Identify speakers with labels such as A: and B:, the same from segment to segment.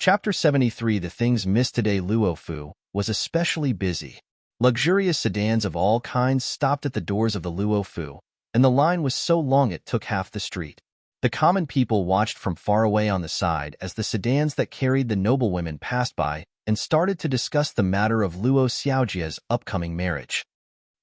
A: Chapter 73 The Things Missed Today. Luofu was especially busy. Luxurious sedans of all kinds stopped at the doors of the Luofu, and the line was so long it took half the street. The common people watched from far away on the side as the sedans that carried the noblewomen passed by and started to discuss the matter of Luo Xiaojia's upcoming marriage.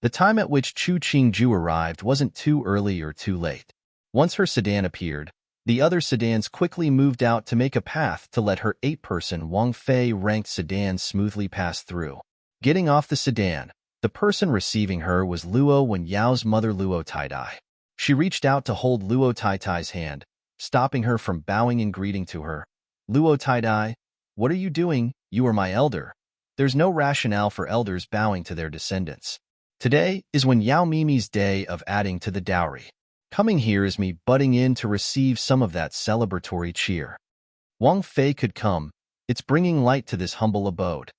A: The time at which Chu Qingju arrived wasn't too early or too late. Once her sedan appeared, the other sedans quickly moved out to make a path to let her 8-person Wang Fei-ranked sedan smoothly pass through. Getting off the sedan, the person receiving her was Luo Wenyao's mother, Luo Taidai. She reached out to hold Luo Taidai's hand, stopping her from bowing in greeting to her. "Luo Taidai, what are you doing? You are my elder. There's no rationale for elders bowing to their descendants. Today is Wen Yao Mimi's day of adding to the dowry. Coming here is me butting in to receive some of that celebratory cheer. Wang Fei could come. It's bringing light to this humble abode.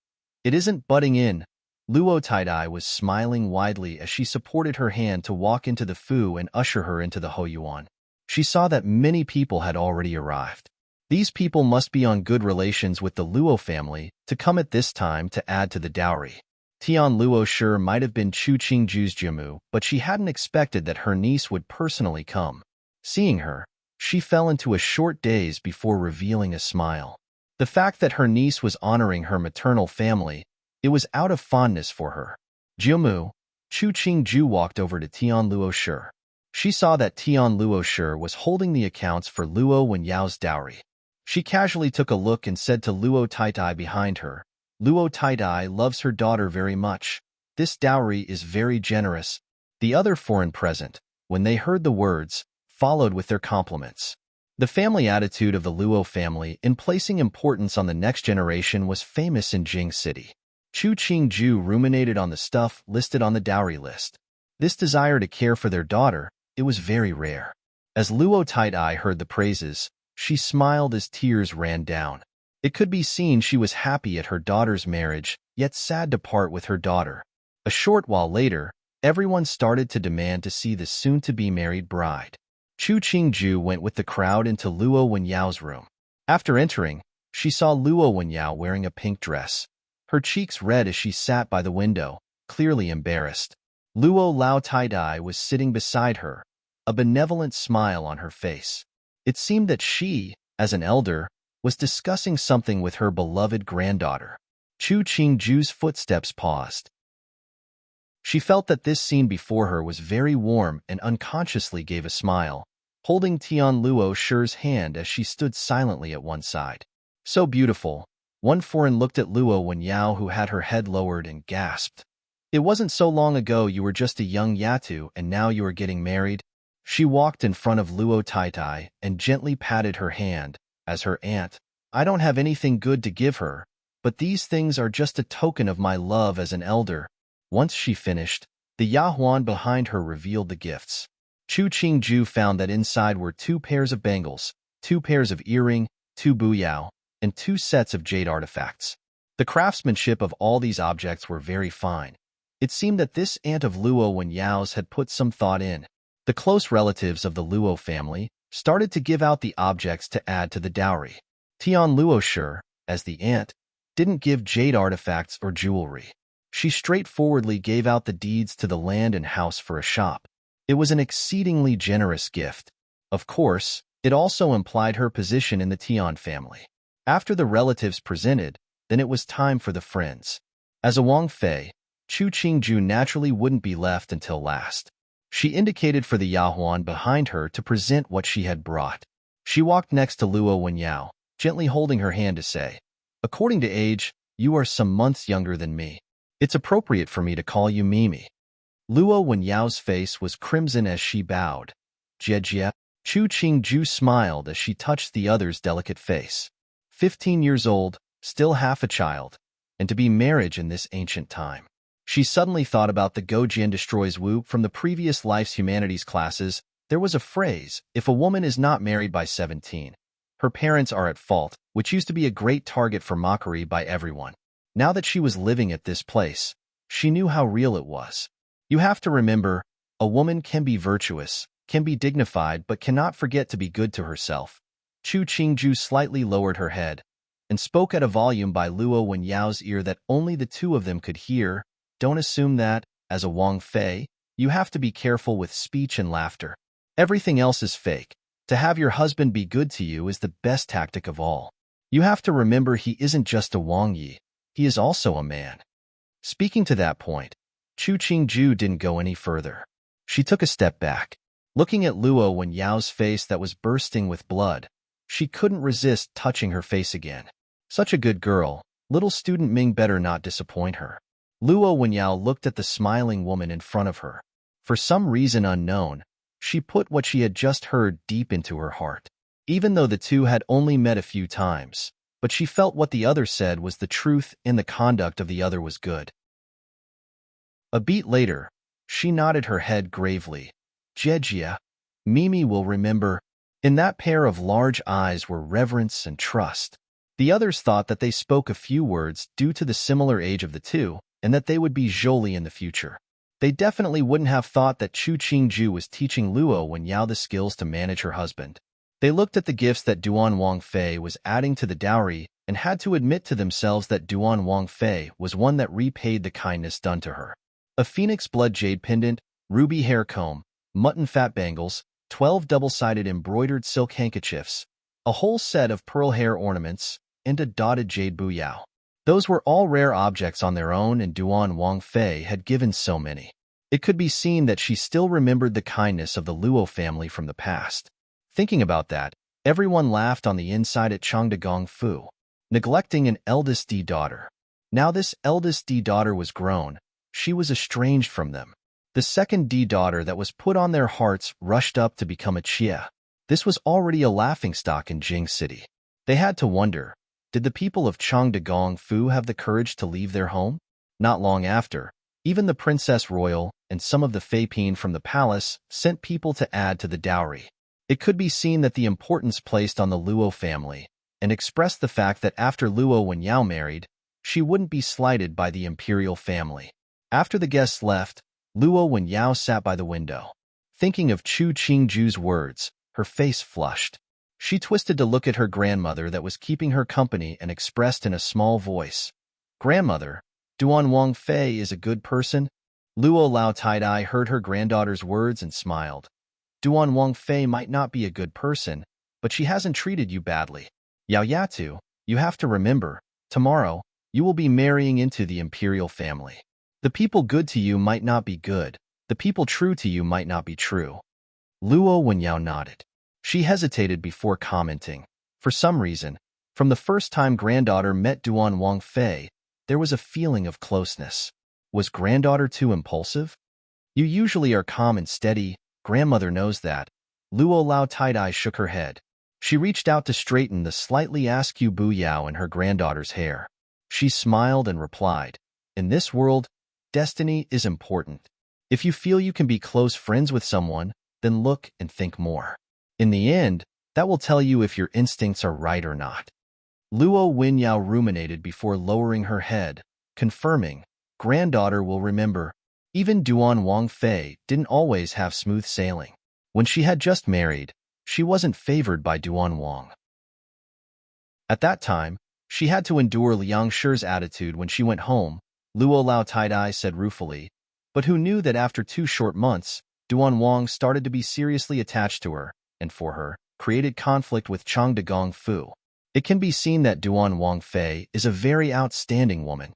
A: It isn't butting in." Luo Taidai was smiling widely as she supported her hand to walk into the Fu and usher her into the Hoyuan. She saw that many people had already arrived. These people must be on good relations with the Luo family to come at this time to add to the dowry. Tian Luo sure might have been Chu Qingju's Jimu, but she hadn't expected that her niece would personally come. Seeing her, she fell into a short daze before revealing a smile. The fact that her niece was honoring her maternal family, it was out of fondness for her. "Jimu," Chu Qingju walked over to Tian Luo Shi. She saw that Tian Luo Shi was holding the accounts for Luo Wenyao's dowry. She casually took a look and said to Luo Taidai behind her, "Luo Taidai loves her daughter very much. This dowry is very generous." The other foreign present, when they heard the words, followed with their compliments. The family attitude of the Luo family in placing importance on the next generation was famous in Jing City. Chu Qingju ruminated on the stuff listed on the dowry list. This desire to care for their daughter, it was very rare. As Luo Taidai heard the praises, she smiled as tears ran down. It could be seen she was happy at her daughter's marriage, yet sad to part with her daughter. A short while later, everyone started to demand to see the soon-to-be married bride. Chu Qingju went with the crowd into Luo Wenyao's room. After entering, she saw Luo Wenyao wearing a pink dress. Her cheeks red as she sat by the window, clearly embarrassed. Luo Lao Taidai was sitting beside her, a benevolent smile on her face. It seemed that she, as an elder, was discussing something with her beloved granddaughter. Chu Qingju's footsteps paused. She felt that this scene before her was very warm and unconsciously gave a smile, holding Tian Luo Shi's hand as she stood silently at one side. "So beautiful." One foreign looked at Luo Wenyao, who had her head lowered, and gasped. "It wasn't so long ago you were just a young Yatu and now you are getting married." She walked in front of Luo Taidai and gently patted her hand, as her aunt. "I don't have anything good to give her, but these things are just a token of my love as an elder." Once she finished, the Yahuan behind her revealed the gifts. Chu Qingju found that inside were 2 pairs of bangles, 2 pairs of earring, 2 buyao, and 2 sets of jade artifacts. The craftsmanship of all these objects were very fine. It seemed that this aunt of Luo Wenyao's had put some thought in. The close relatives of the Luo family started to give out the objects to add to the dowry. Tian Luo Shi, as the aunt, didn't give jade artifacts or jewelry. She straightforwardly gave out the deeds to the land and house for a shop. It was an exceedingly generous gift. Of course, it also implied her position in the Tian family. After the relatives presented, then it was time for the friends. As a Wang Fei, Chu Qingju naturally wouldn't be left until last. She indicated for the Yahuan behind her to present what she had brought. She walked next to Luo Wenyao, gently holding her hand to say, "According to age, you are some months younger than me. It's appropriate for me to call you Mimi." Luo Wenyao's face was crimson as she bowed. "Jie." Chu Qingju smiled as she touched the other's delicate face. 15 years old, still half a child, and to be marriage in this ancient time. She suddenly thought about the Gojian destroys Wu from the previous life's humanities classes. There was a phrase, "If a woman is not married by 17, her parents are at fault," which used to be a great target for mockery by everyone. Now that she was living at this place, she knew how real it was. You have to remember, a woman can be virtuous, can be dignified, but cannot forget to be good to herself. Chu Qingju slightly lowered her head. and spoke at a volume by Luo Wenyao's ear that only the two of them could hear. Don't assume that, as a Wang Fei, you have to be careful with speech and laughter. Everything else is fake. To have your husband be good to you is the best tactic of all. You have to remember he isn't just a Wang Yi, he is also a man. Speaking to that point, Chu Qingju didn't go any further. She took a step back. Looking at Luo Wenyao's face that was bursting with blood, she couldn't resist touching her face again. Such a good girl, little student Ming better not disappoint her. Luo Wenyao looked at the smiling woman in front of her. For some reason unknown, she put what she had just heard deep into her heart. Even though the two had only met a few times, but she felt what the other said was the truth and the conduct of the other was good. A beat later, she nodded her head gravely. Jejia, Mimi will remember. In that pair of large eyes were reverence and trust. The others thought that they spoke a few words due to the similar age of the two, and that they would be jolie in the future. They definitely wouldn't have thought that Chu Qingju was teaching Luo Wenyao the skills to manage her husband. They looked at the gifts that Duan Wang Fei was adding to the dowry and had to admit to themselves that Duan Wang Fei was one that repaid the kindness done to her. A phoenix blood jade pendant, ruby hair comb, mutton fat bangles, 12 double-sided embroidered silk handkerchiefs, a whole set of pearl hair ornaments, and a dotted jade buyao. Those were all rare objects on their own, and Duan Wang Fei had given so many. It could be seen that she still remembered the kindness of the Luo family from the past. Thinking about that, everyone laughed on the inside at Changde Gong Fu, neglecting an eldest D daughter. Now this eldest D daughter was grown. She was estranged from them. The second D daughter that was put on their hearts rushed up to become a Chia. This was already a laughingstock in Jing City. They had to wonder, did the people of Changde Gong Fu have the courage to leave their home? Not long after, even the Princess Royal and some of the Fei Pin from the palace sent people to add to the dowry. It could be seen that the importance placed on the Luo family, and expressed the fact that after Luo Wenyao married, she wouldn't be slighted by the imperial family. After the guests left, Luo Wenyao sat by the window. Thinking of Chu Qingju's words, her face flushed. She twisted to look at her grandmother that was keeping her company and expressed in a small voice, "Grandmother, Duan Wang Fei is a good person?" Luo Lao Taidai heard her granddaughter's words and smiled. "Duan Wang Fei might not be a good person, but she hasn't treated you badly. Yao Yatu, you have to remember, tomorrow, you will be marrying into the imperial family. The people good to you might not be good, the people true to you might not be true." Luo Wenyao nodded. She hesitated before commenting. For some reason, from the first time granddaughter met Duan Wang Fei, there was a feeling of closeness. Was granddaughter too impulsive? You usually are calm and steady, grandmother knows that. Luo Lao Taidai shook her head. She reached out to straighten the slightly askew buyao in her granddaughter's hair. She smiled and replied, "In this world, destiny is important. If you feel you can be close friends with someone, then look and think more. In the end, that will tell you if your instincts are right or not." Luo Wenyao ruminated before lowering her head, confirming, "Granddaughter will remember." Even Duan Wang Fei didn't always have smooth sailing. When she had just married, she wasn't favored by Duan Wang. At that time, she had to endure Liang Shi's attitude when she went home, Luo Lao Taidai said ruefully, but who knew that after 2 short months, Duan Wang started to be seriously attached to her, and for her, created conflict with Changde Gong Fu. It can be seen that Duan Wang Fei is a very outstanding woman.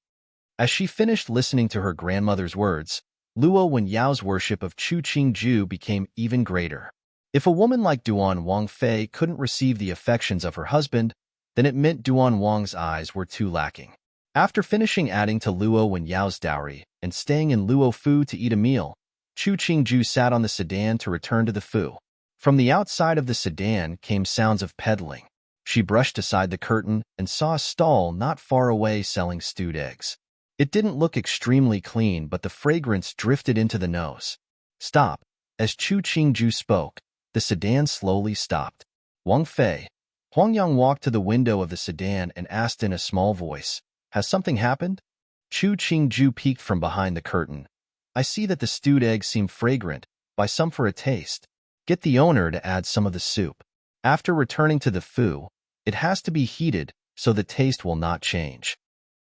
A: As she finished listening to her grandmother's words, Luo Wenyao's worship of Chu Qingju became even greater. If a woman like Duan Wang Fei couldn't receive the affections of her husband, then it meant Duan Wang's eyes were too lacking. After finishing adding to Luo Wenyao's dowry and staying in Luo Fu to eat a meal, Chu Qingju sat on the sedan to return to the Fu. From the outside of the sedan came sounds of peddling. She brushed aside the curtain and saw a stall not far away selling stewed eggs. It didn't look extremely clean, but the fragrance drifted into the nose. "Stop." As Chu Qingju spoke, the sedan slowly stopped. "Wang Fei." Huang Yang walked to the window of the sedan and asked in a small voice, "Has something happened?" Chu Qingju peeked from behind the curtain. "I see that the stewed eggs seem fragrant. Buy some for a taste. Get the owner to add some of the soup. After returning to the Fu, it has to be heated, so the taste will not change.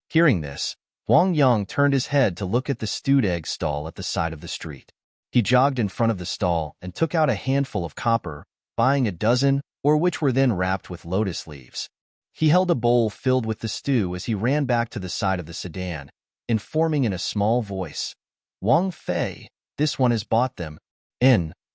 A: Hearing this, Wang Yang turned his head to look at the stewed egg stall at the side of the street. He jogged in front of the stall and took out a handful of copper, buying a dozen, or which were then wrapped with lotus leaves. He held a bowl filled with the stew as he ran back to the side of the sedan, informing in a small voice, "Wang Fei, this one has bought them.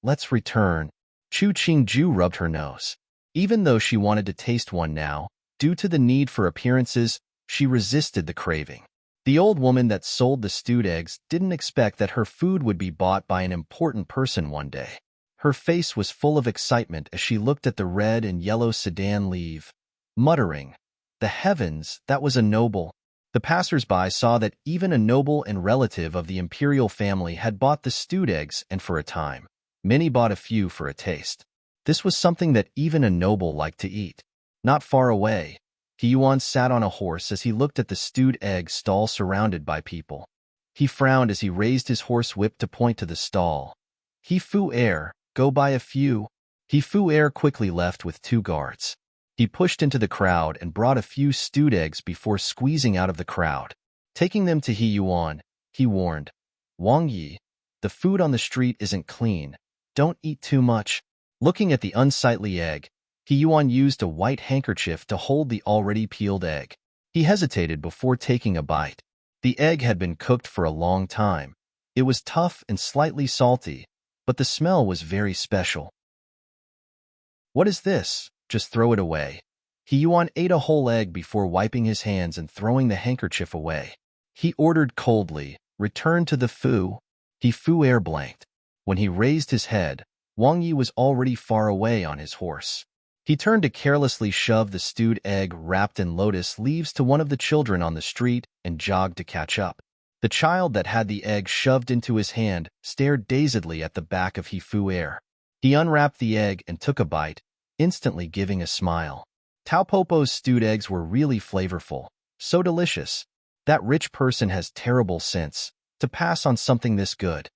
A: Let's return." Chu Qingju rubbed her nose. Even though she wanted to taste one now, due to the need for appearances, she resisted the craving. The old woman that sold the stewed eggs didn't expect that her food would be bought by an important person one day. Her face was full of excitement as she looked at the red and yellow sedan leave, muttering, "The heavens, that was a noble." The passers-by saw that even a noble and relative of the imperial family had bought the stewed eggs, and for a time, many bought a few for a taste. This was something that even a noble liked to eat. Not far away, He Yuan sat on a horse as he looked at the stewed egg stall surrounded by people. He frowned as he raised his horse whip to point to the stall. "He Fu Air, go buy a few." He Fu Air quickly left with 2 guards. He pushed into the crowd and brought a few stewed eggs before squeezing out of the crowd. Taking them to He Yuan, he warned, "Wang Yi, the food on the street isn't clean. Don't eat too much." Looking at the unsightly egg, He Yuan used a white handkerchief to hold the already peeled egg. He hesitated before taking a bite. The egg had been cooked for a long time. It was tough and slightly salty, but the smell was very special. "What is this? Just throw it away." He Yuan ate a whole egg before wiping his hands and throwing the handkerchief away. He ordered coldly, "Return to the Fu." He Fu Air blanked. When he raised his head, Wang Yi was already far away on his horse. He turned to carelessly shove the stewed egg wrapped in lotus leaves to one of the children on the street and jogged to catch up. The child that had the egg shoved into his hand stared dazedly at the back of He Fu Air. He unwrapped the egg and took a bite, instantly giving a smile. Taupopo's stewed eggs were really flavorful, so delicious. That rich person has terrible sense to pass on something this good.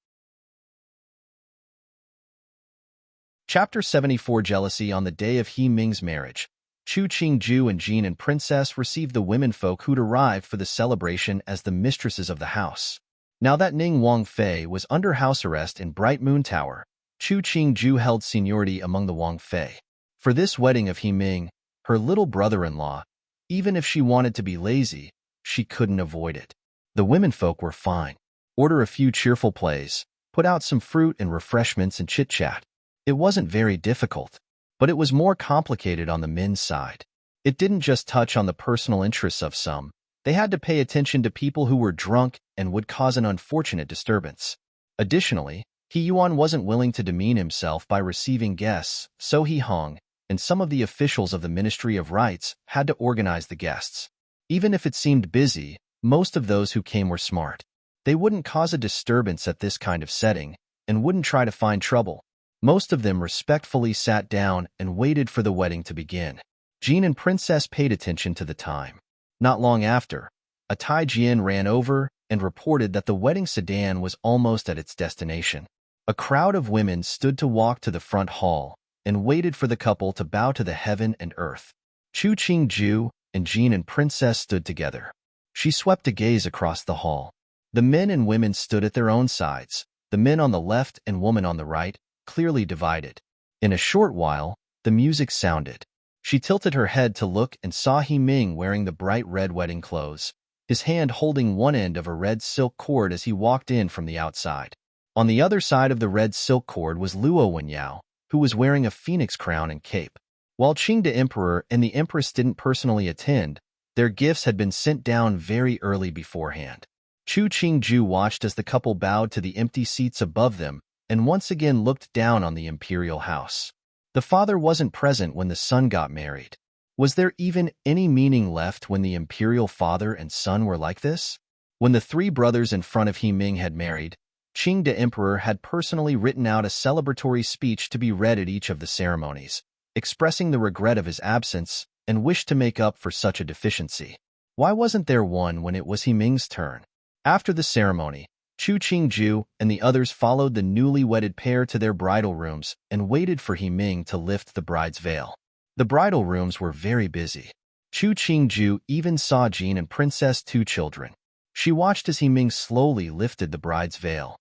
A: Chapter 74 Jealousy. On the day of He Ming's marriage, Chu Qingju and Jin and Princess received the womenfolk who'd arrived for the celebration as the mistresses of the house. Now that Ning Wang Fei was under house arrest in Bright Moon Tower, Chu Qingju held seniority among the Wang Fei. For this wedding of He Ming, her little brother-in-law, even if she wanted to be lazy, she couldn't avoid it. The womenfolk were fine. Order a few cheerful plays, put out some fruit and refreshments and chit-chat. It wasn't very difficult, but it was more complicated on the men's side. It didn't just touch on the personal interests of some. They had to pay attention to people who were drunk and would cause an unfortunate disturbance. Additionally, He Yuan wasn't willing to demean himself by receiving guests, so He Hong and some of the officials of the Ministry of Rites had to organize the guests. Even if it seemed busy, most of those who came were smart. They wouldn't cause a disturbance at this kind of setting and wouldn't try to find trouble. Most of them respectfully sat down and waited for the wedding to begin. Jin and Princess paid attention to the time. Not long after, a Tai Jian ran over and reported that the wedding sedan was almost at its destination. A crowd of women stood to walk to the front hall and waited for the couple to bow to the heaven and earth. Chu Qingju and Jin and Princess stood together. She swept a gaze across the hall. The men and women stood at their own sides, the men on the left and women on the right, clearly divided. In a short while, the music sounded. She tilted her head to look and saw He Ming wearing the bright red wedding clothes, his hand holding one end of a red silk cord as he walked in from the outside. On the other side of the red silk cord was Luo Wenyao, who was wearing a phoenix crown and cape. While Qing the Emperor and the Empress didn't personally attend, their gifts had been sent down very early beforehand. Chu Qingju watched as the couple bowed to the empty seats above them and once again looked down on the imperial house. The father wasn't present when the son got married. Was there even any meaning left when the imperial father and son were like this? When the 3 brothers in front of He Ming had married, Qing the Emperor had personally written out a celebratory speech to be read at each of the ceremonies, expressing the regret of his absence and wished to make up for such a deficiency. Why wasn't there one when it was He Ming's turn? After the ceremony, Chu Qingju and the others followed the newly wedded pair to their bridal rooms and waited for He Ming to lift the bride's veil. The bridal rooms were very busy. Chu Qingju even saw Jean and Princess' two children. She watched as he Ming slowly lifted the bride's veil.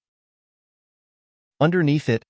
A: Underneath it,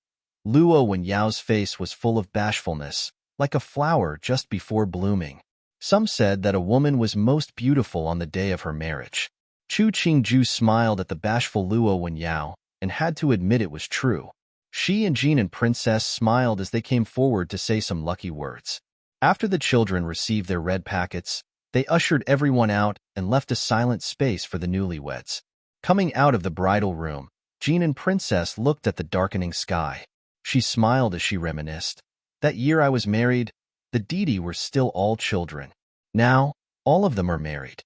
A: Luo Wenyao's face was full of bashfulness, like a flower just before blooming. Some said that a woman was most beautiful on the day of her marriage. Chu Qingju smiled at the bashful Luo Wenyao and had to admit it was true. She and Jean and Princess smiled as they came forward to say some lucky words. After the children received their red packets, they ushered everyone out and left a silent space for the newlyweds. Coming out of the bridal room, Jean and Princess looked at the darkening sky. She smiled as she reminisced. That year I was married, the Didi were still all children. Now, all of them are married.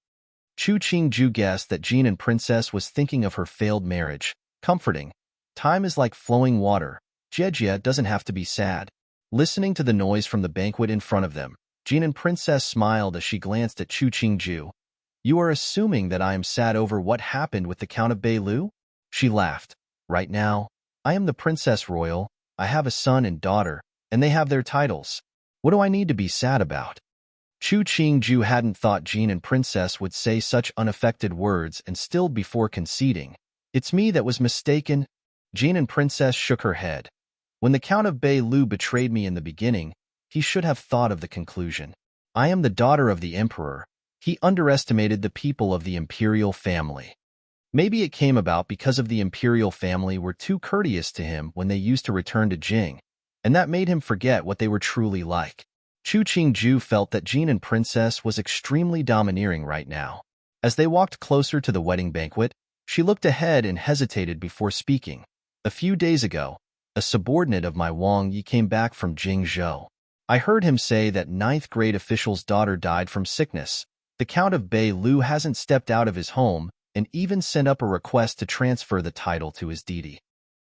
A: Chu Qingju guessed that Jean and Princess was thinking of her failed marriage, comforting. Time is like flowing water. Jejia doesn't have to be sad. Listening to the noise from the banquet in front of them, Jean and Princess smiled as she glanced at Chu Qingju. You are assuming that I am sad over what happened with the Count of Beilu? She laughed. Right now, I am the Princess Royal. I have a son and daughter, and they have their titles. What do I need to be sad about? Chu Qingju hadn't thought Jean and Princess would say such unaffected words and stilled before conceding. It's me that was mistaken. Jean and Princess shook her head. When the Count of Beilu betrayed me in the beginning, he should have thought of the conclusion. I am the daughter of the Emperor. He underestimated the people of the imperial family. Maybe it came about because of the imperial family were too courteous to him when they used to return to Jing, and that made him forget what they were truly like. Chu Qingju felt that Jean and Princess was extremely domineering right now. As they walked closer to the wedding banquet, she looked ahead and hesitated before speaking. A few days ago, a subordinate of my Wang Yi came back from Jingzhou. I heard him say that ninth-grade official's daughter died from sickness. The Count of Beilu hasn't stepped out of his home and even sent up a request to transfer the title to his Didi.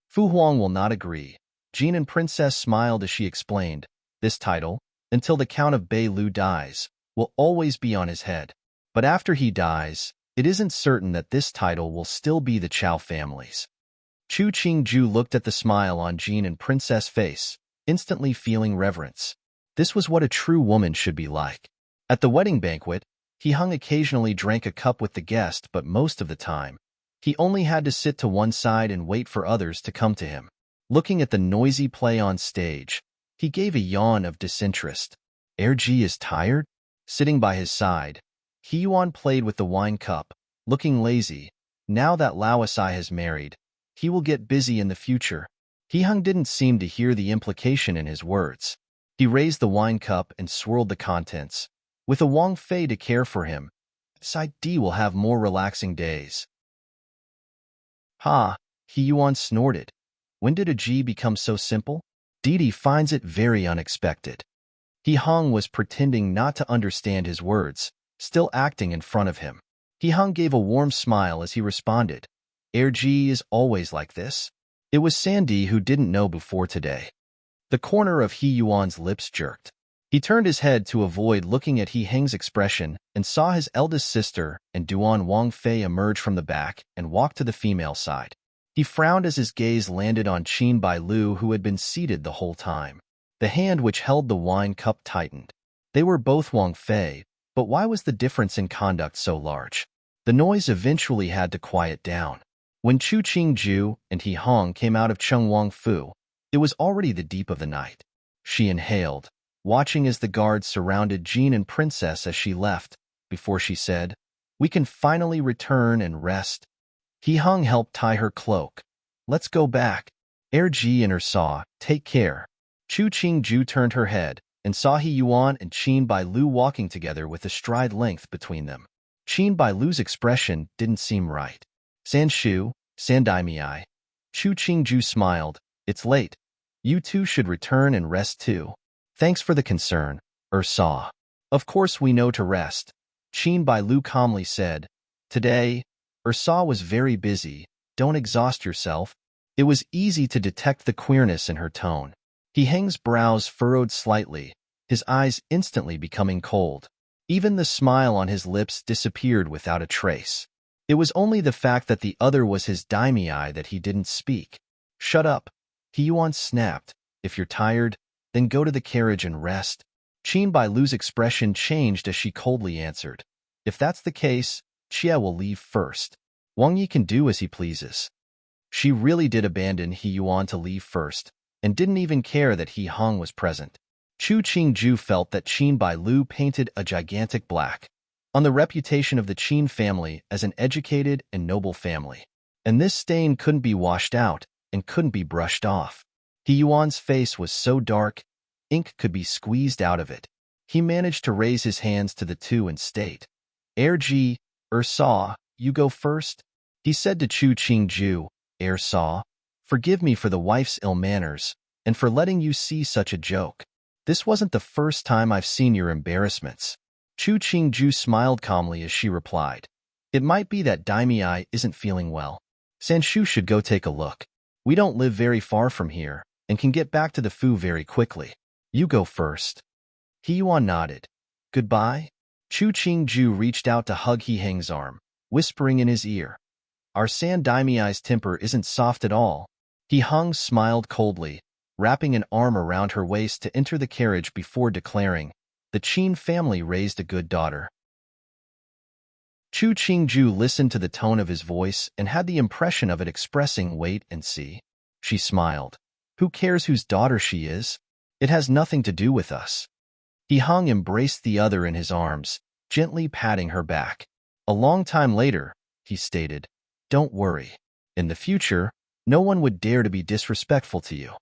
A: Fu Huang will not agree. Jean and Princess smiled as she explained, this title, until the Count of Beilu dies, will always be on his head. But after he dies, it isn't certain that this title will still be the Chao family's. Chu Qingju looked at the smile on Jean and Princess' face, instantly feeling reverence. This was what a true woman should be like. At the wedding banquet, He Hung occasionally drank a cup with the guest, but most of the time, he only had to sit to one side and wait for others to come to him. Looking at the noisy play on stage, he gave a yawn of disinterest. Erji is tired? Sitting by his side, He Yuan played with the wine cup, looking lazy. Now that Laoisai has married, he will get busy in the future. He Hung didn't seem to hear the implication in his words. He raised the wine cup and swirled the contents. With a Wang Fei to care for him, Sai Di will have more relaxing days. Ha, He Yuan snorted. When did a Ji become so simple? Didi finds it very unexpected. He Hung was pretending not to understand his words, still acting in front of him. He Hung gave a warm smile as he responded. Erji is always like this. It was Sandy who didn't know before today. The corner of He Yuan's lips jerked. He turned his head to avoid looking at He Heng's expression and saw his eldest sister and Duan Wang Fei emerge from the back and walk to the female side. He frowned as his gaze landed on Qin Bailu, who had been seated the whole time. The hand which held the wine cup tightened. They were both Wang Fei, but why was the difference in conduct so large? The noise eventually had to quiet down. When Chu Qingju and He Hong came out of Cheng Wang Fu, it was already the deep of the night. She inhaled, watching as the guards surrounded Jean and Princess as she left, before she said, "We can finally return and rest." He Hung helped tie her cloak. "Let's go back." Erji and her saw, "Take care." Chu Qingju turned her head and saw He Yuan and Qin Bailu walking together with a stride length between them. Qin Bailu's expression didn't seem right. "San Shu, San Daimiai." Chu Qingju smiled. "It's late. You two should return and rest too." "Thanks for the concern, Saw." "Of course we know to rest," Qin Bailu calmly said. "Today, Saw was very busy. Don't exhaust yourself." It was easy to detect the queerness in her tone. He Heng's brows furrowed slightly, his eyes instantly becoming cold. Even the smile on his lips disappeared without a trace. It was only the fact that the other was his daimai that he didn't speak. "Shut up," He Yuan snapped. "If you're tired, then go to the carriage and rest." Qin Bailu's expression changed as she coldly answered, "If that's the case, Xie will leave first. Wang Yi can do as he pleases." She really did abandon He Yuan to leave first, and didn't even care that He Hong was present. Chu Qingju felt that Qin Bailu painted a gigantic black on the reputation of the Qin family as an educated and noble family. And this stain couldn't be washed out and couldn't be brushed off. He Yuan's face was so dark, ink could be squeezed out of it. He managed to raise his hands to the two and state, Saw, you go first?" He said to Chu Qingju, Saw, "Forgive me for the wife's ill manners, and for letting you see such a joke. This wasn't the first time I've seen your embarrassments." Chu Qingju smiled calmly as she replied, "It might be that Daimei isn't feeling well. Sanshu should go take a look. We don't live very far from here, and can get back to the Fu very quickly. You go first." He Yuan nodded. "Goodbye." Chu Qingju reached out to hug He Heng's arm, whispering in his ear, "Our San Daimei's temper isn't soft at all." He Heng smiled coldly, wrapping an arm around her waist to enter the carriage before declaring, "The Qin family raised a good daughter." Chu Qingju listened to the tone of his voice and had the impression of it expressing wait and see. She smiled. "Who cares whose daughter she is? It has nothing to do with us." He Heng embraced the other in his arms, gently patting her back. A long time later, he stated, "Don't worry. In the future, no one would dare to be disrespectful to you."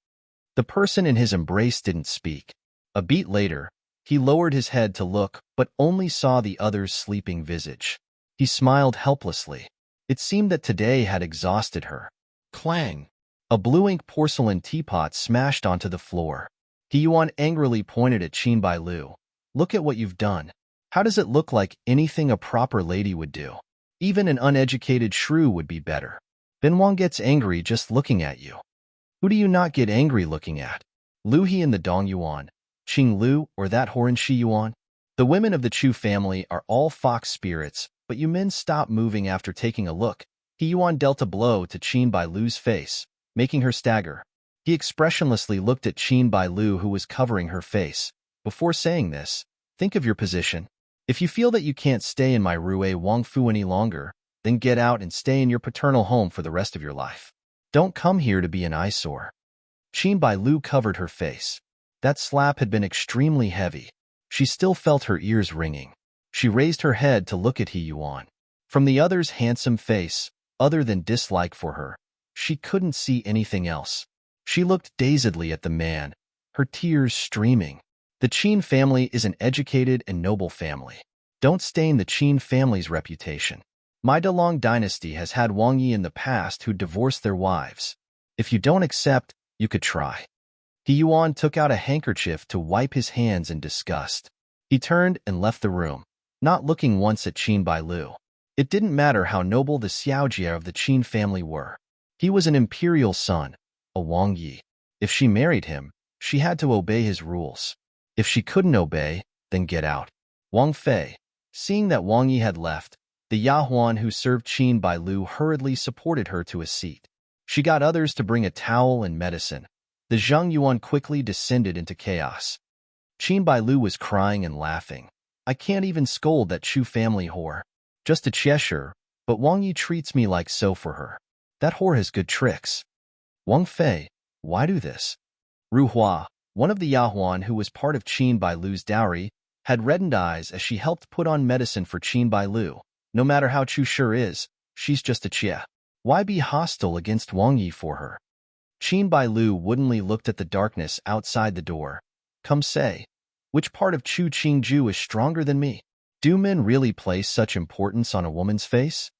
A: The person in his embrace didn't speak. A beat later, he lowered his head to look, but only saw the other's sleeping visage. He smiled helplessly. It seemed that today had exhausted her. Clang! A blue-ink porcelain teapot smashed onto the floor. He Yuan angrily pointed at Qin Bailu. "Look at what you've done. How does it look like anything a proper lady would do? Even an uneducated shrew would be better. Ben Wang gets angry just looking at you. Who do you not get angry looking at? Lu He and the Dong Yuan, Qing Lu, or that Horan Shi Yuan? The women of the Chu family are all fox spirits, but you men stop moving after taking a look." He Yuan dealt a blow to Qin Bailu's face, making her stagger. He expressionlessly looked at Qin Bailu, who was covering her face. Before saying this, "Think of your position. If you feel that you can't stay in my Rue Wang Fu any longer, then get out and stay in your paternal home for the rest of your life. Don't come here to be an eyesore." Qin Bailu covered her face. That slap had been extremely heavy. She still felt her ears ringing. She raised her head to look at He Yuan. From the other's handsome face, other than dislike for her, she couldn't see anything else. She looked dazedly at the man, her tears streaming. The Qin family is an educated and noble family. Don't stain the Qin family's reputation. My DeLong dynasty has had Wang Yi in the past who divorced their wives. If you don't accept, you could try." He Yuan took out a handkerchief to wipe his hands in disgust. He turned and left the room, not looking once at Qin Bailu. It didn't matter how noble the Xiaojie of the Qin family were. He was an imperial son, a Wang Yi. If she married him, she had to obey his rules. If she couldn't obey, then get out. Wang Fei, seeing that Wang Yi had left, the Yahuan who served Qin Bailu hurriedly supported her to a seat. She got others to bring a towel and medicine. The Zhang Yuan quickly descended into chaos. Qin Bailu was crying and laughing. "I can't even scold that Chu family whore. Just a Cheshire, but Wang Yi treats me like so for her. That whore has good tricks." "Wang Fei, why do this?" Ru Hua, one of the Yahuan who was part of Qin Bailu's dowry, had reddened eyes as she helped put on medicine for Qin Bailu. "No matter how Chu sure is, she's just a Chia. Why be hostile against Wang Yi for her?" Qin Bailu woodenly looked at the darkness outside the door. "Come say, which part of Chu Qingju is stronger than me? Do men really place such importance on a woman's face?"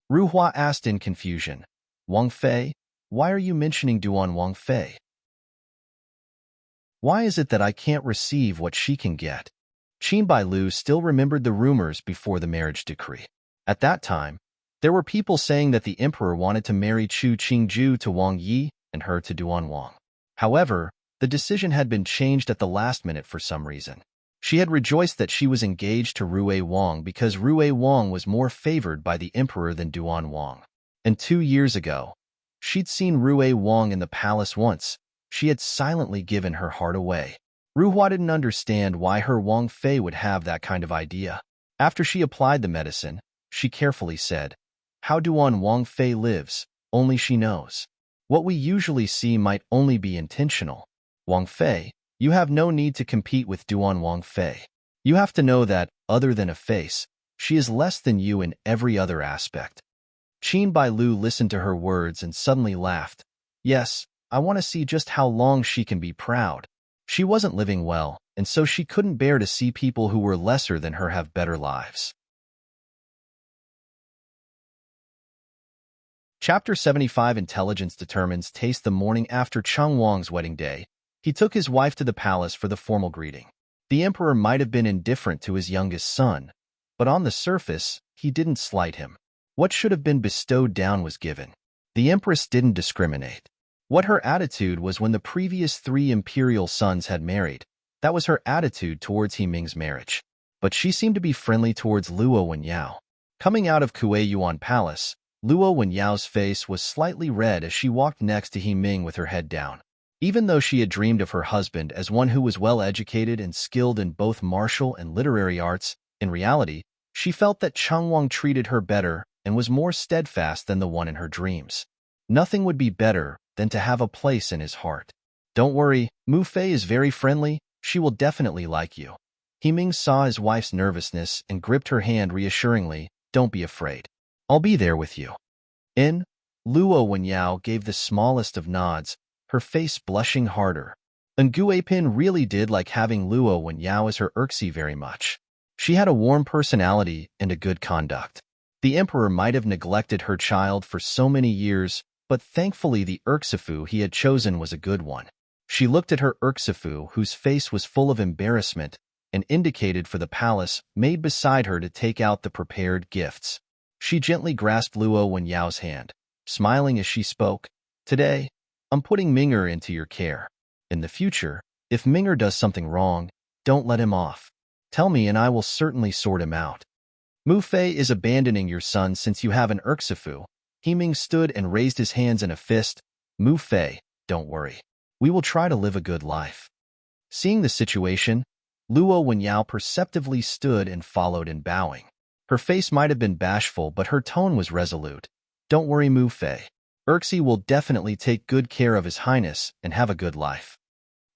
A: Ru Hua asked in confusion. "Wang Fei, why are you mentioning Duan Wang Fei? Why is it that I can't receive what she can get?" Qin Bailu still remembered the rumors before the marriage decree. At that time, there were people saying that the emperor wanted to marry Chu Qingju to Wang Yi and her to Duan Wang. However, the decision had been changed at the last minute for some reason. She had rejoiced that she was engaged to Rue Wang because Rue Wang was more favored by the emperor than Duan Wang. And 2 years ago, she'd seen Rue Wang in the palace once. She had silently given her heart away. Ruhua didn't understand why her Wang Fei would have that kind of idea. After she applied the medicine, she carefully said, "How Duan Wang Fei lives, only she knows. What we usually see might only be intentional. Wang Fei, you have no need to compete with Duan Wang Fei. You have to know that, other than a face, she is less than you in every other aspect." Qin Bailu listened to her words and suddenly laughed. "Yes, I want to see just how long she can be proud." She wasn't living well, and so she couldn't bear to see people who were lesser than her have better lives. Chapter 75 Intelligence determines taste. The morning after Cheng Wang's wedding day, he took his wife to the palace for the formal greeting. The emperor might have been indifferent to his youngest son, but on the surface, he didn't slight him. What should have been bestowed down was given. The empress didn't discriminate. What her attitude was when the previous 3 imperial sons had married, that was her attitude towards He Ming's marriage. But she seemed to be friendly towards Luo Wenyao. Coming out of Kuei Yuan Palace, Luo Wenyao's face was slightly red as she walked next to He Ming with her head down. Even though she had dreamed of her husband as one who was well-educated and skilled in both martial and literary arts, in reality, she felt that Cheng Wang treated her better and was more steadfast than the one in her dreams. Nothing would be better than to have a place in his heart. "Don't worry, Mu Fei is very friendly, she will definitely like you." He Ming saw his wife's nervousness and gripped her hand reassuringly. "Don't be afraid. I'll be there with you." Luo Wenyao gave the smallest of nods, her face blushing harder. And Guipin really did like having Luo Wenyao as her Erxi very much. She had a warm personality and a good conduct. The emperor might have neglected her child for so many years, but thankfully the Erxifu he had chosen was a good one. She looked at her Erxifu, whose face was full of embarrassment, and indicated for the palace made beside her to take out the prepared gifts. She gently grasped Luo Wenyao's hand, smiling as she spoke. "Today, I'm putting Ming'er into your care. In the future, if Ming'er does something wrong, don't let him off. Tell me and I will certainly sort him out. Mu Fei is abandoning your son since you have an Erxifu." He Ming stood and raised his hands in a fist. "Mu Fei, don't worry. We will try to live a good life." Seeing the situation, Luo Wenyao perceptively stood and followed in bowing. Her face might have been bashful, but her tone was resolute. "Don't worry, Mu Fei. Erxi will definitely take good care of His Highness and have a good life."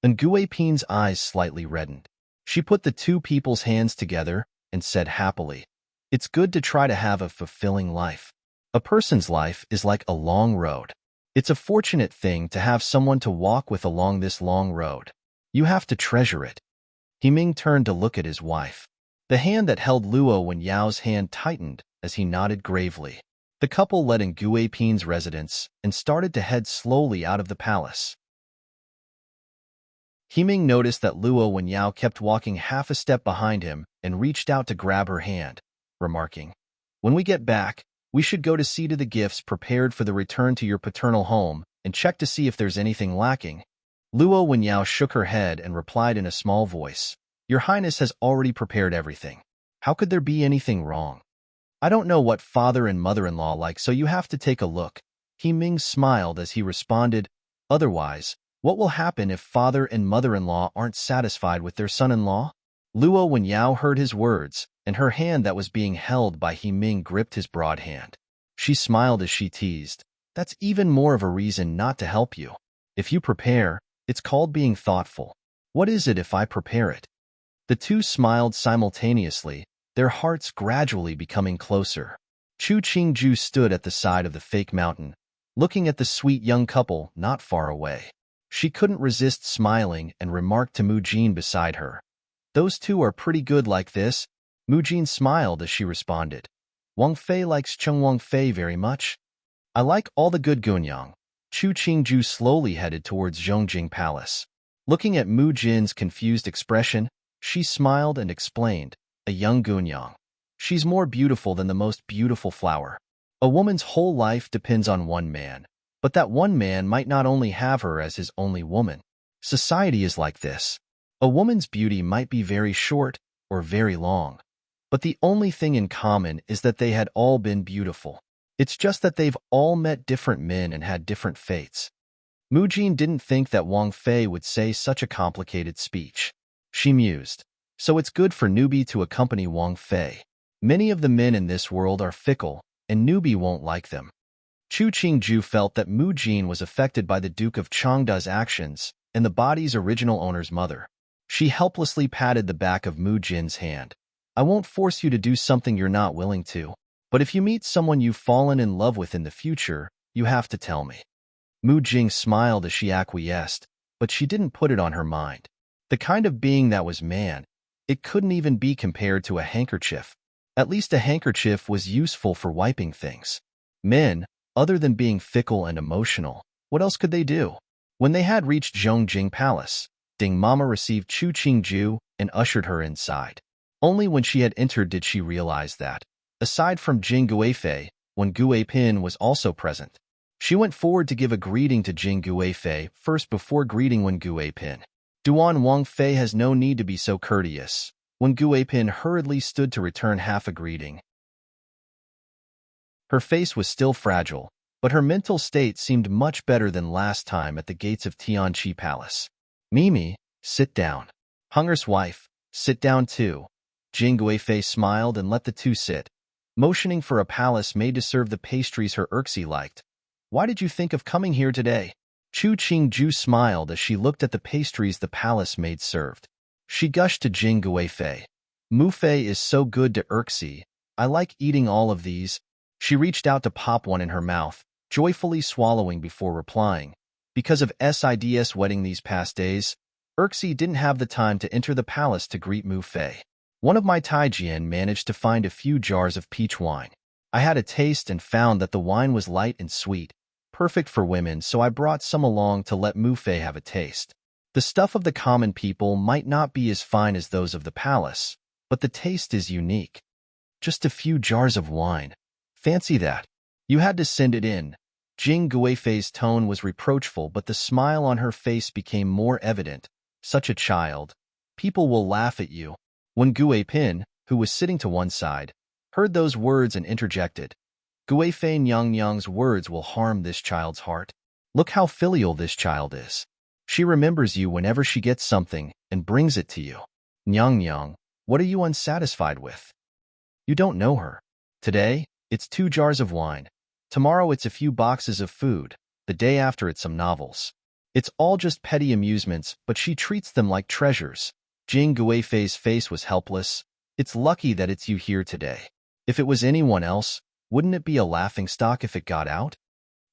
A: And Guipin's eyes slightly reddened. She put the 2 people's hands together and said happily, "It's good to try to have a fulfilling life. A person's life is like a long road. It's a fortunate thing to have someone to walk with along this long road. You have to treasure it." He Ming turned to look at his wife. The hand that held Luo Wenyao's hand tightened as he nodded gravely. The couple led in Guipin's residence and started to head slowly out of the palace. He Ming noticed that Luo Wenyao kept walking half a step behind him and reached out to grab her hand, remarking, "When we get back, we should go to see to the gifts prepared for the return to your paternal home and check to see if there's anything lacking." Luo Wenyao shook her head and replied in a small voice, "Your Highness has already prepared everything. How could there be anything wrong? I don't know what father and mother-in-law like, so you have to take a look." He Ming smiled as he responded, "Otherwise, what will happen if father and mother-in-law aren't satisfied with their son-in-law?" Luo Wenyao heard his words, and her hand that was being held by He Ming gripped his broad hand. She smiled as she teased, "That's even more of a reason not to help you. If you prepare, it's called being thoughtful. What is it if I prepare it?" The 2 smiled simultaneously, their hearts gradually becoming closer. Chu Qingju stood at the side of the fake mountain, looking at the sweet young couple not far away. She couldn't resist smiling and remarked to Mu Jin beside her, "Those 2 are pretty good like this." Mu Jin smiled as she responded, "Wang Fei likes Cheng Wang Fei very much. I like all the good Gunyang." Chu Qingju slowly headed towards Zhongjing Palace. Looking at Mu Jin's confused expression, she smiled and explained, "A young Gunyang. She's more beautiful than the most beautiful flower. A woman's whole life depends on one man, but that one man might not only have her as his only woman. Society is like this. A woman's beauty might be very short or very long, but the only thing in common is that they had all been beautiful. It's just that they've all met different men and had different fates." Mu Jin didn't think that Wang Fei would say such a complicated speech. She mused. So it's good for newbie to accompany Wang Fei. Many of the men in this world are fickle, and newbie won't like them. Chu Qingju felt that Mu Jin was affected by the Duke of Changda's actions and the body's original owner's mother. She helplessly patted the back of Mu Jin's hand. I won't force you to do something you're not willing to, but if you meet someone you've fallen in love with in the future, you have to tell me. Mu Jing smiled as she acquiesced, but she didn't put it on her mind. The kind of being that was man, it couldn't even be compared to a handkerchief. At least a handkerchief was useful for wiping things. Men, other than being fickle and emotional, what else could they do? When they had reached Zhongjing Palace, Ding Mama received Chu Qingju and ushered her inside. Only when she had entered did she realize that, aside from Jing Guifei, Wen Guipin was also present. She went forward to give a greeting to Jing Guifei first before greeting Wen Guipin. Duan Wang Fei has no need to be so courteous. Wen Guipin hurriedly stood to return half a greeting. Her face was still fragile, but her mental state seemed much better than last time at the gates of Tianqi Palace. Mimi, sit down. Hunger's wife, sit down too. Jing Guifei smiled and let the two sit, motioning for a palace maid to serve the pastries her Erxi liked. Why did you think of coming here today? Chu Qingju smiled as she looked at the pastries the palace maid served. She gushed to Jing Guifei. Mu Fei is so good to Erxi. I like eating all of these. She reached out to pop one in her mouth, joyfully swallowing before replying. Because of SID's wedding these past days, Erxi didn't have the time to enter the palace to greet Mu Fei. One of my Taijian managed to find a few jars of peach wine. I had a taste and found that the wine was light and sweet, perfect for women, so I brought some along to let Mu Fei have a taste. The stuff of the common people might not be as fine as those of the palace, but the taste is unique. Just a few jars of wine. Fancy that. You had to send it in. Jing Guifei's tone was reproachful, but the smile on her face became more evident. Such a child. People will laugh at you. When Guipin, who was sitting to one side, heard those words and interjected, Guifei Nyang's words will harm this child's heart. Look how filial this child is. She remembers you whenever she gets something and brings it to you. Nyang, what are you unsatisfied with? You don't know her. Today, it's 2 jars of wine. Tomorrow it's a few boxes of food. The day after it's some novels. It's all just petty amusements, but she treats them like treasures. Jing Guifei's face was helpless. It's lucky that it's you here today. If it was anyone else, wouldn't it be a laughingstock if it got out?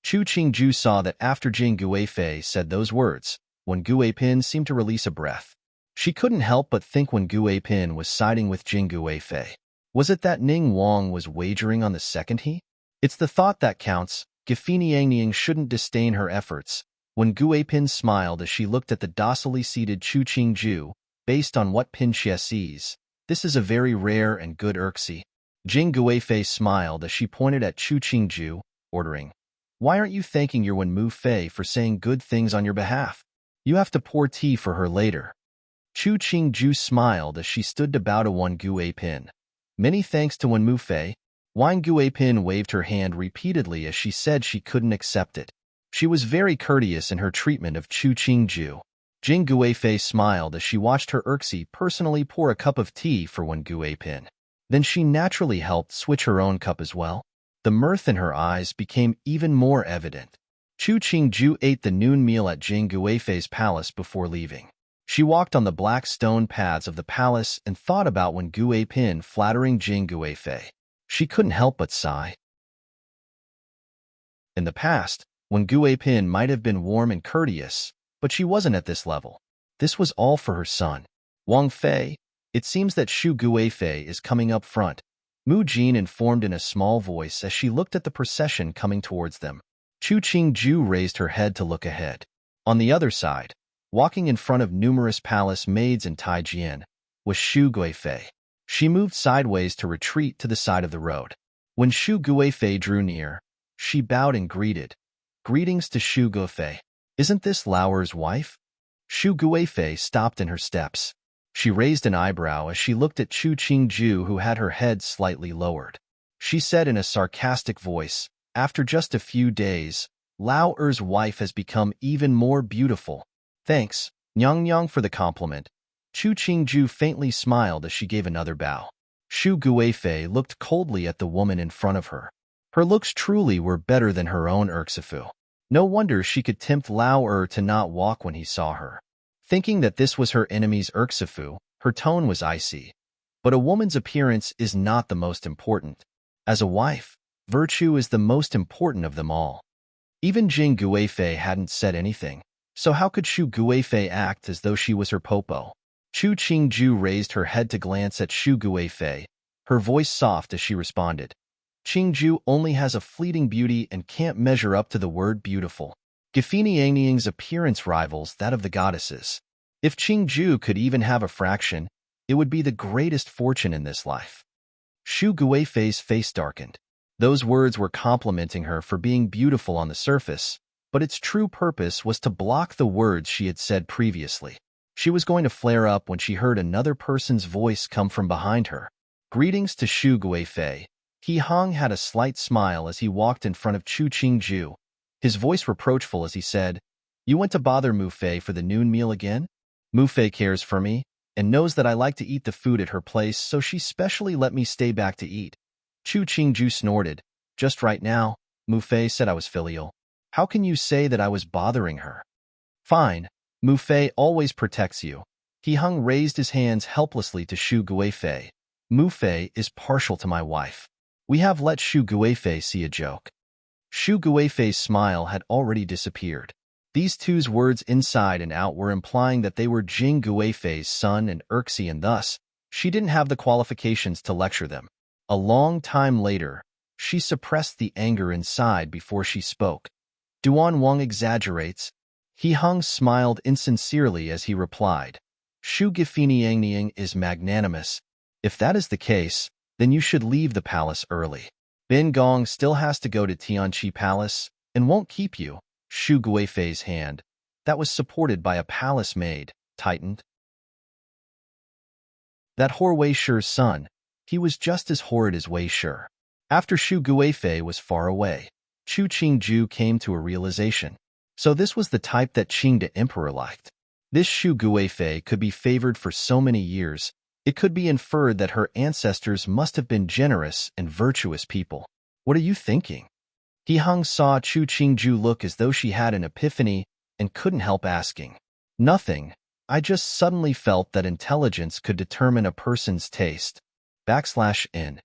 A: Chu Qingju saw that after Jing Guifei said those words, Wen Guipin seemed to release a breath. She couldn't help but think Wen Guipin was siding with Jing Guifei. Was it that Ning Wang was wagering on the second he? It's the thought that counts. Gifiniangning shouldn't disdain her efforts. When Guipin smiled as she looked at the docilely seated Chu Qingju, based on what Pinxie sees, this is a very rare and good Erxi. Jing Guifei smiled as she pointed at Chu Qingju, ordering, Why aren't you thanking your Wen Mu Fei for saying good things on your behalf? You have to pour tea for her later. Chu Qingju smiled as she stood to bow to Wen Guipin. Many thanks to Wen Mu Fei. Wen Guipin waved her hand repeatedly as she said she couldn't accept it. She was very courteous in her treatment of Chu Qingju. Jing Guifei smiled as she watched her Erxi personally pour a cup of tea for Wen Guipin. Then she naturally helped switch her own cup as well. The mirth in her eyes became even more evident. Chu Qingju ate the noon meal at Jing Guifei's palace before leaving. She walked on the black stone paths of the palace and thought about Wen Guipin flattering Jing Guifei. She couldn't help but sigh. In the past, Wen Guipin might have been warm and courteous, but she wasn't at this level. This was all for her son. Wang Fei, it seems that Shu Guifei is coming up front, Mu Jin informed in a small voice as she looked at the procession coming towards them. Chu Qingju raised her head to look ahead. On the other side, walking in front of numerous palace maids and Taijian, was Shu Guifei. She moved sideways to retreat to the side of the road. When Shu Guifei drew near, she bowed and greeted. Greetings to Shu Guifei. Isn't this Lauer's wife? Shu Guifei stopped in her steps. She raised an eyebrow as she looked at Chu Qingju, who had her head slightly lowered. She said in a sarcastic voice, After just a few days, Lao Er's wife has become even more beautiful. Thanks, Nyang Nyang, for the compliment. Chu Qingju faintly smiled as she gave another bow. Shu Guifei looked coldly at the woman in front of her. Her looks truly were better than her own Erxifu. No wonder she could tempt Lao Er to not walk when he saw her. Thinking that this was her enemy's Erxifu, her tone was icy. But a woman's appearance is not the most important. As a wife, virtue is the most important of them all. Even Jing Guifei hadn't said anything, so how could Shu Guifei act as though she was her popo? Chu Qingju raised her head to glance at Shu Guifei, her voice soft as she responded. Qingju only has a fleeting beauty and can't measure up to the word beautiful. Gifini Yangning's appearance rivals that of the goddesses. If Qingju could even have a fraction, it would be the greatest fortune in this life. Shu Guifei's face darkened. Those words were complimenting her for being beautiful on the surface, but its true purpose was to block the words she had said previously. She was going to flare up when she heard another person's voice come from behind her. Greetings to Shu Guifei. He Hong had a slight smile as he walked in front of Chu Qingju, his voice reproachful as he said, "You went to bother Mu Fei for the noon meal again? Mu Fei cares for me and knows that I like to eat the food at her place, so she specially let me stay back to eat." Chu Qingju snorted. "Just right now, Mu Fei said I was filial. How can you say that I was bothering her?" "Fine. Mu Fei always protects you." He Hung raised his hands helplessly to Shu Guifei. "Mu Fei is partial to my wife. We have let Shu Guifei see a joke." Shu Guifei's smile had already disappeared. These two's words inside and out were implying that they were Jing Guifei's son and Erxi, and thus, she didn't have the qualifications to lecture them. A long time later, she suppressed the anger inside before she spoke. "Duan Wang exaggerates." He Hung smiled insincerely as he replied, "Shu Gifini Yangniang is magnanimous. If that is the case, then you should leave the palace early. Bin Gong still has to go to Tianqi Palace and won't keep you." Shu Guifei's hand, that was supported by a palace maid, tightened. That whore Wei Shi's son, he was just as horrid as Wei Shi. After Shu Guifei was far away, Chu Qingju came to a realization. So this was the type that Qing the Emperor liked. This Shu Guifei could be favored for so many years. It could be inferred that her ancestors must have been generous and virtuous people. "What are you thinking?" He Hung saw Chu Qingju look as though she had an epiphany and couldn't help asking. "Nothing. I just suddenly felt that intelligence could determine a person's taste." /n.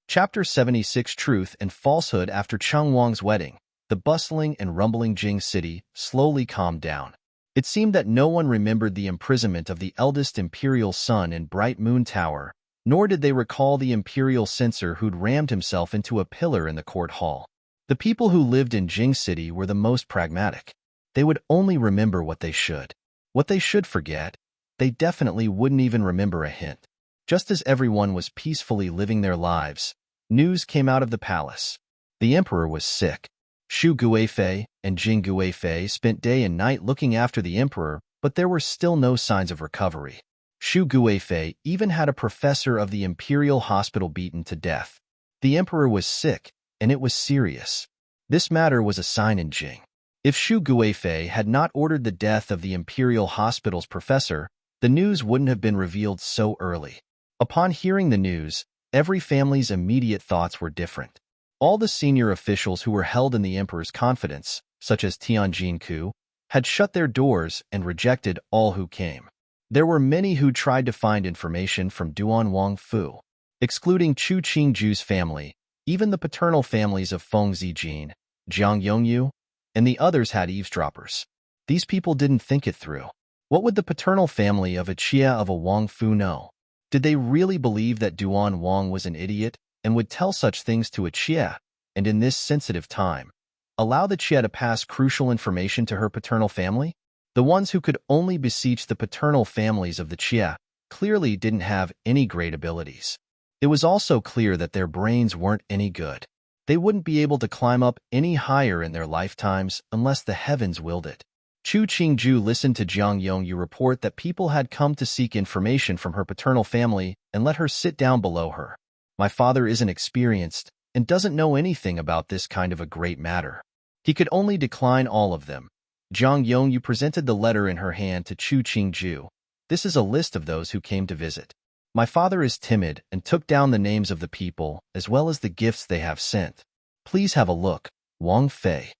A: Chapter 76 Truth and Falsehood. After Cheng Wang's wedding, the bustling and rumbling Jing city slowly calmed down. It seemed that no one remembered the imprisonment of the eldest imperial son in Bright Moon Tower, nor did they recall the imperial censor who'd rammed himself into a pillar in the court hall. The people who lived in Jing City were the most pragmatic. They would only remember what they should. What they should forget, they definitely wouldn't even remember a hint. Just as everyone was peacefully living their lives, news came out of the palace. The emperor was sick. Shu Guifei and Jing Guifei spent day and night looking after the emperor, but there were still no signs of recovery. Shu Guifei even had a professor of the imperial hospital beaten to death. The emperor was sick, and it was serious. This matter was a sign in Jing. If Shu Guifei had not ordered the death of the imperial hospital's professor, the news wouldn't have been revealed so early. Upon hearing the news, every family's immediate thoughts were different. All the senior officials who were held in the emperor's confidence, such as Tianjin Ku, had shut their doors and rejected all who came. There were many who tried to find information from Duan Wang Fu. Excluding Chu Qingju's family, even the paternal families of Feng Zijin, Jiang Yongyu, and the others had eavesdroppers. These people didn't think it through. What would the paternal family of a Chia of a Wang Fu know? Did they really believe that Duan Wang was an idiot and would tell such things to a Chia, and in this sensitive time, allow the Chia to pass crucial information to her paternal family? The ones who could only beseech the paternal families of the Chia clearly didn't have any great abilities. It was also clear that their brains weren't any good. They wouldn't be able to climb up any higher in their lifetimes unless the heavens willed it. Chu Qingju listened to Jiang Yongyu report that people had come to seek information from her paternal family and let her sit down below her. My father isn't experienced and doesn't know anything about this kind of a great matter. He could only decline all of them. Zhang Yongyu presented the letter in her hand to Chu Qingju. This is a list of those who came to visit. My father is timid and took down the names of the people as well as the gifts they have sent. Please have a look, Wang Fei.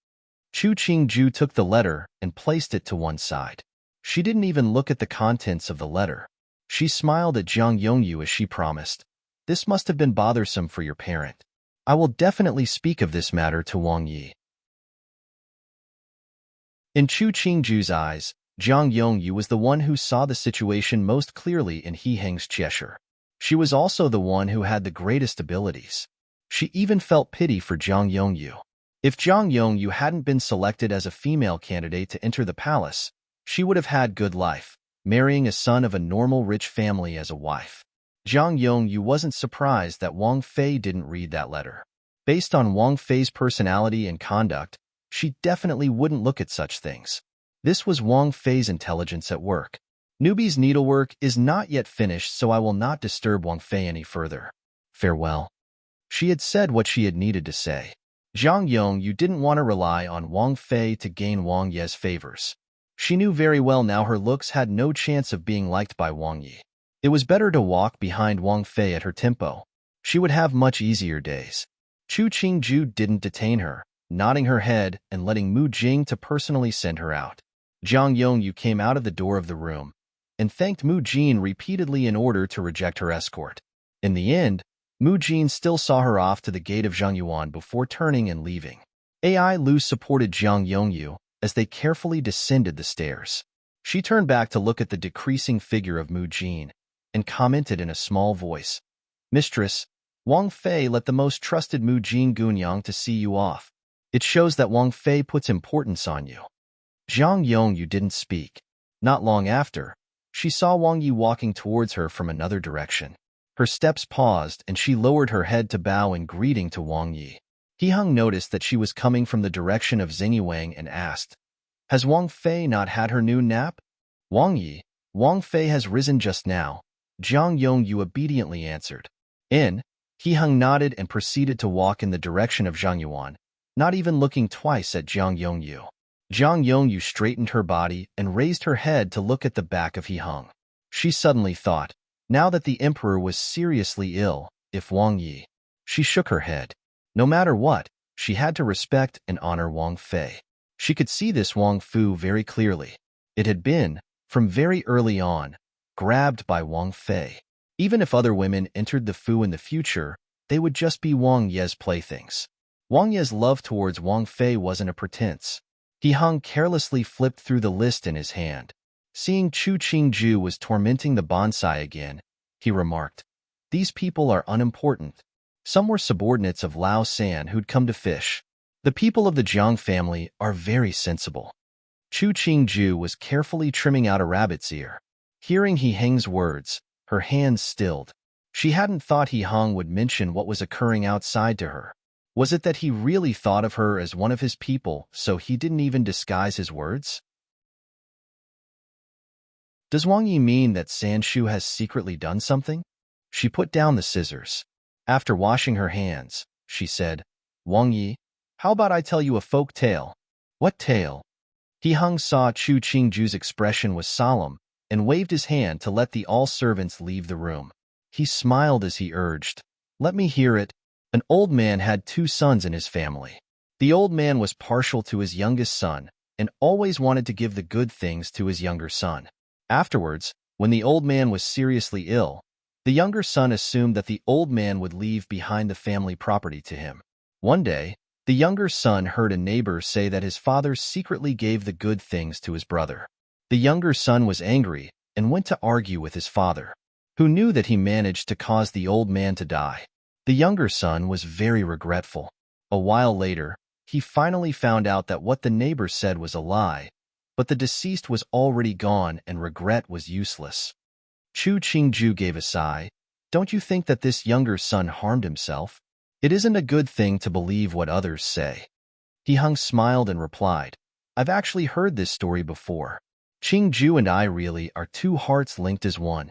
A: Chu Qingju took the letter and placed it to one side. She didn't even look at the contents of the letter. She smiled at Zhang Yongyu as she promised. This must have been bothersome for your parent. I will definitely speak of this matter to Wang Yi. In Chu Qingju's eyes, Zhang Yongyu was the one who saw the situation most clearly in He Heng's Cheshire. She was also the one who had the greatest abilities. She even felt pity for Zhang Yongyu. If Zhang Yongyu hadn't been selected as a female candidate to enter the palace, she would have had good life, marrying a son of a normal rich family as a wife. Zhang Yongyu wasn't surprised that Wang Fei didn't read that letter. Based on Wang Fei's personality and conduct, she definitely wouldn't look at such things. This was Wang Fei's intelligence at work. Newbie's needlework is not yet finished, so I will not disturb Wang Fei any further. Farewell. She had said what she had needed to say. Zhang Yongyu didn't want to rely on Wang Fei to gain Wang Ye's favors. She knew very well now her looks had no chance of being liked by Wang Yi. It was better to walk behind Wang Fei at her tempo. She would have much easier days. Chu Qingju didn't detain her, nodding her head and letting Mu Jing to personally send her out. Zhang Yongyu came out of the door of the room and thanked Mu Jing repeatedly in order to reject her escort. In the end, Mu Jing still saw her off to the gate of Zhangyuan before turning and leaving. Ai Lu supported Zhang Yongyu as they carefully descended the stairs. She turned back to look at the decreasing figure of Mu Jing and commented in a small voice, "Mistress, Wang Fei let the most trusted Mu Jing Gunyang to see you off. It shows that Wang Fei puts importance on you." Zhang Yongyu didn't speak. Not long after, she saw Wang Yi walking towards her from another direction. Her steps paused and she lowered her head to bow in greeting to Wang Yi. He Heng noticed that she was coming from the direction of Xingyuang and asked, "Has Wang Fei not had her noon nap?" Wang Fei has risen just now," Zhang Yongyu obediently answered. He Heng nodded and proceeded to walk in the direction of Zhangyuan, not even looking twice at Zhang Yongyu. Zhang Yongyu straightened her body and raised her head to look at the back of He Heng. She suddenly thought, now that the emperor was seriously ill, if Wang Yi. She shook her head. No matter what, she had to respect and honor Wang Fei. She could see this Wang Fu very clearly. It had been, from very early on, grabbed by Wang Fei. Even if other women entered the Fu in the future, they would just be Wang Ye's playthings. Wang Ye's love towards Wang Fei wasn't a pretense. He Heng carelessly flipped through the list in his hand. Seeing Chu Qingju was tormenting the bonsai again, he remarked, "These people are unimportant." Some were subordinates of Lao San who'd come to fish. The people of the Jiang family are very sensible. Chu Qingju was carefully trimming out a rabbit's ear. Hearing He Heng's words, her hands stilled. She hadn't thought He Heng would mention what was occurring outside to her. Was it that he really thought of her as one of his people, so he didn't even disguise his words? Does Wang Yi mean that Sanshu has secretly done something? She put down the scissors. After washing her hands, she said, "Wang Yi, how about I tell you a folk tale?" "What tale?" He Heng saw Chu Qingju's expression was solemn and waved his hand to let the all servants leave the room. He smiled as he urged, "Let me hear it." An old man had 2 sons in his family. The old man was partial to his youngest son and always wanted to give the good things to his younger son. Afterwards, when the old man was seriously ill, the younger son assumed that the old man would leave behind the family property to him. One day, the younger son heard a neighbor say that his father secretly gave the good things to his brother. The younger son was angry and went to argue with his father, who knew that he managed to cause the old man to die. The younger son was very regretful. A while later, he finally found out that what the neighbor said was a lie, but the deceased was already gone and regret was useless. Chu Qingju gave a sigh. "Don't you think that this younger son harmed himself? It isn't a good thing to believe what others say." He Heng smiled and replied, "I've actually heard this story before. Qingju and I really are 2 hearts linked as one."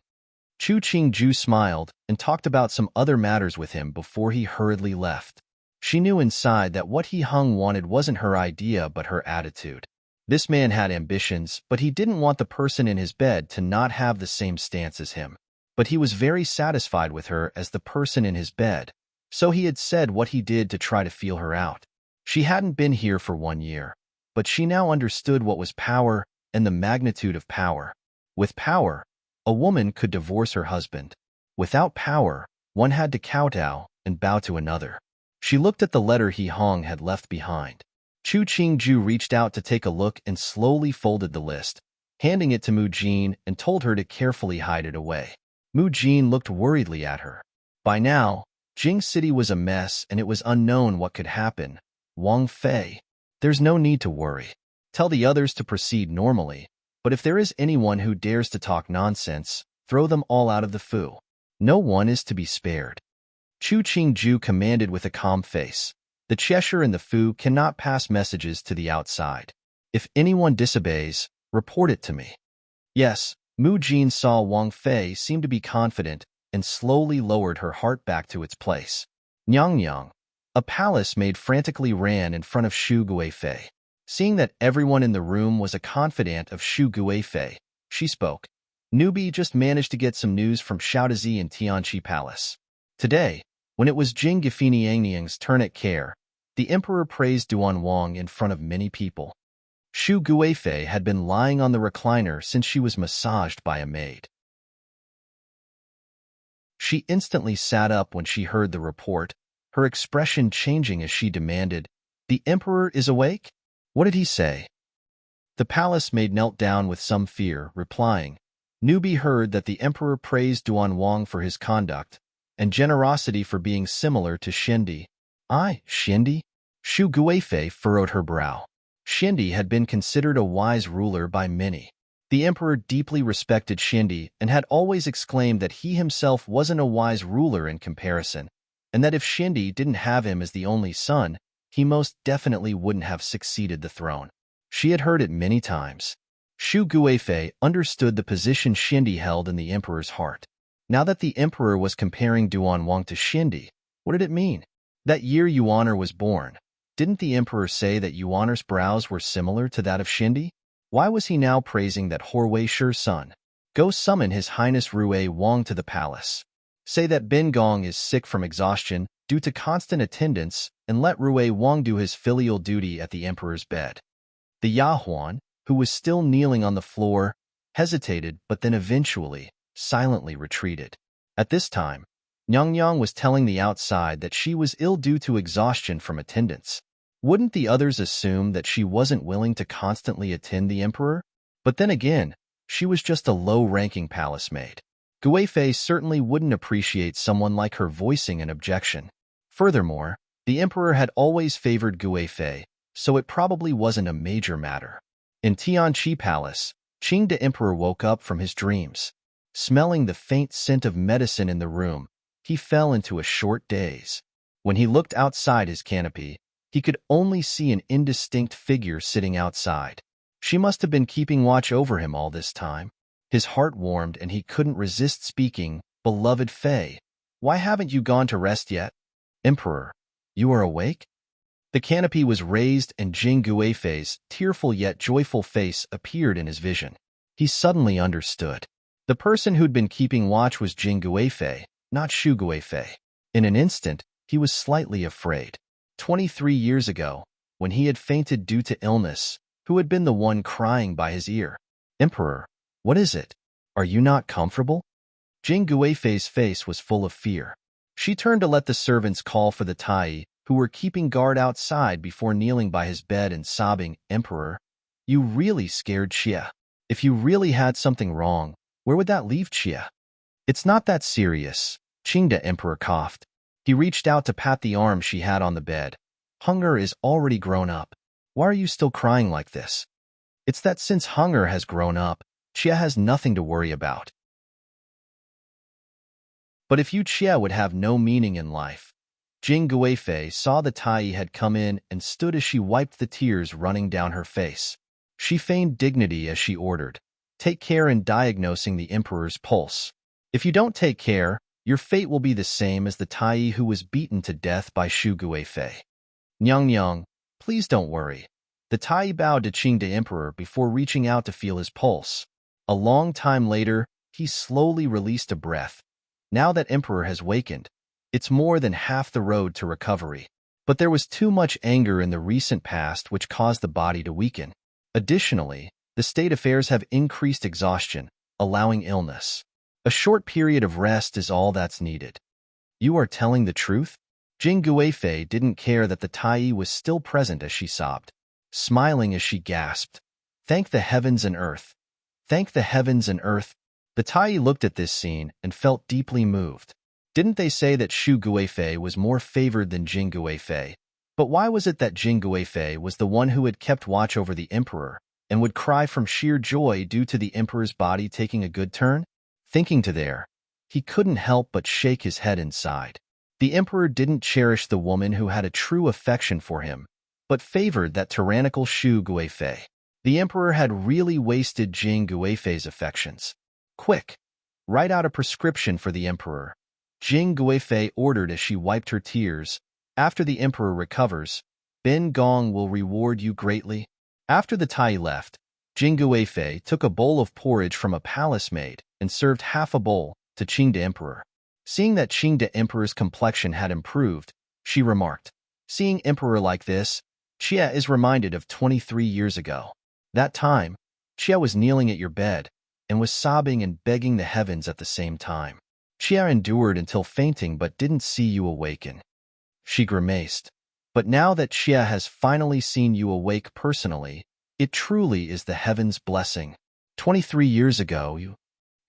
A: Chu Qingju smiled and talked about some other matters with him before he hurriedly left. She knew inside that what he Hung wanted wasn't her idea but her attitude. This man had ambitions, but he didn't want the person in his bed to not have the same stance as him. But he was very satisfied with her as the person in his bed, so he had said what he did to try to feel her out. She hadn't been here for 1 year, but she now understood what was power and the magnitude of power. With power, a woman could divorce her husband. Without power, one had to kowtow and bow to another. She looked at the letter he Hong had left behind. Chu Qingju reached out to take a look and slowly folded the list, handing it to Mu Jin and told her to carefully hide it away. Mu Jin looked worriedly at her. By now, Jing City was a mess and it was unknown what could happen. Wang Fei, there's no need to worry. Tell the others to proceed normally, but if there is anyone who dares to talk nonsense, throw them all out of the fu. No one is to be spared. Chu Qingju commanded with a calm face. The Cheshire and the Fu cannot pass messages to the outside. If anyone disobeys, report it to me. Yes, Mu Jin saw Wang Fei seem to be confident and slowly lowered her heart back to its place. Nyang, a palace maid frantically ran in front of Shu Guifei. Seeing that everyone in the room was a confidant of Shu Guifei, she spoke. Newbie just managed to get some news from Shaodazi in Tianqi Palace. Today, when it was Jing Gifini Yangning's turn at care, the emperor praised Duan Wang in front of many people. Shu Guifei had been lying on the recliner since she was massaged by a maid. She instantly sat up when she heard the report, her expression changing as she demanded, "The emperor is awake? What did he say?" The palace maid knelt down with some fear, replying, Newbie heard that the emperor praised Duan Wang for his conduct and generosity for being similar to Xindi. Xindi? Shu Guifei furrowed her brow. Xindi had been considered a wise ruler by many. The emperor deeply respected Xindi and had always exclaimed that he himself wasn't a wise ruler in comparison, and that if Xindi didn't have him as the only son, he most definitely wouldn't have succeeded the throne. She had heard it many times. Shu Guifei understood the position Xindi held in the emperor's heart. Now that the emperor was comparing Duan Wang to Xindi, what did it mean? That year Yuan'er was born, didn't the emperor say that Yuan'er's brows were similar to that of Xindi? Why was he now praising that Horwei Shi's son? Go summon His Highness Rui Wang to the palace. Say that Ben Gong is sick from exhaustion due to constant attendance and let Rui Wang do his filial duty at the emperor's bed. The Yahuan, who was still kneeling on the floor, hesitated but then eventually, silently retreated. At this time, Nyang was telling the outside that she was ill due to exhaustion from attendance. Wouldn't the others assume that she wasn't willing to constantly attend the emperor? But then again, she was just a low-ranking palace maid. Guifei certainly wouldn't appreciate someone like her voicing an objection. Furthermore, the emperor had always favored Guifei, so it probably wasn't a major matter. In Tianqi Palace, Qingde Emperor woke up from his dreams. Smelling the faint scent of medicine in the room, he fell into a short daze. When he looked outside his canopy, he could only see an indistinct figure sitting outside. She must have been keeping watch over him all this time. His heart warmed and he couldn't resist speaking, "Beloved Fei, why haven't you gone to rest yet?" "Emperor, you are awake?" The canopy was raised and Jing Guifei's tearful yet joyful face appeared in his vision. He suddenly understood. The person who'd been keeping watch was Jing Guifei, not Shu Guifei. In an instant, he was slightly afraid. 23 years ago, when he had fainted due to illness, who had been the one crying by his ear? "Emperor, what is it? Are you not comfortable?" Jing Guifei's face was full of fear. She turned to let the servants call for the Tai, who were keeping guard outside before kneeling by his bed and sobbing, "Emperor, you really scared Xie. If you really had something wrong, where would that leave Xie?" "It's not that serious," Qingde Emperor coughed. He reached out to pat the arm she had on the bed. "Hunger is already grown up. Why are you still crying like this?" "It's that since Hunger has grown up, Xie has nothing to worry about." But if you Xie would have no meaning in life. Jing Guifei saw the Tai had come in and stood as she wiped the tears running down her face. She feigned dignity as she ordered, "Take care in diagnosing the emperor's pulse." If you don't take care, your fate will be the same as the Tai who was beaten to death by Shu Guifei. Nyang Nyang, please don't worry. The Tai bowed to Qing the Emperor before reaching out to feel his pulse. A long time later, he slowly released a breath. Now that Emperor has wakened, it's more than half the road to recovery. But there was too much anger in the recent past which caused the body to weaken. Additionally, the state affairs have increased exhaustion, allowing illness. A short period of rest is all that's needed. You are telling the truth? Jing Guifei didn't care that the Tai was still present as she sobbed, smiling as she gasped, "Thank the heavens and earth. Thank the heavens and earth." The Tai looked at this scene and felt deeply moved. Didn't they say that Shu Guifei was more favored than Jing Guifei? But why was it that Jing Guifei was the one who had kept watch over the emperor and would cry from sheer joy due to the emperor's body taking a good turn? Thinking to there, he couldn't help but shake his head inside. The emperor didn't cherish the woman who had a true affection for him, but favored that tyrannical Shu Guifei. The emperor had really wasted Jing Guifei's affections. Quick, write out a prescription for the emperor. Jing Guifei ordered as she wiped her tears. After the emperor recovers, Ben Gong will reward you greatly. After the Tai left, Jing Guifei took a bowl of porridge from a palace maid and served half a bowl to Qing the Emperor. Seeing that Qing the Emperor's complexion had improved, she remarked, "Seeing Emperor like this, Chia is reminded of 23 years ago. That time, Chia was kneeling at your bed and was sobbing and begging the heavens at the same time. Chia endured until fainting but didn't see you awaken." She grimaced. "But now that Chia has finally seen you awake personally, it truly is the heavens' blessing. 23 years ago, you..."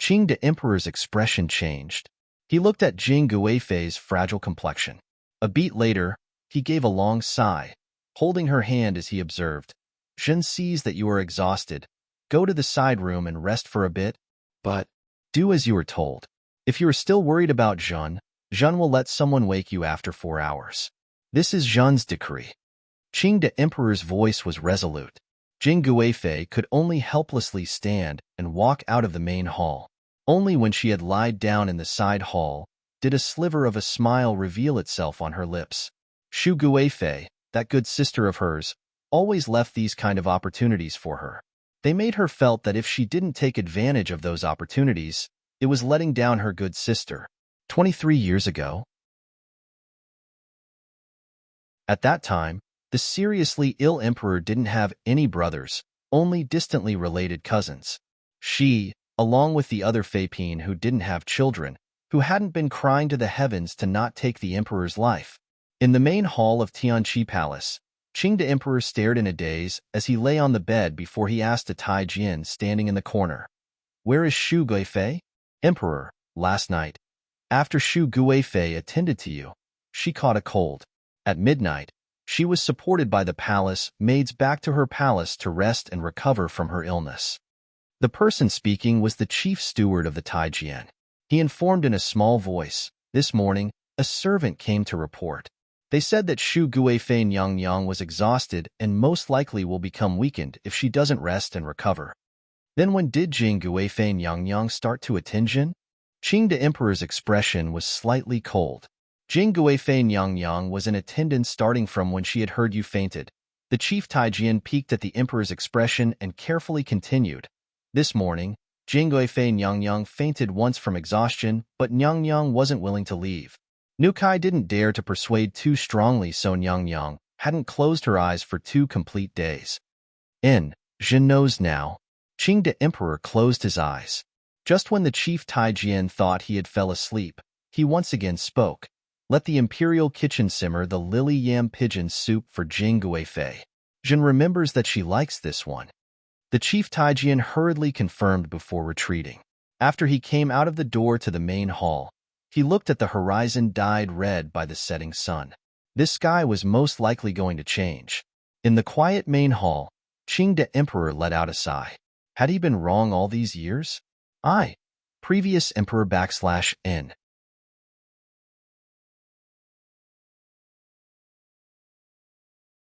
A: Qing the Emperor's expression changed. He looked at Jing Guifei's fragile complexion. A beat later, he gave a long sigh, holding her hand as he observed, "Zhen sees that you are exhausted. Go to the side room and rest for a bit, but do as you are told. If you are still worried about Zhen will let someone wake you after 4 hours. This is Zhen's decree." Qing the Emperor's voice was resolute. Jing Guifei could only helplessly stand and walk out of the main hall. Only when she had lied down in the side hall did a sliver of a smile reveal itself on her lips. Shu Guifei, that good sister of hers, always left these kind of opportunities for her. They made her felt that if she didn't take advantage of those opportunities, it was letting down her good sister. 23 years ago. At that time, the seriously ill emperor didn't have any brothers, only distantly related cousins. She, along with the other Feipin who didn't have children, who hadn't been crying to the heavens to not take the emperor's life. In the main hall of Tianqi Palace, Qing the Emperor stared in a daze as he lay on the bed before he asked a Tai Jian standing in the corner, "Where is Shu Guifei?" "Emperor, last night, after Shu Guifei attended to you, she caught a cold. At midnight, she was supported by the palace maids back to her palace to rest and recover from her illness." The person speaking was the chief steward of the Taijian. He informed in a small voice, "This morning, a servant came to report. They said that Shu Guifei Nyang was exhausted and most likely will become weakened if she doesn't rest and recover." Then when did Jing Guifei Nyang start to attend Jin? Qing the Emperor's expression was slightly cold. Jing Guifei Nyang was in attendance starting from when she had heard you fainted. The chief Taijian peeked at the Emperor's expression and carefully continued, "This morning, Jing Guifei Nyang fainted once from exhaustion, but Nyang wasn't willing to leave. Nukai didn't dare to persuade too strongly, so Nyang hadn't closed her eyes for 2 complete days. Jin knows now." Qing the Emperor closed his eyes. Just when the chief Taijian thought he had fell asleep, he once again spoke, "Let the imperial kitchen simmer the lily yam pigeon soup for Jing Guifei. Jin remembers that she likes this one." The chief Taijian hurriedly confirmed before retreating. After he came out of the door to the main hall, he looked at the horizon dyed red by the setting sun. This sky was most likely going to change. In the quiet main hall, Qing the Emperor let out a sigh. Had he been wrong all these years? Previous Emperor /N.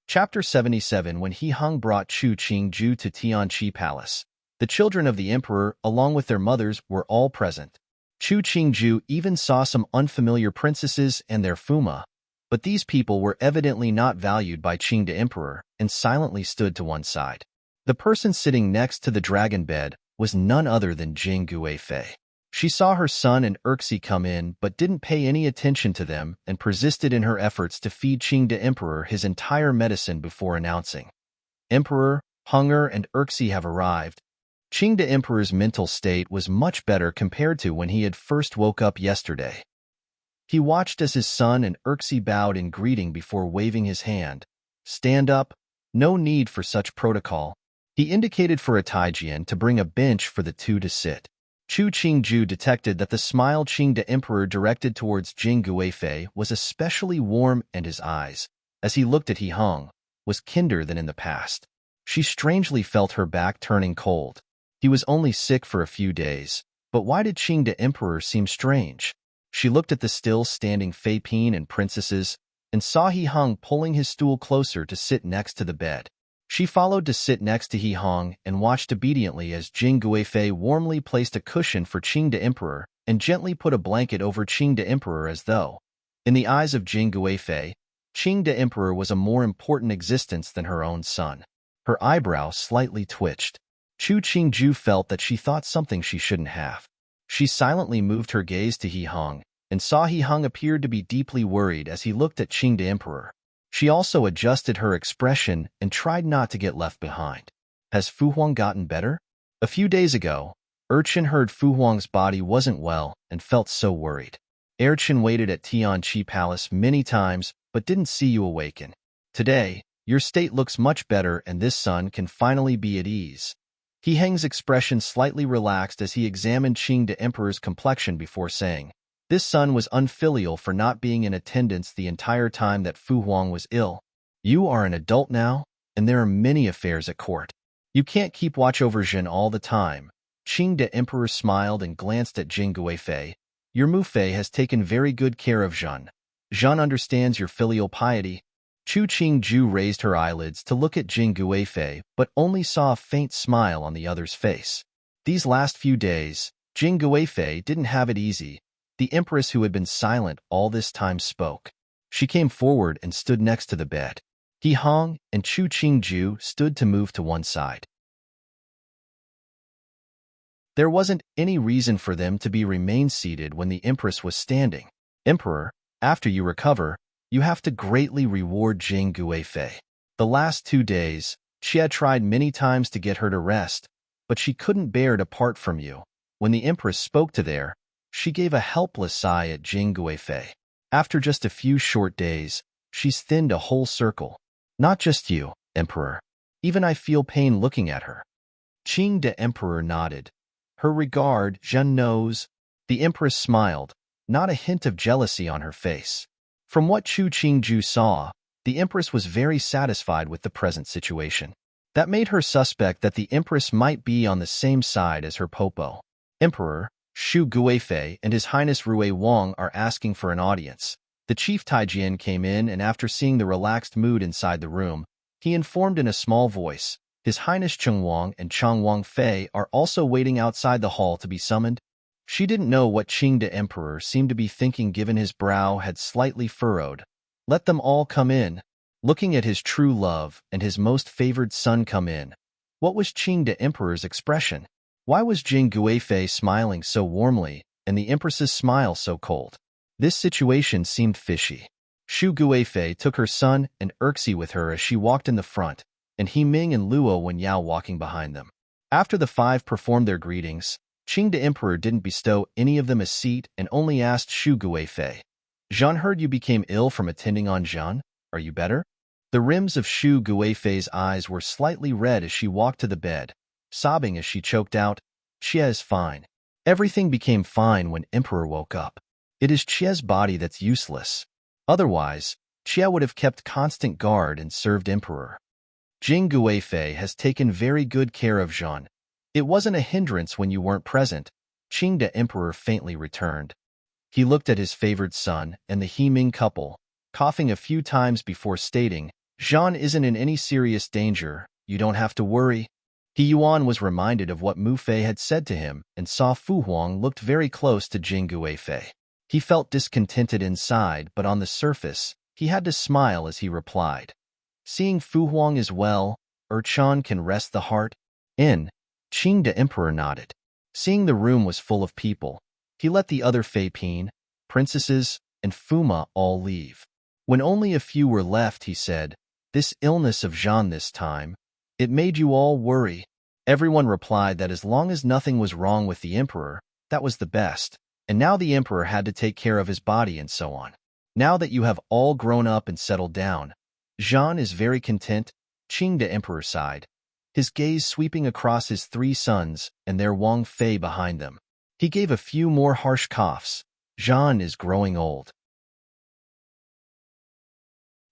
A: Chapter 77. When He Hung brought Chu Qingju to Tianqi Palace, the children of the emperor, along with their mothers, were all present. Chu Qingju even saw some unfamiliar princesses and their fuma, but these people were evidently not valued by Qing the Emperor and silently stood to one side. The person sitting next to the dragon bed was none other than Jing Guifei. She saw her son and Erxi come in but didn't pay any attention to them and persisted in her efforts to feed Qing the Emperor his entire medicine before announcing, "Emperor, Hunger and Erxi have arrived." Qing the Emperor's mental state was much better compared to when he had first woke up yesterday. He watched as his son and Erxi bowed in greeting before waving his hand. "Stand up. No need for such protocol." He indicated for a Taijian to bring a bench for the two to sit. Chu Qingju detected that the smile Qing the Emperor directed towards Jing Guifei was especially warm, and his eyes, as he looked at He Hong, was kinder than in the past. She strangely felt her back turning cold. He was only sick for a few days, but why did Qing the Emperor seem strange? She looked at the still standing Fei Pin and princesses and saw He Hong pulling his stool closer to sit next to the bed. She followed to sit next to He Hong and watched obediently as Jing Guifei warmly placed a cushion for Qing the Emperor and gently put a blanket over Qing the Emperor as though, in the eyes of Jing Guifei, Qing the Emperor was a more important existence than her own son. Her eyebrow slightly twitched. Chu Qingju felt that she thought something she shouldn't have. She silently moved her gaze to He Hong and saw He Hong appeared to be deeply worried as he looked at Qing the Emperor. She also adjusted her expression and tried not to get left behind. Has Fu Huang gotten better? A few days ago, Erchin heard Fu Huang's body wasn't well and felt so worried. Erchin waited at Tianqi Palace many times but didn't see you awaken. Today, your state looks much better and this son can finally be at ease. He Heng's expression slightly relaxed as he examined Qing the Emperor's complexion before saying, "This son was unfilial for not being in attendance the entire time that Fu Huang was ill. You are an adult now, and there are many affairs at court. You can't keep watch over Zhen all the time." Qing the Emperor smiled and glanced at Jing Guifei. "Your Mufei has taken very good care of Zhen. Zhen understands your filial piety." Chu Qingju raised her eyelids to look at Jing Guifei, but only saw a faint smile on the other's face. These last few days, Jing Guifei didn't have it easy. The Empress, who had been silent all this time, spoke. She came forward and stood next to the bed. He Hong and Chu Qingju stood to move to one side. There wasn't any reason for them to remain seated when the Empress was standing. "Emperor, after you recover, you have to greatly reward Jing Guifei. The last 2 days, she had tried many times to get her to rest, but she couldn't bear to part from you." When the Empress spoke to there, she gave a helpless sigh at Jing Guifei. "After just a few short days, she's thinned a whole circle. Not just you, Emperor. Even I feel pain looking at her." Qing the Emperor nodded. "Her regard, Zhen knows." The Empress smiled, not a hint of jealousy on her face. From what Chu Qingju saw, the Empress was very satisfied with the present situation. That made her suspect that the Empress might be on the same side as her popo. "Emperor, Shu Guifei and His Highness Rui Wang are asking for an audience." The chief Taijian came in, and after seeing the relaxed mood inside the room, he informed in a small voice, "His Highness Cheng Wang and Chang Wang Fei are also waiting outside the hall to be summoned." She didn't know what Qing the Emperor seemed to be thinking given his brow had slightly furrowed. Let them all come in. Looking at his true love and his most favored son come in. What was Qing the Emperor's expression? Why was Jing Guifei smiling so warmly and the Empress's smile so cold? This situation seemed fishy. Shu Guifei took her son and Erxi with her as she walked in the front, and He Ming and Luo Wenyao walking behind them. After the 5 performed their greetings, Qing the Emperor didn't bestow any of them a seat and only asked Shu Guifei, "Zhen heard you became ill from attending on Zhen. Are you better?" The rims of Shu Guifei's eyes were slightly red as she walked to the bed, sobbing as she choked out, "Xie is fine." Everything became fine when Emperor woke up. It is Xie's body that's useless. Otherwise, Xie would have kept constant guard and served Emperor. Jing Guifei has taken very good care of Zhen. It wasn't a hindrance when you weren't present, Qing the Emperor faintly returned. He looked at his favored son and the He Ming couple, coughing a few times before stating, "Zhen isn't in any serious danger, you don't have to worry." He Yuan was reminded of what Mu Fei had said to him and saw Fu Huang looked very close to Jing Guifei. He felt discontented inside, but on the surface, he had to smile as he replied. Seeing Fu Huang is well, Chan can rest the heart. In. Qing the Emperor nodded. Seeing the room was full of people, he let the other Fei Pin, princesses, and Fuma all leave. When only a few were left, he said, "This illness of Jean this time, it made you all worry." Everyone replied that as long as nothing was wrong with the emperor, that was the best, and now the emperor had to take care of his body and so on. Now that you have all grown up and settled down, Jean is very content. Qing the emperor sighed, his gaze sweeping across his 3 sons and their Wang Fei behind them. He gave a few more harsh coughs. Jean is growing old.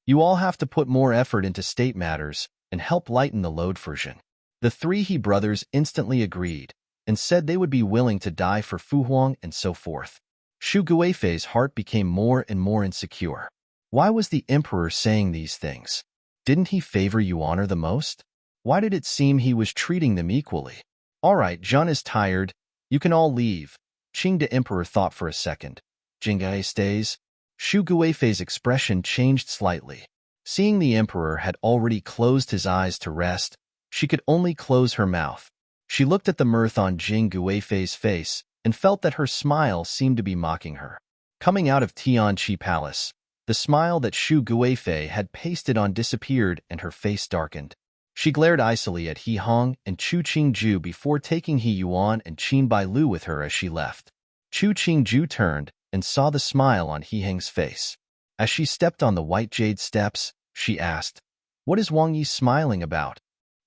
A: You all have to put more effort into state matters and help lighten the load for Jean. The 3 He brothers instantly agreed and said they would be willing to die for Fu Huang and so forth. Shu Guifei's heart became more and more insecure. Why was the emperor saying these things? Didn't he favor Yuan the most? Why did it seem he was treating them equally? All right, Jean is tired. You can all leave. Qing the emperor thought for a second. Jinggai stays. Shu Guifei's expression changed slightly. Seeing the emperor had already closed his eyes to rest, she could only close her mouth. She looked at the mirth on Jing Guifei's face and felt that her smile seemed to be mocking her. Coming out of Tianqi Palace, the smile that Shu Guifei had pasted on disappeared and her face darkened. She glared icily at He Hong and Chu Qingju before taking He Yuan and Qin Bailu with her as she left. Chu Qingju turned and saw the smile on He Heng's face. As she stepped on the white jade steps, she asked, "What is Wang Yi smiling about?"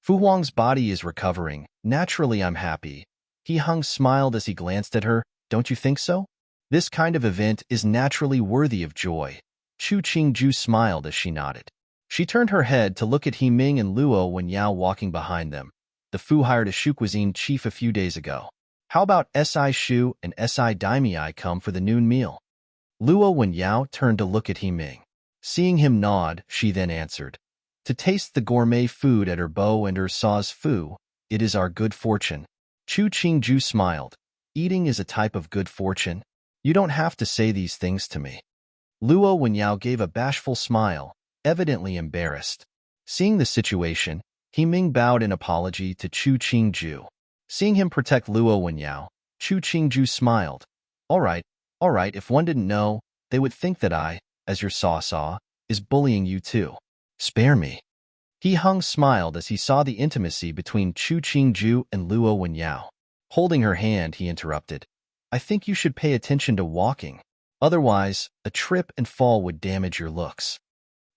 A: "Fu Huang's body is recovering. Naturally, I'm happy." He Hong smiled as he glanced at her. "Don't you think so? This kind of event is naturally worthy of joy." Chu Qingju smiled as she nodded. She turned her head to look at He Ming and Luo Wenyao walking behind them. The Fu hired a Shu cuisine chief a few days ago. How about Si Shu and Si Daimei come for the noon meal? Luo Wenyao turned to look at He Ming. Seeing him nod, she then answered, "To taste the gourmet food at Erbo and Saw's Fu, it is our good fortune." Chu Qingju smiled. "Eating is a type of good fortune. You don't have to say these things to me." Luo Wenyao gave a bashful smile, evidently embarrassed. Seeing the situation, He Ming bowed in apology to Chu Qingju. Seeing him protect Luo Wenyao, Chu Qingju smiled. All right, if one didn't know, they would think that I, as your saw, is bullying you too. Spare me." He Hung smiled as he saw the intimacy between Chu Qingju and Luo Wenyao. Holding her hand, he interrupted, "I think you should pay attention to walking. Otherwise, a trip and fall would damage your looks."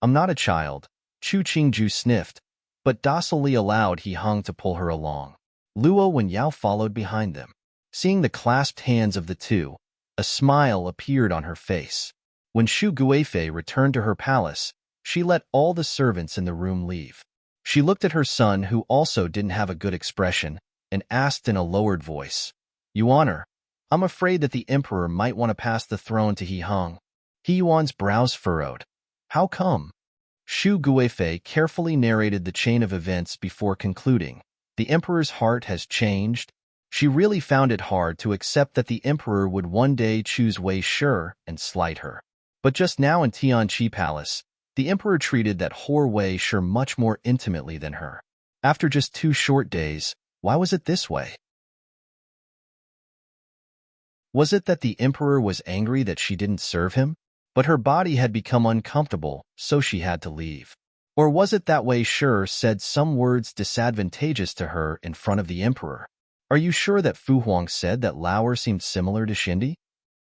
A: "I'm not a child," Chu Qingju sniffed, but docilely allowed He Hung to pull her along. Luo Wenyao followed behind them. Seeing the clasped hands of the two, a smile appeared on her face. When Shu Guifei returned to her palace, she let all the servants in the room leave. She looked at her son, who also didn't have a good expression, and asked in a lowered voice, "Yuan, I'm afraid that the emperor might want to pass the throne to He Hung." He Yuan's brows furrowed. "How come?" Shu Guifei carefully narrated the chain of events before concluding, "The emperor's heart has changed." She really found it hard to accept that the emperor would one day choose Wei Shi and slight her. But just now in Tianqi Palace, the emperor treated that whore Wei Shi much more intimately than her. After just 2 short days, why was it this way? Was it that the emperor was angry that she didn't serve him? But her body had become uncomfortable, so she had to leave. Or was it that Wei Shi said some words disadvantageous to her in front of the emperor? Are you sure that Fu Huang said that Lauer seemed similar to Xindi?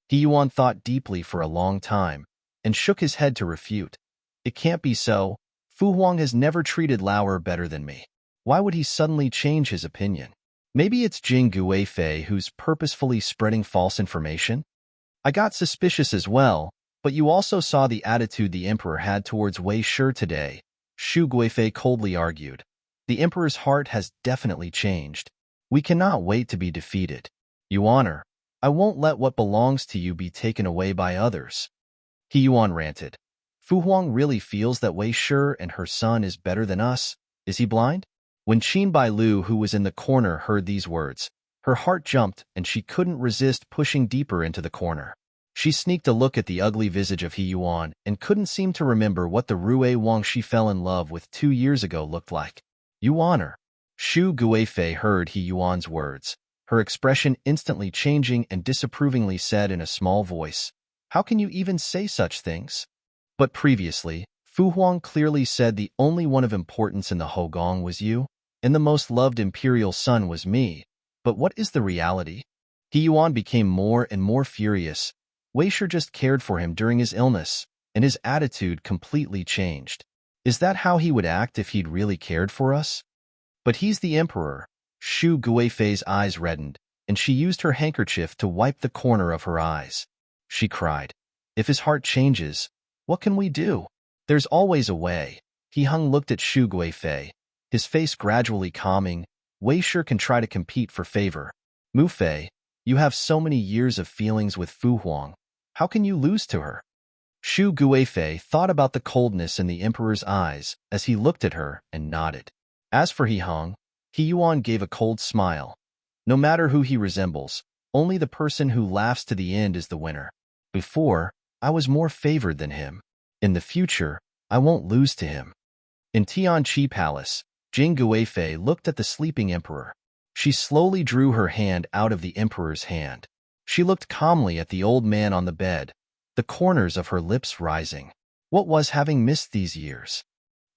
A: He Yuan thought deeply for a long time and shook his head to refute. It can't be so. Fu Huang has never treated Lauer better than me. Why would he suddenly change his opinion? Maybe it's Jing Guifei who's purposefully spreading false information? I got suspicious as well, but you also saw the attitude the emperor had towards Wei Shi today, Shu Guifei coldly argued. The emperor's heart has definitely changed. We cannot wait to be defeated. Yuan, I won't let what belongs to you be taken away by others. He Yuan ranted. Fu Huang really feels that Wei Shi and her son is better than us? Is he blind? When Qin Bailu, who was in the corner, heard these words, her heart jumped and she couldn't resist pushing deeper into the corner. She sneaked a look at the ugly visage of He Yuan and couldn't seem to remember what the Rue Wang she fell in love with 2 years ago looked like. Yuaner. Shu Guifei heard He Yuan's words, her expression instantly changing, and disapprovingly said in a small voice, "How can you even say such things?" But previously, Fu Huang clearly said the only one of importance in the Hogong was you, and the most loved imperial son was me. But what is the reality? He Yuan became more and more furious. Wei Shi just cared for him during his illness, and his attitude completely changed. Is that how he would act if he'd really cared for us? But he's the emperor. Shu Guifei's eyes reddened, and she used her handkerchief to wipe the corner of her eyes. She cried, "If his heart changes, what can we do? There's always a way." He Hung looked at Shu Guifei, his face gradually calming. Wei Shi can try to compete for favor. Mu Fei, you have so many years of feelings with Fu Huang. How can you lose to her? Shu Guifei thought about the coldness in the emperor's eyes as he looked at her and nodded. As for He Hung, He Yuan gave a cold smile. No matter who he resembles, only the person who laughs to the end is the winner. Before, I was more favored than him. In the future, I won't lose to him. In Tianqi Palace, Jing Guifei looked at the sleeping emperor. She slowly drew her hand out of the emperor's hand. She looked calmly at the old man on the bed, the corners of her lips rising. What was having missed these years?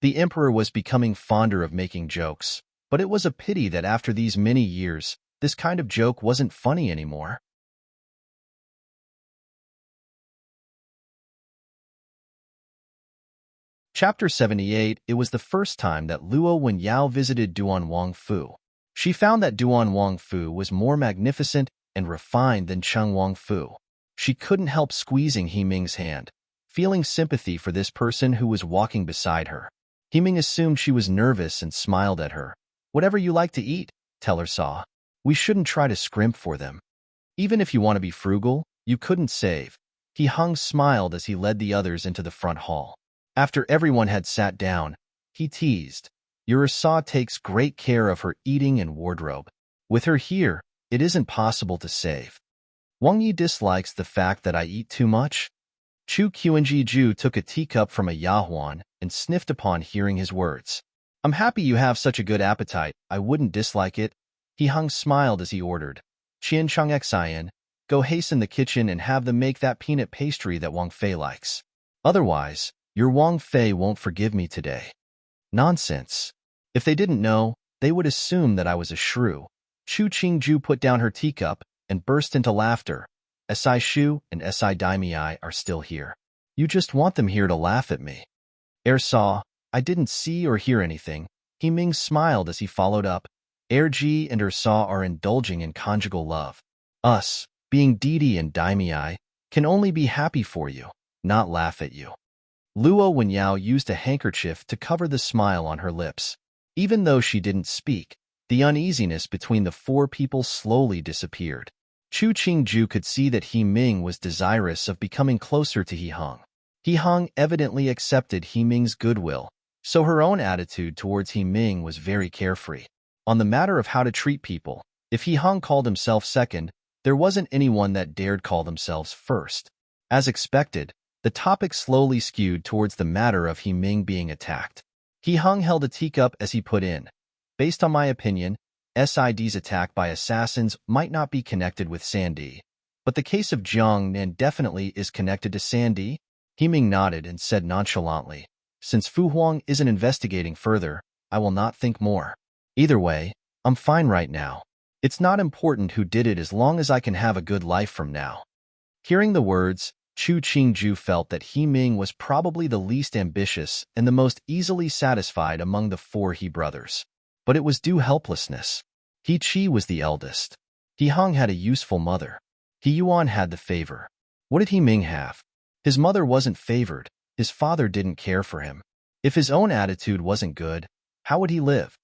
A: The emperor was becoming fonder of making jokes, but it was a pity that after these many years, this kind of joke wasn't funny anymore. Chapter 78. It was the first time that Luo Wenyao visited Duan Wang Fu. She found that Duan Wang Fu was more magnificent and refined than Cheng Wang Fu. She couldn't help squeezing He Ming's hand, feeling sympathy for this person who was walking beside her. He Ming assumed she was nervous and smiled at her. "Whatever you like to eat," tell her saw. "We shouldn't try to scrimp for them. Even if you want to be frugal, you couldn't save." He Hung smiled as he led the others into the front hall. After everyone had sat down, he teased, "Your Saw takes great care of her eating and wardrobe. With her here, it isn't possible to save. Wang Yi dislikes the fact that I eat too much." Chu Qianji took a teacup from a Yahuan and sniffed upon hearing his words. "I'm happy you have such a good appetite. I wouldn't dislike it." He Hung smiled as he ordered, "Qian Chang Xian, go hasten the kitchen and have them make that peanut pastry that Wang Fei likes. Otherwise, your Wang Fei won't forgive me today." Nonsense. If they didn't know, they would assume that I was a shrew. Chu Qingju put down her teacup and burst into laughter. "Si Shu and Si Daimei are still here. You just want them here to laugh at me." Saw, "I didn't see or hear anything." He Ming smiled as he followed up, Ji and Saw are indulging in conjugal love. Us, being Didi and Daimei, can only be happy for you, not laugh at you." Luo Wenyao used a handkerchief to cover the smile on her lips. Even though she didn't speak, the uneasiness between the four people slowly disappeared. Chu Qingju could see that He Ming was desirous of becoming closer to He Hung. He Hung evidently accepted He Ming's goodwill, so her own attitude towards He Ming was very carefree. On the matter of how to treat people, if He Hung called himself second, there wasn't anyone that dared call themselves first. As expected, the topic slowly skewed towards the matter of He Ming being attacked. He Hung held a teacup as he put in, "Based on my opinion, SID's attack by assassins might not be connected with Sandy, but the case of Jiang Nan definitely is connected to Sandy." He Ming nodded and said nonchalantly, "Since Fu Huang isn't investigating further, I will not think more. Either way, I'm fine right now. It's not important who did it as long as I can have a good life from now." Hearing the words, Chu Qingju felt that He Ming was probably the least ambitious and the most easily satisfied among the four He brothers. But it was due helplessness. He Qi was the eldest. He Hung had a useful mother. He Yuan had the favor. What did He Ming have? His mother wasn't favored. His father didn't care for him. If his own attitude wasn't good, how would he live?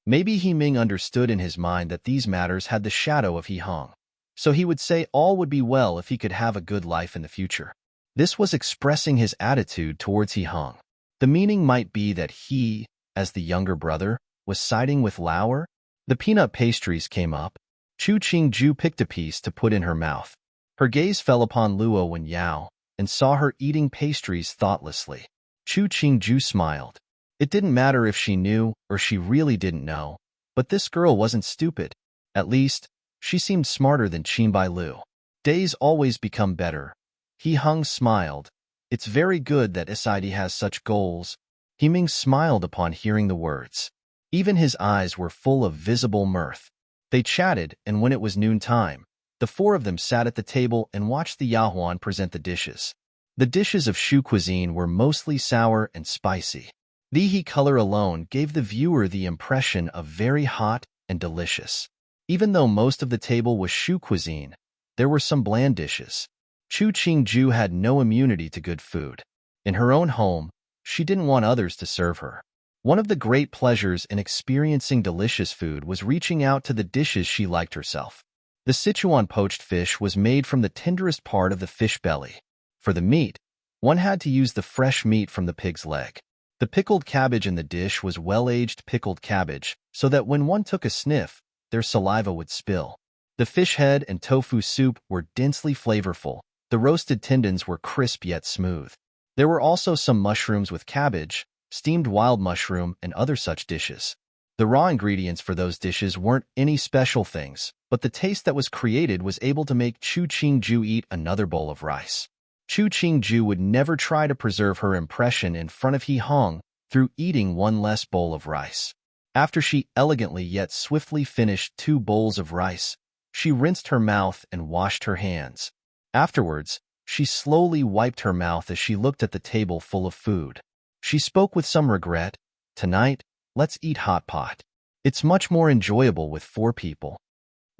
A: Maybe He Ming understood in his mind that these matters had the shadow of He Hung. So he would say all would be well if he could have a good life in the future. This was expressing his attitude towards He Hung. The meaning might be that he, as the younger brother, was siding with Lauer. The peanut pastries came up. Chu Qingju picked a piece to put in her mouth. Her gaze fell upon Luo Wenyao and saw her eating pastries thoughtlessly. Chu Qingju smiled. It didn't matter if she knew or she really didn't know, but this girl wasn't stupid. At least, she seemed smarter than Qinbai Lu. Days always become better. He Hung smiled. It's very good that SID has such goals. Himing smiled upon hearing the words. Even his eyes were full of visible mirth. They chatted, and when it was noontime, the four of them sat at the table and watched the Yahuan present the dishes. The dishes of Shu cuisine were mostly sour and spicy. The he color alone gave the viewer the impression of very hot and delicious. Even though most of the table was Shu cuisine, there were some bland dishes. Chu Qingju had no immunity to good food. In her own home, she didn't want others to serve her. One of the great pleasures in experiencing delicious food was reaching out to the dishes she liked herself. The Sichuan poached fish was made from the tenderest part of the fish belly. For the meat, one had to use the fresh meat from the pig's leg. The pickled cabbage in the dish was well-aged pickled cabbage, so that when one took a sniff, their saliva would spill. The fish head and tofu soup were densely flavorful. The roasted tendons were crisp yet smooth. There were also some mushrooms with cabbage, steamed wild mushroom, and other such dishes. The raw ingredients for those dishes weren't any special things, but the taste that was created was able to make Chu Qingju eat another bowl of rice. Chu Qingju would never try to preserve her impression in front of He Hong through eating one less bowl of rice. After she elegantly yet swiftly finished 2 bowls of rice, she rinsed her mouth and washed her hands. Afterwards, she slowly wiped her mouth as she looked at the table full of food. She spoke with some regret. Tonight, let's eat hot pot. It's much more enjoyable with 4 people.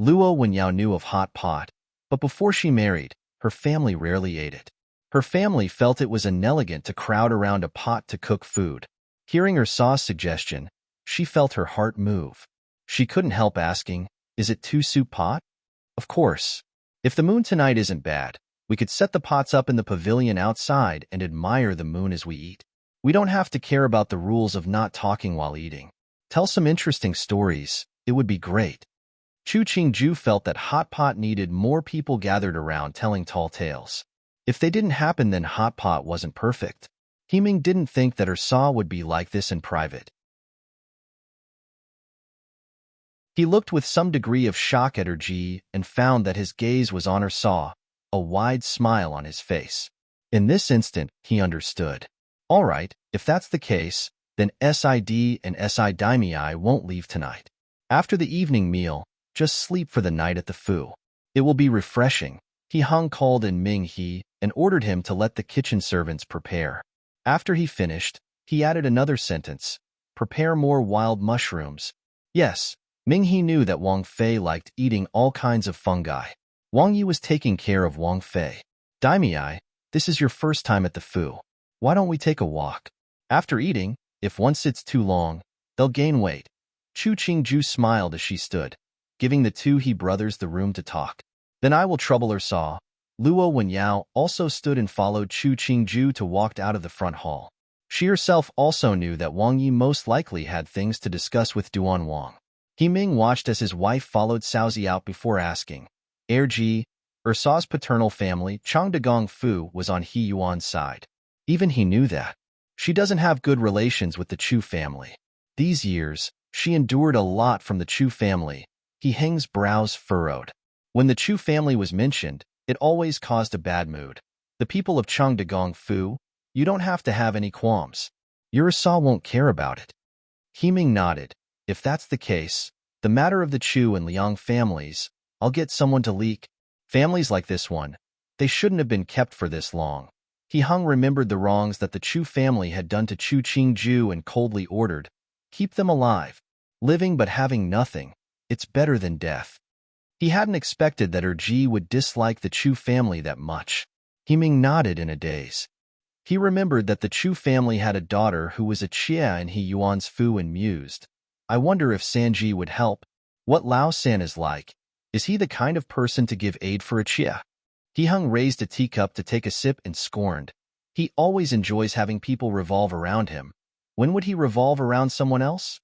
A: Luo Wenyao knew of hot pot, but before she married, her family rarely ate it. Her family felt it was inelegant to crowd around a pot to cook food. Hearing her Saw's suggestion, she felt her heart move. She couldn't help asking, is it 2 soup pot? Of course. If the moon tonight isn't bad, we could set the pots up in the pavilion outside and admire the moon as we eat. We don't have to care about the rules of not talking while eating. Tell some interesting stories. It would be great. Chu Qingju felt that hot pot needed more people gathered around telling tall tales. If they didn't happen, then hot pot wasn't perfect. Himing didn't think that her Saw would be like this in private. He looked with some degree of shock at her Ji and found that his gaze was on her Saw, a wide smile on his face. In this instant, he understood. All right, if that's the case, then SID and SI Daimei won't leave tonight. After the evening meal, just sleep for the night at the Fu. It will be refreshing. He Hung called in Ming He and ordered him to let the kitchen servants prepare. After he finished, he added another sentence. Prepare more wild mushrooms. Yes, Ming He knew that Wang Fei liked eating all kinds of fungi. Wang Yi was taking care of Wang Fei. Daimei, this is your first time at the Fu. Why don't we take a walk? After eating, if one sits too long, they'll gain weight. Chu Qingju smiled as she stood, giving the 2 He brothers the room to talk. Then I will trouble her Saw. Luo Wenyao also stood and followed Chu Qingju to walk out of the front hall. She herself also knew that Wang Yi most likely had things to discuss with Duan Wang. He Ming watched as his wife followed Xiaozi out before asking. Ji, Saw's paternal family, Changdagong Fu, was on He Yuan's side. Even he knew that. She doesn't have good relations with the Chu family. These years, she endured a lot from the Chu family. He Heng's brows furrowed. When the Chu family was mentioned, it always caused a bad mood. The people of Changdagong Fu, you don't have to have any qualms. Your Saw won't care about it. He Ming nodded. If that's the case, the matter of the Chu and Liang families, I'll get someone to leak. Families like this one, they shouldn't have been kept for this long. He Hung remembered the wrongs that the Chu family had done to Chu Qingju and coldly ordered, keep them alive. Living but having nothing, it's better than death. He hadn't expected that her Ji would dislike the Chu family that much. He Ming nodded in a daze. He remembered that the Chu family had a daughter who was a Chia in He Yuan's Fu and mused. I wonder if Sanji would help. What Lao San is like. Is he the kind of person to give aid for a Chia? He Hung raised a teacup to take a sip and scorned. He always enjoys having people revolve around him. When would he revolve around someone else?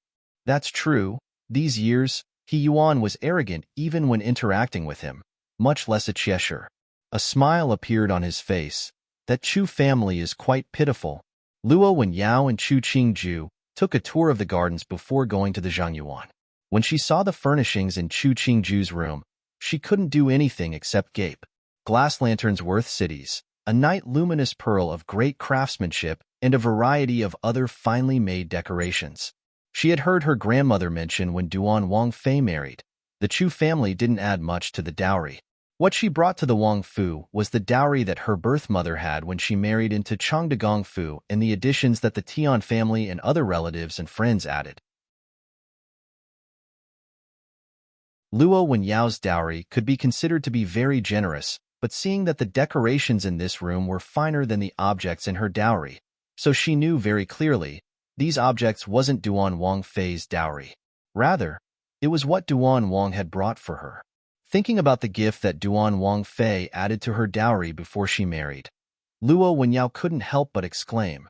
A: That's true. These years, Yuan was arrogant even when interacting with him, much less a Cheshire. A smile appeared on his face. That Chu family is quite pitiful. Luo Wenyao and Chu Qingju took a tour of the gardens before going to the Zhangyuan. When she saw the furnishings in Chu Qingju's room, she couldn't do anything except gape. Glass lanterns worth cities, a night luminous pearl of great craftsmanship, and a variety of other finely made decorations. She had heard her grandmother mention when Duan Wangfei married. The Chu family didn't add much to the dowry. What she brought to the Wangfu was the dowry that her birth mother had when she married into Changde Gongfu and the additions that the Tian family and other relatives and friends added. Luo Wenyao's dowry could be considered to be very generous, but seeing that the decorations in this room were finer than the objects in her dowry, so she knew very clearly, these objects wasn't Duan Wangfei's dowry. Rather, it was what Duan Wang had brought for her. Thinking about the gift that Duan Wangfei added to her dowry before she married, Luo Wenyao couldn't help but exclaim,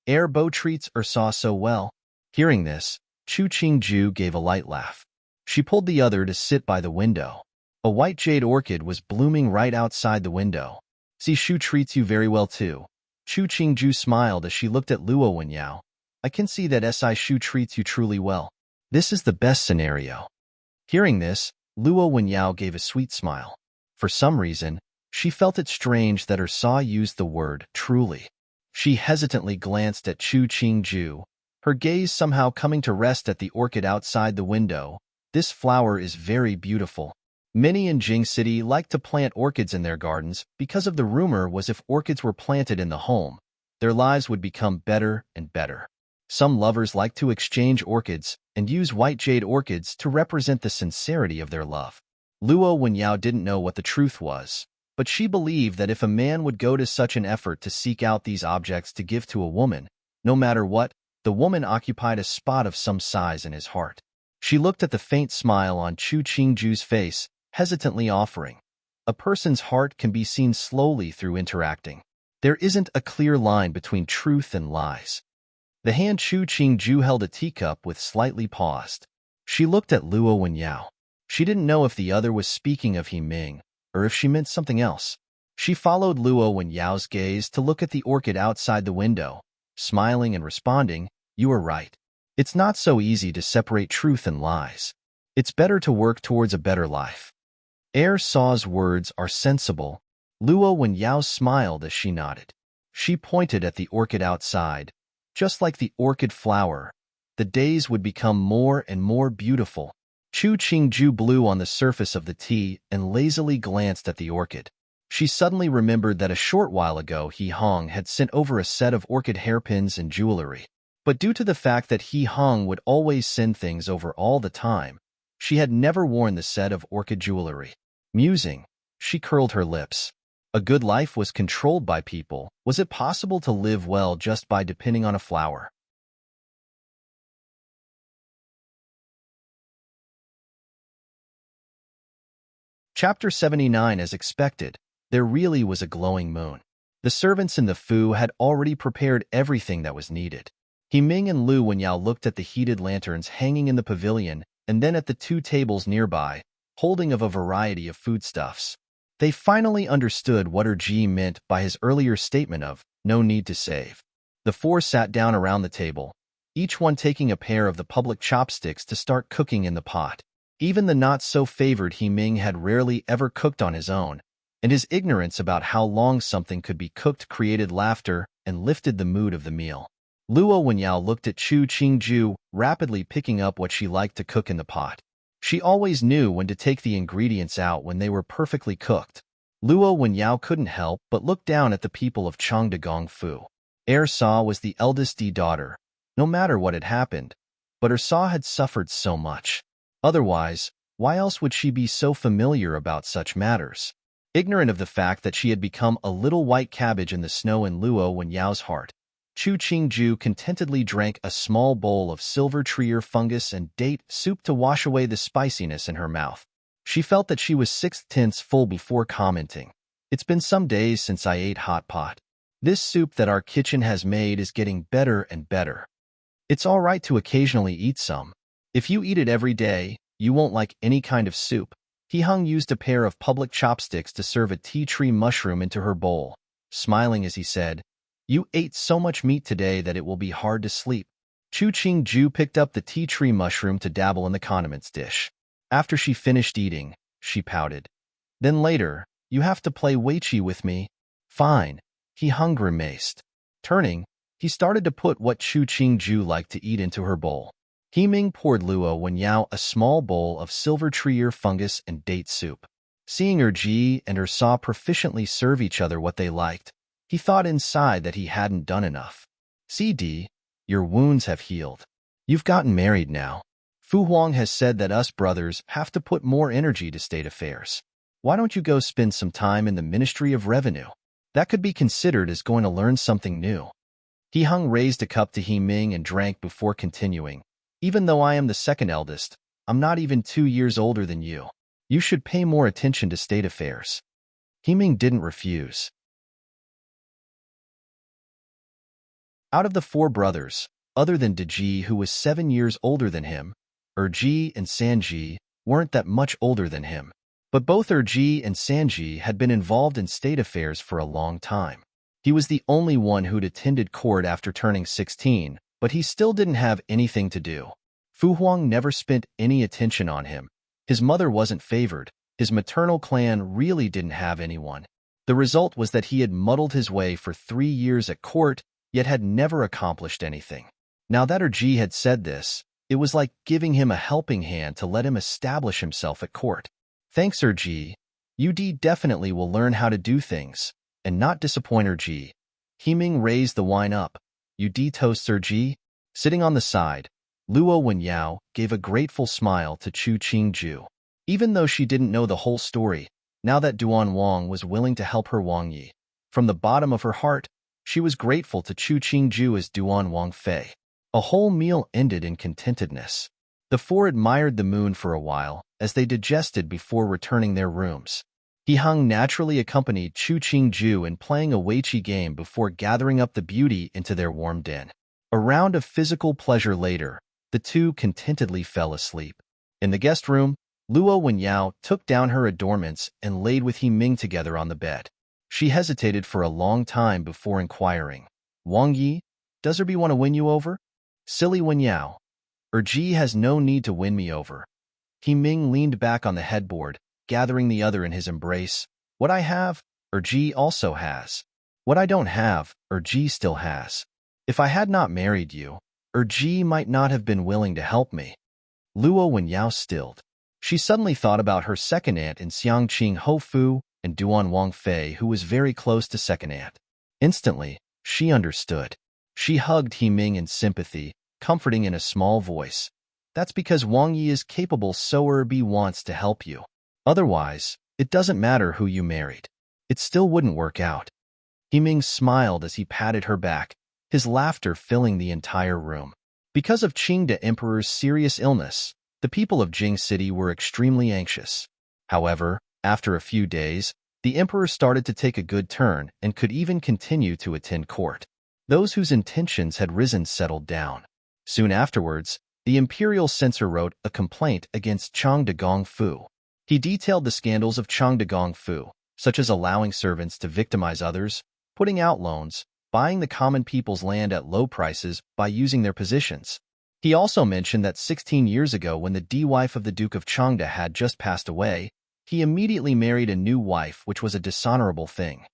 A: "Air Bo treats her saw so well." Hearing this, Chu Qingju gave a light laugh. She pulled the other to sit by the window. A white jade orchid was blooming right outside the window. "See, Shu treats you very well too." Chu Qingju smiled as she looked at Luo Wenyao. "I can see that Shu treats you truly well. This is the best scenario." Hearing this, Luo Wenyao gave a sweet smile. For some reason, she felt it strange that her saw used the word truly. She hesitantly glanced at Chu Qingju, her gaze somehow coming to rest at the orchid outside the window. "This flower is very beautiful." Many in Jing City like to plant orchids in their gardens because of the rumor was if orchids were planted in the home, their lives would become better and better. Some lovers like to exchange orchids and use white jade orchids to represent the sincerity of their love. Luo Wenyao didn't know what the truth was, but she believed that if a man would go to such an effort to seek out these objects to give to a woman, no matter what, the woman occupied a spot of some size in his heart. She looked at the faint smile on Chu Qingju's face, hesitantly offering. A person's heart can be seen slowly through interacting. There isn't a clear line between truth and lies. The hand Chu Qingju held a teacup with slightly paused. She looked at Luo Wenyao. She didn't know if the other was speaking of He Ming, or if she meant something else. She followed Luo Wenyao's gaze to look at the orchid outside the window, smiling and responding, "You are right. It's not so easy to separate truth and lies. It's better to work towards a better life." Air Saw's words are sensible. Luo Wenyao smiled as she nodded. She pointed at the orchid outside. Just like the orchid flower, the days would become more and more beautiful. Chu Qingju blew on the surface of the tea and lazily glanced at the orchid. She suddenly remembered that a short while ago He Hong had sent over a set of orchid hairpins and jewelry. But due to the fact that He Hong would always send things over all the time, she had never worn the set of orchid jewelry. Musing, she curled her lips. A good life was controlled by people. Was it possible to live well just by depending on a flower? Chapter 79. As expected, there really was a glowing moon. The servants in the Fu had already prepared everything that was needed. He Ming and Lu Wenyao looked at the heated lanterns hanging in the pavilion and then at the two tables nearby, holding of a variety of foodstuffs. They finally understood what Ji meant by his earlier statement of, "No need to save." The four sat down around the table, each one taking a pair of the public chopsticks to start cooking in the pot. Even the not-so-favored He Ming had rarely ever cooked on his own, and his ignorance about how long something could be cooked created laughter and lifted the mood of the meal. Luo Wenyao looked at Chu Qingju, rapidly picking up what she liked to cook in the pot. She always knew when to take the ingredients out when they were perfectly cooked. Luo Wenyao couldn't help but look down at the people of Changde Gongfu. Er Sa was the eldest daughter, no matter what had happened, but Er Sa had suffered so much. Otherwise, why else would she be so familiar about such matters? Ignorant of the fact that she had become a little white cabbage in the snow in Luo Wenyao's heart, Chu Qingju contentedly drank a small bowl of silver treer fungus and date soup to wash away the spiciness in her mouth. She felt that she was 6/10 full before commenting, "It's been some days since I ate hot pot." This soup that our kitchen has made is getting better and better. It's all right to occasionally eat some. If you eat it every day, you won't like any kind of soup. Hee-hung used a pair of public chopsticks to serve a tea tree mushroom into her bowl, smiling as he said, "You ate so much meat today that it will be hard to sleep." Chu Ching-ju picked up the tea tree mushroom to dabble in the condiments dish. After she finished eating, she pouted. "Then later, you have to play weiqi with me." "Fine," Hee-hung grimaced. Turning, he started to put what Chu Ching-ju liked to eat into her bowl. Hee-ming poured Luo Wenyao a small bowl of silver tree ear fungus and date soup. Seeing Ji and her Saw proficiently serve each other what they liked, he thought inside that he hadn't done enough. "CD, your wounds have healed. You've gotten married now. Fu Huang has said that us brothers have to put more energy to state affairs. Why don't you go spend some time in the Ministry of Revenue? That could be considered as going to learn something new." Hee-hung raised a cup to Hee-ming and drank before continuing. "Even though I am the second eldest, I'm not even 2 years older than you. You should pay more attention to state affairs." Hee-ming didn't refuse. Out of the 4 brothers, other than Deji, who was 7 years older than him, Ji and Sanji weren't that much older than him. But both Ji and Sanji had been involved in state affairs for a long time. He was the only one who'd attended court after turning 16, but he still didn't have anything to do. Fu Huang never spent any attention on him. His mother wasn't favored. His maternal clan really didn't have anyone. The result was that he had muddled his way for 3 years at court, yet had never accomplished anything. Now that Ji had said this, it was like giving him a helping hand to let him establish himself at court. "Thanks, Ji. You definitely will learn how to do things, and not disappoint Ji." Hee-ming raised the wine up. "You toast Ji?" Sitting on the side, Luo Wenyao gave a grateful smile to Chu Ching-ju. Even though she didn't know the whole story, now that Duan Wang was willing to help her Wang Yi, from the bottom of her heart, she was grateful to Chu Ching-ju as Duan Wang Fei. A whole meal ended in contentedness. The 4 admired the moon for a while as they digested before returning their rooms. Hee-hung naturally accompanied Chu Ching-ju in playing a weiqi game before gathering up the beauty into their warm den. A round of physical pleasure later, the 2 contentedly fell asleep. In the guest room, Luo Wenyao took down her adornments and laid with Hee-ming together on the bed. She hesitated for a long time before inquiring, "Wang Yi, does Erbi want to win you over?" "Silly Wenyao. Ji has no need to win me over." Hee-ming leaned back on the headboard, gathering the other in his embrace. "What I have, Ji also has. What I don't have, Ji still has. If I had not married you, Ji might not have been willing to help me." Luo Wenyao stilled. She suddenly thought about her second aunt in Xiangqing Hofu and Duan Wang Fei, who was very close to second aunt. Instantly, she understood. She hugged Hee-ming in sympathy, comforting in a small voice. "That's because Wang Yi is capable, so Erbi wants to help you. Otherwise, it doesn't matter who you married. It still wouldn't work out." Hee-ming smiled as he patted her back, his laughter filling the entire room. Because of Qingde Emperor's serious illness, the people of Jing City were extremely anxious. However, after a few days, the emperor started to take a good turn and could even continue to attend court. Those whose intentions had risen settled down. Soon afterwards, the imperial censor wrote a complaint against Chang de Gongfu. He detailed the scandals of Chang de Gongfu, such as allowing servants to victimize others, putting out loans, buying the common people's land at low prices by using their positions. He also mentioned that 16 years ago, when the wife of the Duke of Changde had just passed away, he immediately married a new wife, which was a dishonorable thing.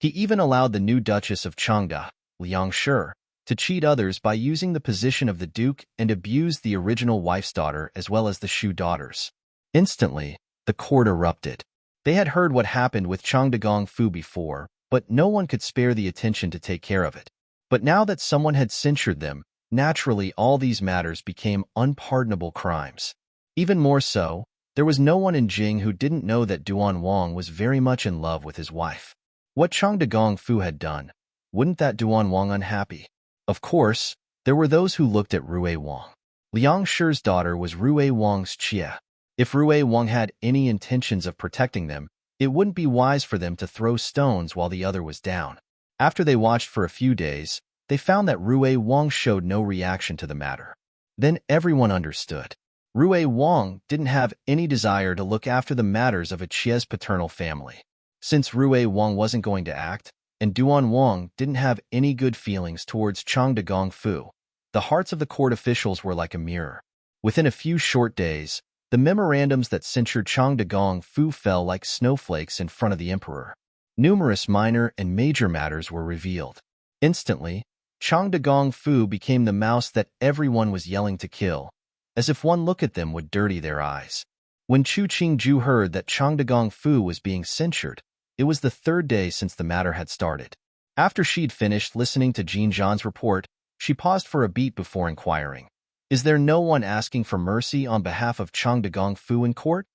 A: He even allowed the new Duchess of Changde, Liang Shi, to cheat others by using the position of the Duke and abused the original wife's daughter as well as the Shu daughters. Instantly, the court erupted. They had heard what happened with Changde Gongfu before, but no one could spare the attention to take care of it. But now that someone had censured them, naturally all these matters became unpardonable crimes. Even more so, there was no one in Jing who didn't know that Duan Wang was very much in love with his wife. What Changde Gongfu had done, wouldn't that Duan Wang unhappy? Of course, there were those who looked at Rui Wang. Liang Shi's daughter was Rui Wang's Chia. If Rui Wang had any intentions of protecting them, it wouldn't be wise for them to throw stones while the other was down. After they watched for a few days, they found that Rui Wang showed no reaction to the matter. Then everyone understood. Rui Wang didn't have any desire to look after the matters of a Chia's paternal family. Since Rui Wang wasn't going to act, and Duan Wang didn't have any good feelings towards Chang de Gongfu, the hearts of the court officials were like a mirror. Within a few short days, the memorandums that censured Chang de Gongfu fell like snowflakes in front of the emperor. Numerous minor and major matters were revealed. Instantly, Chang de Gongfu became the mouse that everyone was yelling to kill, as if one look at them would dirty their eyes. When Chu Qingju heard that Chang de Gongfu was being censured, it was the third day since the matter had started. After she'd finished listening to Jin Zhan's report, she paused for a beat before inquiring, "Is there no one asking for mercy on behalf of Chang de Gongfu in court?"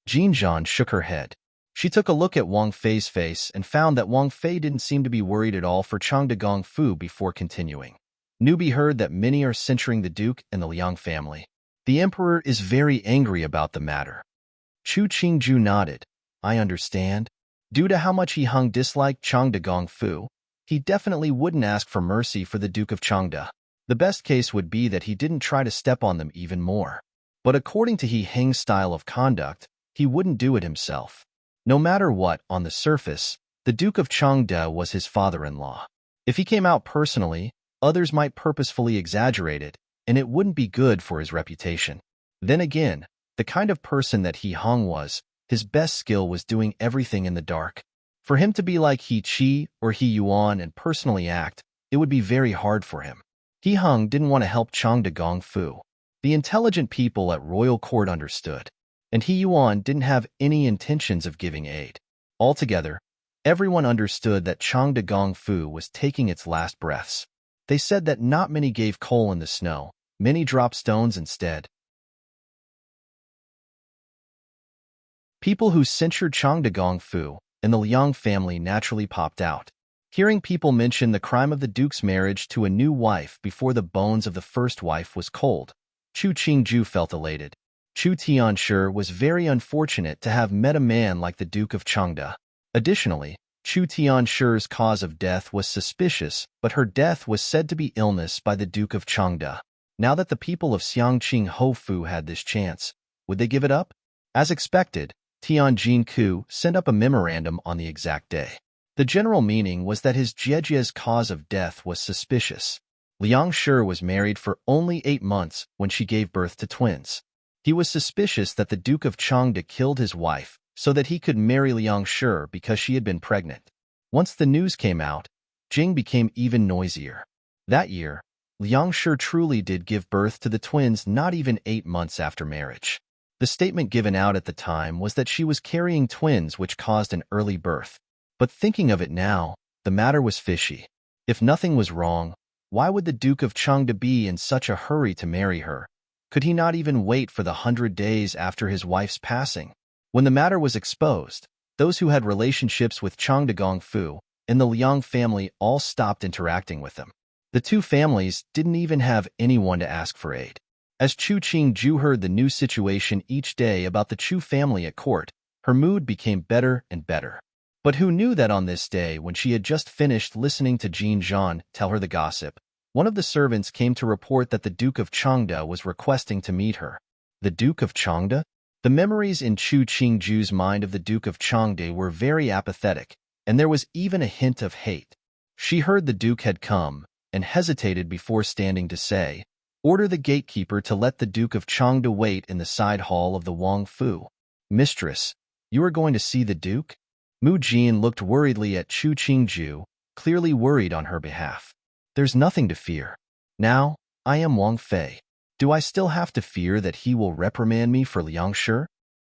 A: Jin Zhan shook her head. She took a look at Wang Fei's face and found that Wang Fei didn't seem to be worried at all for Chang de Gongfu before continuing. "Newbie heard that many are censuring the Duke and the Liang family. The Emperor is very angry about the matter." Chu Qingju nodded. "I understand. Due to how much he disliked Chang de Gongfu, he definitely wouldn't ask for mercy for the Duke of Changde. The best case would be that he didn't try to step on them even more. But according to He Heng's style of conduct, he wouldn't do it himself. No matter what, on the surface, the Duke of Changde was his father-in-law. If he came out personally, others might purposefully exaggerate it, and it wouldn't be good for his reputation. Then again, the kind of person that He Heng was, his best skill was doing everything in the dark. For him to be like He Qi or He Yuan and personally act, it would be very hard for him. He Heng didn't want to help Chang de Gongfu. The intelligent people at royal court understood, and He Yuan didn't have any intentions of giving aid. Altogether, everyone understood that Chang de Gongfu was taking its last breaths. They said that not many gave coal in the snow, many dropped stones instead. People who censured Chang de Gongfu and the Liang family naturally popped out. Hearing people mention the crime of the Duke's marriage to a new wife before the bones of the first wife was cold, Chu Qingju felt elated. Chu Tianshi was very unfortunate to have met a man like the Duke of Changde. Additionally, Chu Tianshi's cause of death was suspicious, but her death was said to be illness by the Duke of Changde. Now that the people of Xiangqing Hofu had this chance, would they give it up? As expected, Tianjin Ku sent up a memorandum on the exact day. The general meaning was that his Jiejia's cause of death was suspicious. Liang Shi was married for only 8 months when she gave birth to twins. He was suspicious that the Duke of Changde killed his wife so that he could marry Liang Shi because she had been pregnant. Once the news came out, Jing became even noisier. That year, Liang Shi truly did give birth to the twins not even 8 months after marriage. The statement given out at the time was that she was carrying twins which caused an early birth. But thinking of it now, the matter was fishy. If nothing was wrong, why would the Duke of Changde be in such a hurry to marry her? Could he not even wait for the 100 days after his wife's passing? When the matter was exposed, those who had relationships with Chang de Gongfu and the Liang family all stopped interacting with them. The two families didn't even have anyone to ask for aid. As Chu Qingju heard the new situation each day about the Chu family at court, her mood became better and better. But who knew that on this day, when she had just finished listening to Jin Zhan tell her the gossip, one of the servants came to report that the Duke of Changde was requesting to meet her. The Duke of Changde? The memories in Chu Qingju's mind of the Duke of Changde were very apathetic, and there was even a hint of hate. She heard the Duke had come, and hesitated before standing to say, "Order the gatekeeper to let the Duke of Changde wait in the side hall of the Wang Fu." "Mistress, you are going to see the Duke?" Mu Jin looked worriedly at Chu Qingju, clearly worried on her behalf. "There's nothing to fear. Now, I am Wang Fei. Do I still have to fear that he will reprimand me for Liang Shi?"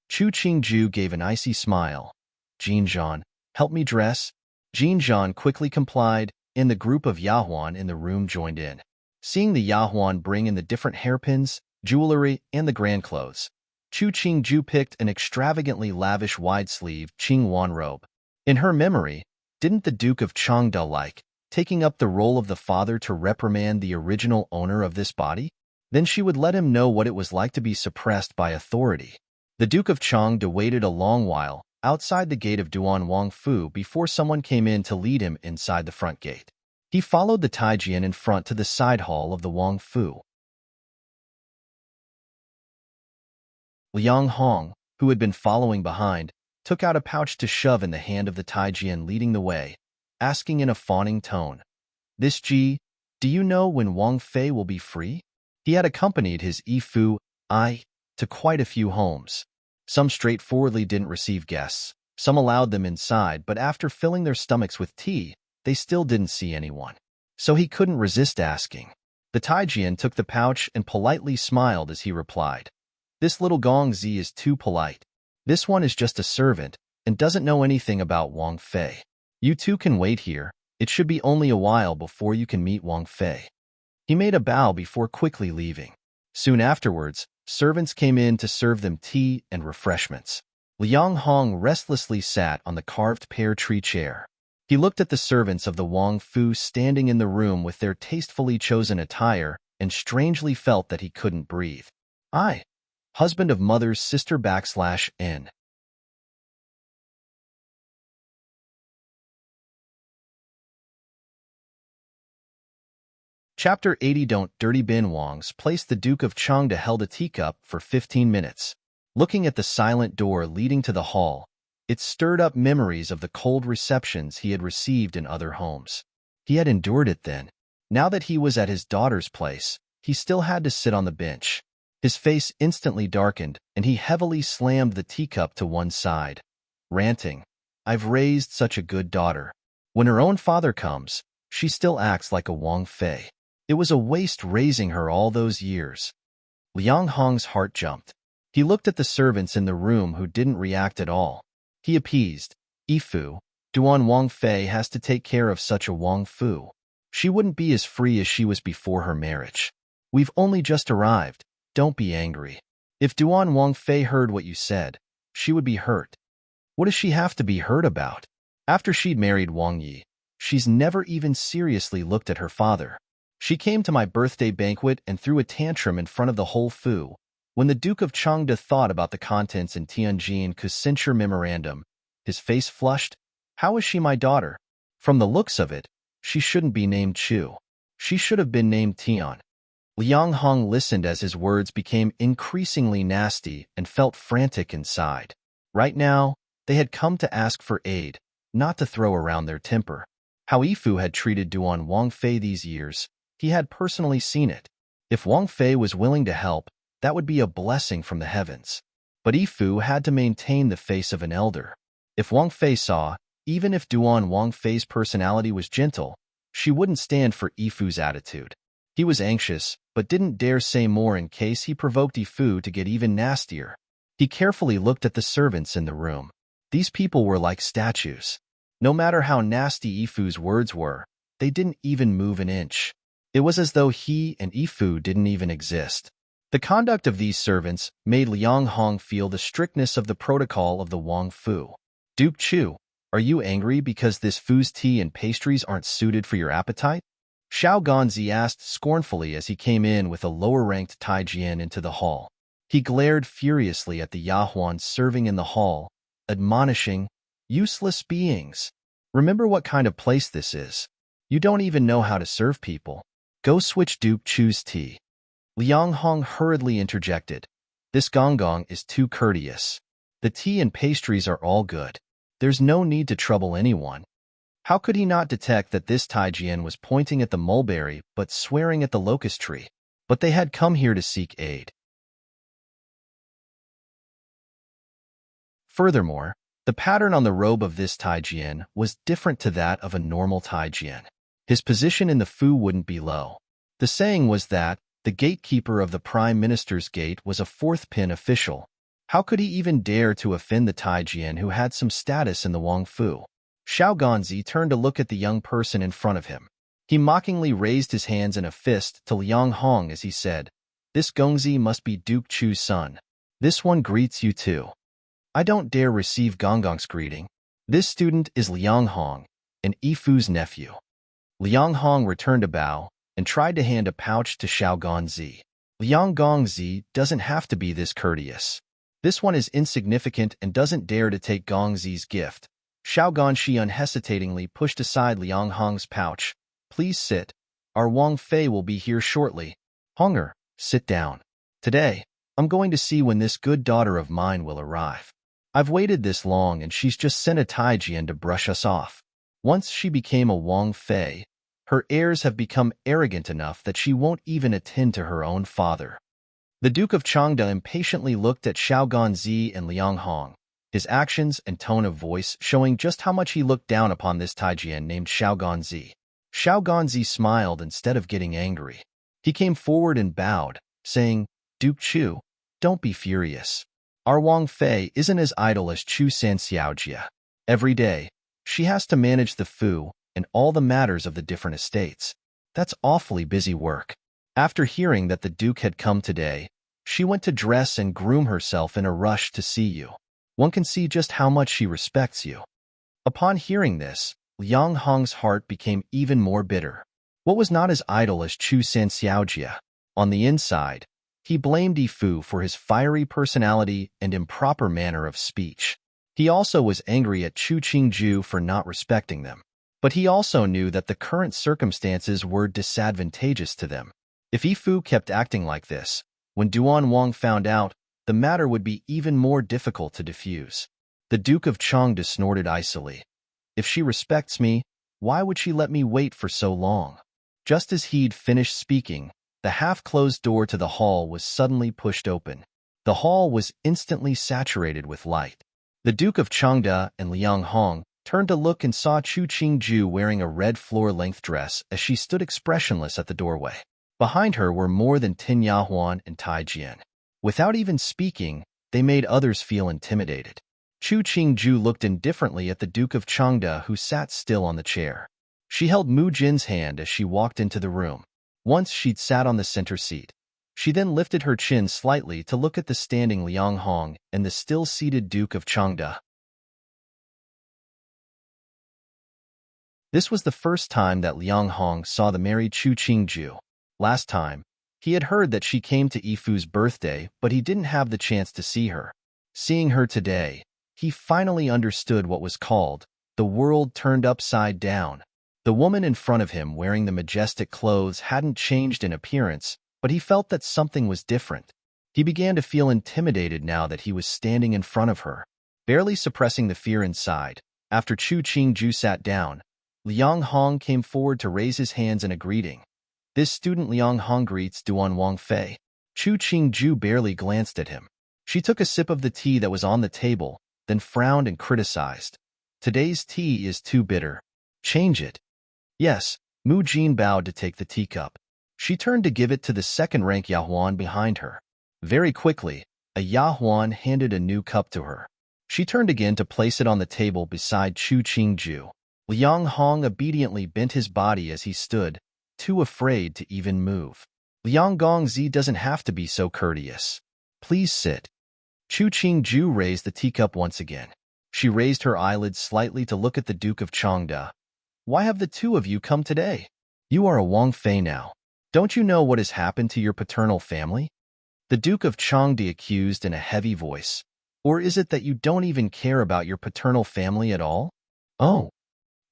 A: Chu Qingju gave an icy smile. "Jin Zhan, help me dress." Jin Zhan quickly complied, and the group of Yahuan in the room joined in. Seeing the Yahuan bring in the different hairpins, jewelry, and the grand clothes, Chu Qingju picked an extravagantly lavish wide-sleeved Qinghuan robe. In her memory, didn't the Duke of Changde like taking up the role of the father to reprimand the original owner of this body? Then she would let him know what it was like to be suppressed by authority. The Duke of Changde waited a long while, outside the gate of Duan Wangfu before someone came in to lead him inside the front gate. He followed the Taijian in front to the side hall of the Wangfu. Liang Hong, who had been following behind, took out a pouch to shove in the hand of the Taijian leading the way, asking in a fawning tone, "This Ji, do you know when Wang Fei will be free?" He had accompanied his Yifu, I, to quite a few homes. Some straightforwardly didn't receive guests, some allowed them inside, but after filling their stomachs with tea, they still didn't see anyone. So he couldn't resist asking. The Taijian took the pouch and politely smiled as he replied, "This little Gong Zi is too polite. This one is just a servant and doesn't know anything about Wang Fei. You two can wait here. It should be only a while before you can meet Wang Fei." He made a bow before quickly leaving. Soon afterwards, servants came in to serve them tea and refreshments. Liang Hong restlessly sat on the carved pear tree chair. He looked at the servants of the Wang Fu standing in the room with their tastefully chosen attire and strangely felt that he couldn't breathe. I, husband of mother's sister /N. Chapter 80. Don't Dirty Bin Wang's placed the Duke of Chengde held a teacup for 15 minutes. Looking at the silent door leading to the hall, it stirred up memories of the cold receptions he had received in other homes. He had endured it then. Now that he was at his daughter's place, he still had to sit on the bench. His face instantly darkened, and he heavily slammed the teacup to one side, ranting, "I've raised such a good daughter. When her own father comes, she still acts like a Wang Fei. It was a waste raising her all those years." Liang Hong's heart jumped. He looked at the servants in the room who didn't react at all. He appeased, "Yifu, Duan Wang Fei has to take care of such a Wang Fu. She wouldn't be as free as she was before her marriage. We've only just arrived. Don't be angry. If Duan Wang Fei heard what you said, she would be hurt." "What does she have to be hurt about? After she'd married Wang Yi, she's never even seriously looked at her father. She came to my birthday banquet and threw a tantrum in front of the whole Fu. When the Duke of Chengde thought about the contents in Tianjin's censure memorandum, his face flushed. How is she my daughter? From the looks of it, she shouldn't be named Chu. She should have been named Tian." Liang Hong listened as his words became increasingly nasty and felt frantic inside. Right now, they had come to ask for aid, not to throw around their temper. How Yifu had treated Duan Wang Fei these years, he had personally seen it. If Wang Fei was willing to help, that would be a blessing from the heavens. But Yifu had to maintain the face of an elder. If Wang Fei saw, even if Duan Wang Fei's personality was gentle, she wouldn't stand for Yifu's attitude. He was anxious, but didn't dare say more in case he provoked Yifu to get even nastier. He carefully looked at the servants in the room. These people were like statues. No matter how nasty Yifu's words were, they didn't even move an inch. It was as though he and Yifu didn't even exist. The conduct of these servants made Liang Hong feel the strictness of the protocol of the Wang Fu. "Duke Chu, are you angry because this Fu's tea and pastries aren't suited for your appetite?" Xiao Ganzi asked scornfully as he came in with a lower-ranked Taijian into the hall. He glared furiously at the Yahuan serving in the hall, admonishing, "Useless beings. Remember what kind of place this is. You don't even know how to serve people. Go switch Duke Chu's tea." Liang Hong hurriedly interjected, "This Gong is too courteous. The tea and pastries are all good. There's no need to trouble anyone." How could he not detect that this Taijian was pointing at the mulberry but swearing at the locust tree? But they had come here to seek aid. Furthermore, the pattern on the robe of this Taijian was different to that of a normal Taijian. His position in the Fu wouldn't be low. The saying was that the gatekeeper of the Prime Minister's gate was a fourth-pin official. How could he even dare to offend the Taijian who had some status in the Wang Fu? Xiao Ganzi turned to look at the young person in front of him. He mockingly raised his hands in a fist to Liang Hong as he said, "This Gongzi must be Duke Chu's son. This one greets you too." "I don't dare receive Gongong's greeting. This student is Liang Hong, and Yifu's nephew." Liang Hong returned a bow and tried to hand a pouch to Xiao Ganzi. "Liang Gongzi doesn't have to be this courteous. This one is insignificant and doesn't dare to take Gongzi's gift. Xiao Ganshi unhesitatingly pushed aside Liang Hong's pouch. Please sit. Our Wang Fei will be here shortly. Honger, sit down. Today, I'm going to see when this good daughter of mine will arrive. I've waited this long and she's just sent a Taijian to brush us off. Once she became a Wang Fei, her heirs have become arrogant enough that she won't even attend to her own father. The Duke of Changde impatiently looked at Xiao Ganzi and Liang Hong, his actions and tone of voice showing just how much he looked down upon this Taijian named Xiao Ganzi. Xiao Ganzi smiled instead of getting angry. He came forward and bowed, saying, Duke Chu, don't be furious. Our Wang Fei isn't as idle as Chu San Xiaojia. Every day, she has to manage the fu and all the matters of the different estates. That's awfully busy work. After hearing that the Duke had come today, she went to dress and groom herself in a rush to see you. One can see just how much she respects you. Upon hearing this, Liang Hong's heart became even more bitter. What was not as idle as Chu San Xiaojia? On the inside, he blamed Yifu for his fiery personality and improper manner of speech. He also was angry at Chu Qingju for not respecting them. But he also knew that the current circumstances were disadvantageous to them. If Yifu kept acting like this, when Duan Wang found out, the matter would be even more difficult to diffuse. The Duke of Changde snorted icily. If she respects me, why would she let me wait for so long? Just as he'd finished speaking, the half-closed door to the hall was suddenly pushed open. The hall was instantly saturated with light. The Duke of Changde and Liang Hong turned to look and saw Chu Qingju wearing a red floor-length dress as she stood expressionless at the doorway. Behind her were more than 10 Yahuan and Taijian. Without even speaking, they made others feel intimidated. Chu Qingju looked indifferently at the Duke of Changde, who sat still on the chair. She held Mu Jin's hand as she walked into the room. Once she'd sat on the center seat. She then lifted her chin slightly to look at the standing Liang Hong and the still-seated Duke of Changde. This was the first time that Liang Hong saw the merry Chu Qingju. Last time, he had heard that she came to Yifu's birthday, but he didn't have the chance to see her. Seeing her today, he finally understood what was called the world turned upside down. The woman in front of him wearing the majestic clothes hadn't changed in appearance, but he felt that something was different. He began to feel intimidated now that he was standing in front of her. Barely suppressing the fear inside, after Chu Qingju sat down, Liang Hong came forward to raise his hands in a greeting. This student Liang Hong greets Duan Wang Fei. Chu Qingju barely glanced at him. She took a sip of the tea that was on the table, then frowned and criticized. Today's tea is too bitter. Change it. Yes, Mu Jin bowed to take the teacup. She turned to give it to the second-rank Yahuan behind her. Very quickly, a Yahuan handed a new cup to her. She turned again to place it on the table beside Chu Qingju. Liang Hong obediently bent his body as he stood, too afraid to even move. Liang Gongzi doesn't have to be so courteous. Please sit. Chu Qingju raised the teacup once again. She raised her eyelids slightly to look at the Duke of Changde. Why have the two of you come today? You are a Wang Fei now. Don't you know what has happened to your paternal family? The Duke of Changde accused in a heavy voice. Or is it that you don't even care about your paternal family at all? Oh.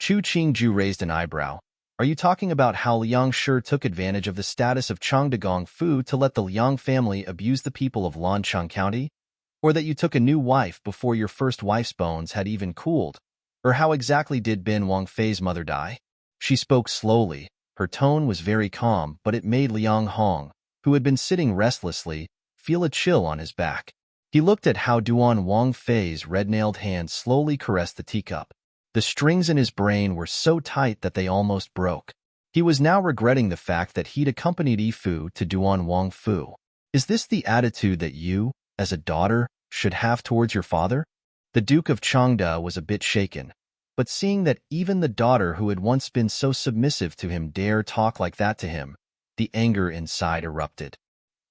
A: Chu Qingju raised an eyebrow. Are you talking about how Liang Shi took advantage of the status of Changdegong Fu to let the Liang family abuse the people of Lanchang County? Or that you took a new wife before your first wife's bones had even cooled? Or how exactly did Ben Wang Fei's mother die? She spoke slowly. Her tone was very calm, but it made Liang Hong, who had been sitting restlessly, feel a chill on his back. He looked at how Duan Wang Fei's red-nailed hand slowly caressed the teacup. The strings in his brain were so tight that they almost broke. He was now regretting the fact that he'd accompanied Yifu to Duan Wang Fu. Is this the attitude that you, as a daughter, should have towards your father? The Duke of Changde was a bit shaken, but seeing that even the daughter who had once been so submissive to him dare talk like that to him, the anger inside erupted.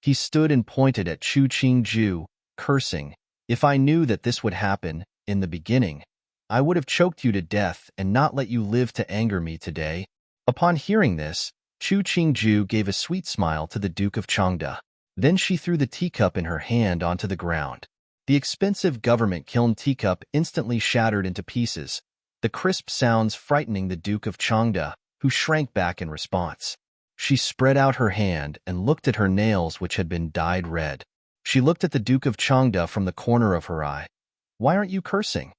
A: He stood and pointed at Chu Qingju, cursing, "If I knew that this would happen, in the beginning, I would have choked you to death and not let you live to anger me today." Upon hearing this, Chu Qingju gave a sweet smile to the Duke of Changde. Then she threw the teacup in her hand onto the ground. The expensive government kiln teacup instantly shattered into pieces, the crisp sounds frightening the Duke of Changde, who shrank back in response. She spread out her hand and looked at her nails, which had been dyed red. She looked at the Duke of Changde from the corner of her eye. "Why aren't you cursing?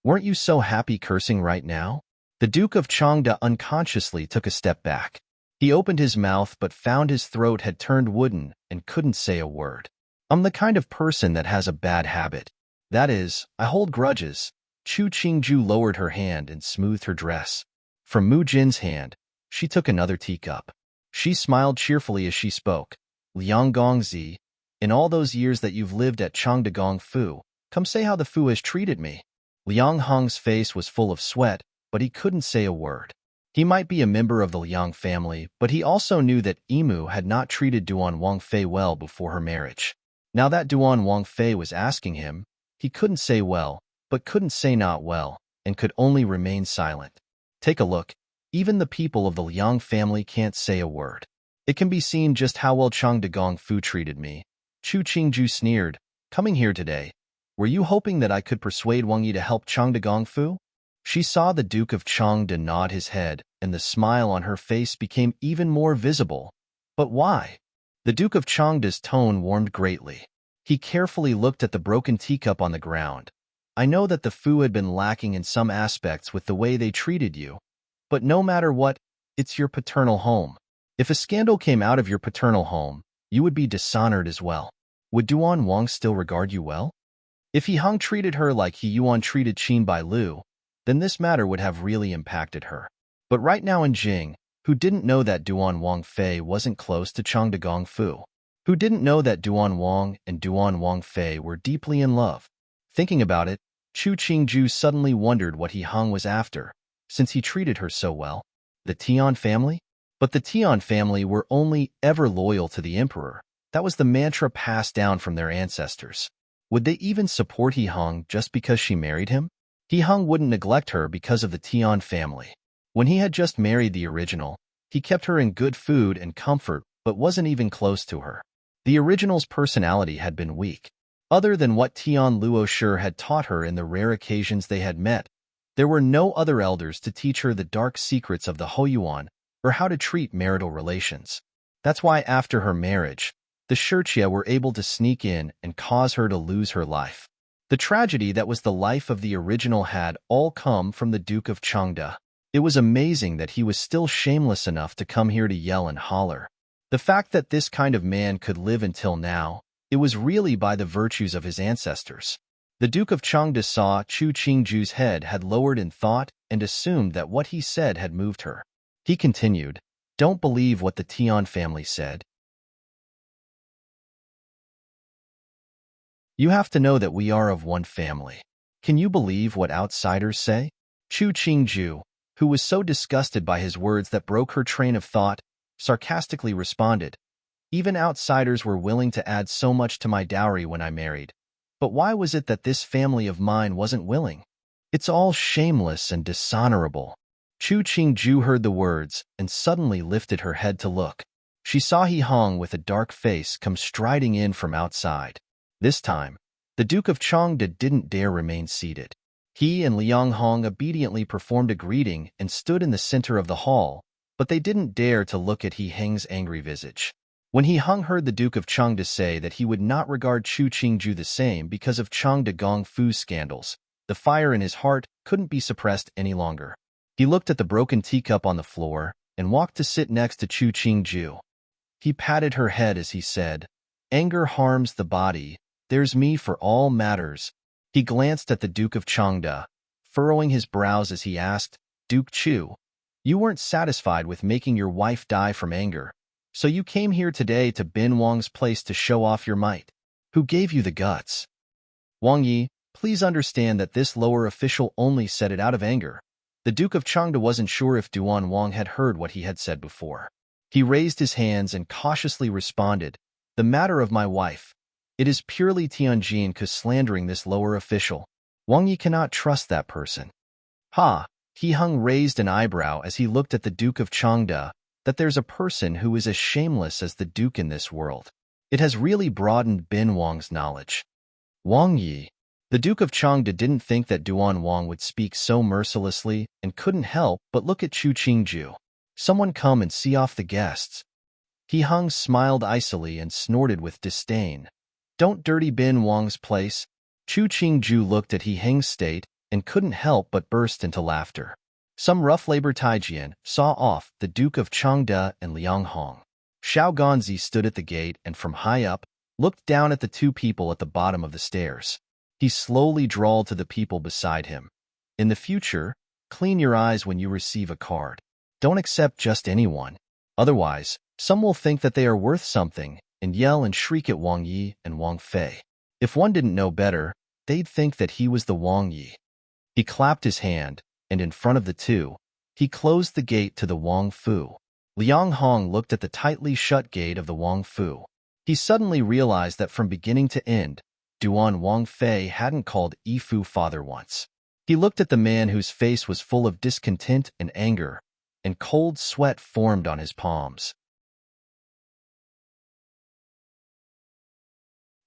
A: Weren't you so happy cursing right now?" The Duke of Changde unconsciously took a step back. He opened his mouth but found his throat had turned wooden and couldn't say a word. "I'm the kind of person that has a bad habit. That is, I hold grudges." Chu Qingju lowered her hand and smoothed her dress. From Mu Jin's hand, she took another teacup. She smiled cheerfully as she spoke. "Liang Gongzi, in all those years that you've lived at Changdegong Fu, come say how the Fu has treated me." Liang Hong's face was full of sweat, but he couldn't say a word. He might be a member of the Liang family, but he also knew that Imu had not treated Duan Wangfei well before her marriage. Now that Duan Wangfei was asking him, he couldn't say well, but couldn't say not well, and could only remain silent. Take a look. Even the people of the Liang family can't say a word. It can be seen just how well Changdegong Fu treated me. Chu Qingju sneered. "Coming here today, were you hoping that I could persuade Wang Yi to help Changdegong Fu?" She saw the Duke of Changde nod his head, and the smile on her face became even more visible. "But why?" The Duke of Changde's tone warmed greatly. He carefully looked at the broken teacup on the ground. "I know that the Fu had been lacking in some aspects with the way they treated you. But no matter what, it's your paternal home. If a scandal came out of your paternal home, you would be dishonored as well. Would Duan Wang still regard you well? If He Hung treated her like He Yuan treated Qin Bai Lu, then this matter would have really impacted her. But right now in Jing, who didn't know that Duan Wangfei wasn't close to Changdegong Fu? Who didn't know that Duan Wang and Duan Wangfei were deeply in love? Thinking about it, Chu Qingju suddenly wondered what He Hung was after, since he treated her so well. The Tian family? But the Tian family were only ever loyal to the emperor. That was the mantra passed down from their ancestors. Would they even support He Hung just because she married him? He Hung wouldn't neglect her because of the Tian family. When he had just married the original, he kept her in good food and comfort but wasn't even close to her. The original's personality had been weak. Other than what Tian Luoshi had taught her in the rare occasions they had met, there were no other elders to teach her the dark secrets of the Hoyuan or how to treat marital relations. That's why after her marriage, the Shirjia were able to sneak in and cause her to lose her life. The tragedy that was the life of the original had all come from the Duke of Changde. It was amazing that he was still shameless enough to come here to yell and holler. The fact that this kind of man could live until now, it was really by the virtues of his ancestors. The Duke of Changde saw Chu Qingju's head had lowered in thought and assumed that what he said had moved her. He continued, "Don't believe what the Tian family said. You have to know that we are of one family. Can you believe what outsiders say?" Chu Qingju, who was so disgusted by his words that broke her train of thought, sarcastically responded, "Even outsiders were willing to add so much to my dowry when I married. But why was it that this family of mine wasn't willing? It's all shameless and dishonorable." Chu Qingju heard the words and suddenly lifted her head to look. She saw He Hong with a dark face come striding in from outside. This time, the Duke of Changde didn't dare remain seated. He and Liang Hong obediently performed a greeting and stood in the center of the hall, but they didn't dare to look at He Heng's angry visage. When He Hung heard the Duke of Changde say that he would not regard Chu Qingju the same because of Changdegong Fu's scandals, the fire in his heart couldn't be suppressed any longer. He looked at the broken teacup on the floor and walked to sit next to Chu Qingju. He patted her head as he said, "Anger harms the body. There's me for all matters." He glanced at the Duke of Changde, furrowing his brows as he asked, "Duke Chu, you weren't satisfied with making your wife die from anger, so you came here today to Bin Wang's place to show off your might. Who gave you the guts?" "Wang Yi, please understand that this lower official only said it out of anger." The Duke of Changde wasn't sure if Duan Wang had heard what he had said before. He raised his hands and cautiously responded, "The matter of my wife. It is purely Tianjin slandering this lower official. Wang Yi cannot trust that person." "Ha!" He Hung raised an eyebrow as he looked at the Duke of Changde, "that there's a person who is as shameless as the Duke in this world." It has really broadened Bin Wang's knowledge. Wang Yi. The Duke of Changde didn't think that Duan Wang would speak so mercilessly and couldn't help but look at Chu Qingju. Someone come and see off the guests. He Hung smiled icily and snorted with disdain. Don't dirty Bin Wang's place. Chu Qingju looked at He Heng's state and couldn't help but burst into laughter. Some rough labor Taijian saw off the Duke of Changde and Liang Hong. Xiao Ganzi stood at the gate and from high up, looked down at the two people at the bottom of the stairs. He slowly drawled to the people beside him. In the future, clean your eyes when you receive a card. Don't accept just anyone. Otherwise, some will think that they are worth something and yell and shriek at Wang Yi and Wang Fei. If one didn't know better, they'd think that he was the Wang Yi. He clapped his hand, and in front of the two, he closed the gate to the Wang Fu. Liang Hong looked at the tightly shut gate of the Wang Fu. He suddenly realized that from beginning to end, Duan Wang Fei hadn't called Yifu father once. He looked at the man whose face was full of discontent and anger, and cold sweat formed on his palms.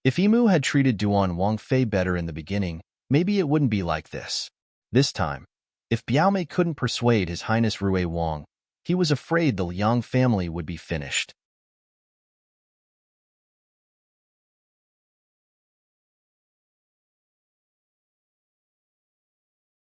A: If Yimu had treated Duan Wang Fei better in the beginning, maybe it wouldn't be like this. This time, if Biaomei couldn't persuade His Highness Rui Wang, he was afraid the Liang family would be finished.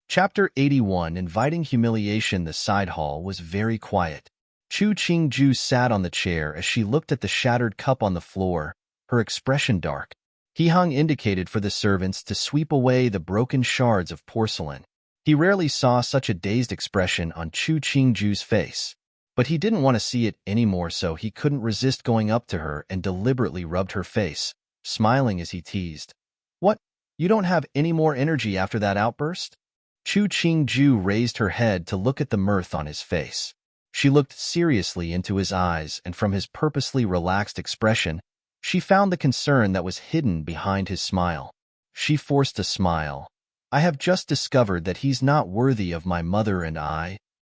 A: Chapter 81. Inviting humiliation. The side hall was very quiet. Chu Qingju sat on the chair as she looked at the shattered cup on the floor, her expression dark. He Hung indicated for the servants to sweep away the broken shards of porcelain. He rarely saw such a dazed expression on Chu Qingju's face, but he didn't want to see it anymore, so he couldn't resist going up to her and deliberately rubbed her face, smiling as he teased. What? You don't have any more energy after that outburst? Chu Qingju raised her head to look at the mirth on his face. She looked seriously into his eyes, and from his purposely relaxed expression, she found the concern that was hidden behind his smile. She forced a smile. I have just discovered that he's not worthy of my mother and I.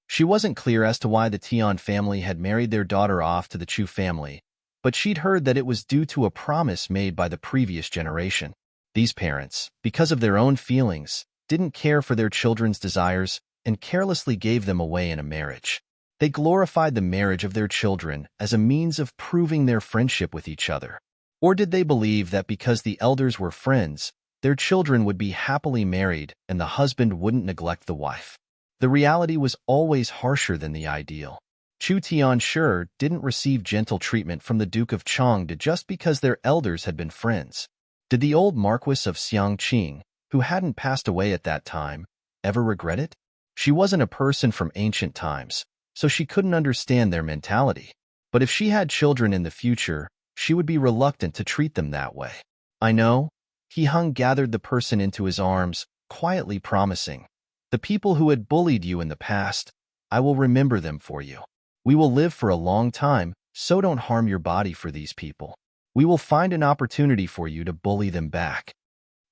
A: She wasn't clear as to why the Tian family had married their daughter off to the Chu family, but she'd heard that it was due to a promise made by the previous generation. These parents, because of their own feelings, didn't care for their children's desires and carelessly gave them away in a marriage. They glorified the marriage of their children as a means of proving their friendship with each other. Or did they believe that because the elders were friends, their children would be happily married and the husband wouldn't neglect the wife? The reality was always harsher than the ideal. Chu Tianshi didn't receive gentle treatment from the Duke of Changde just because their elders had been friends. Did the old Marquis of Xiangqing, who hadn't passed away at that time, ever regret it? She wasn't a person from ancient times, so she couldn't understand their mentality. But if she had children in the future, she would be reluctant to treat them that way. I know. He Hung gathered the person into his arms, quietly promising, the people who had bullied you in the past, I will remember them for you. We will live for a long time, so don't harm your body for these people. We will find an opportunity for you to bully them back.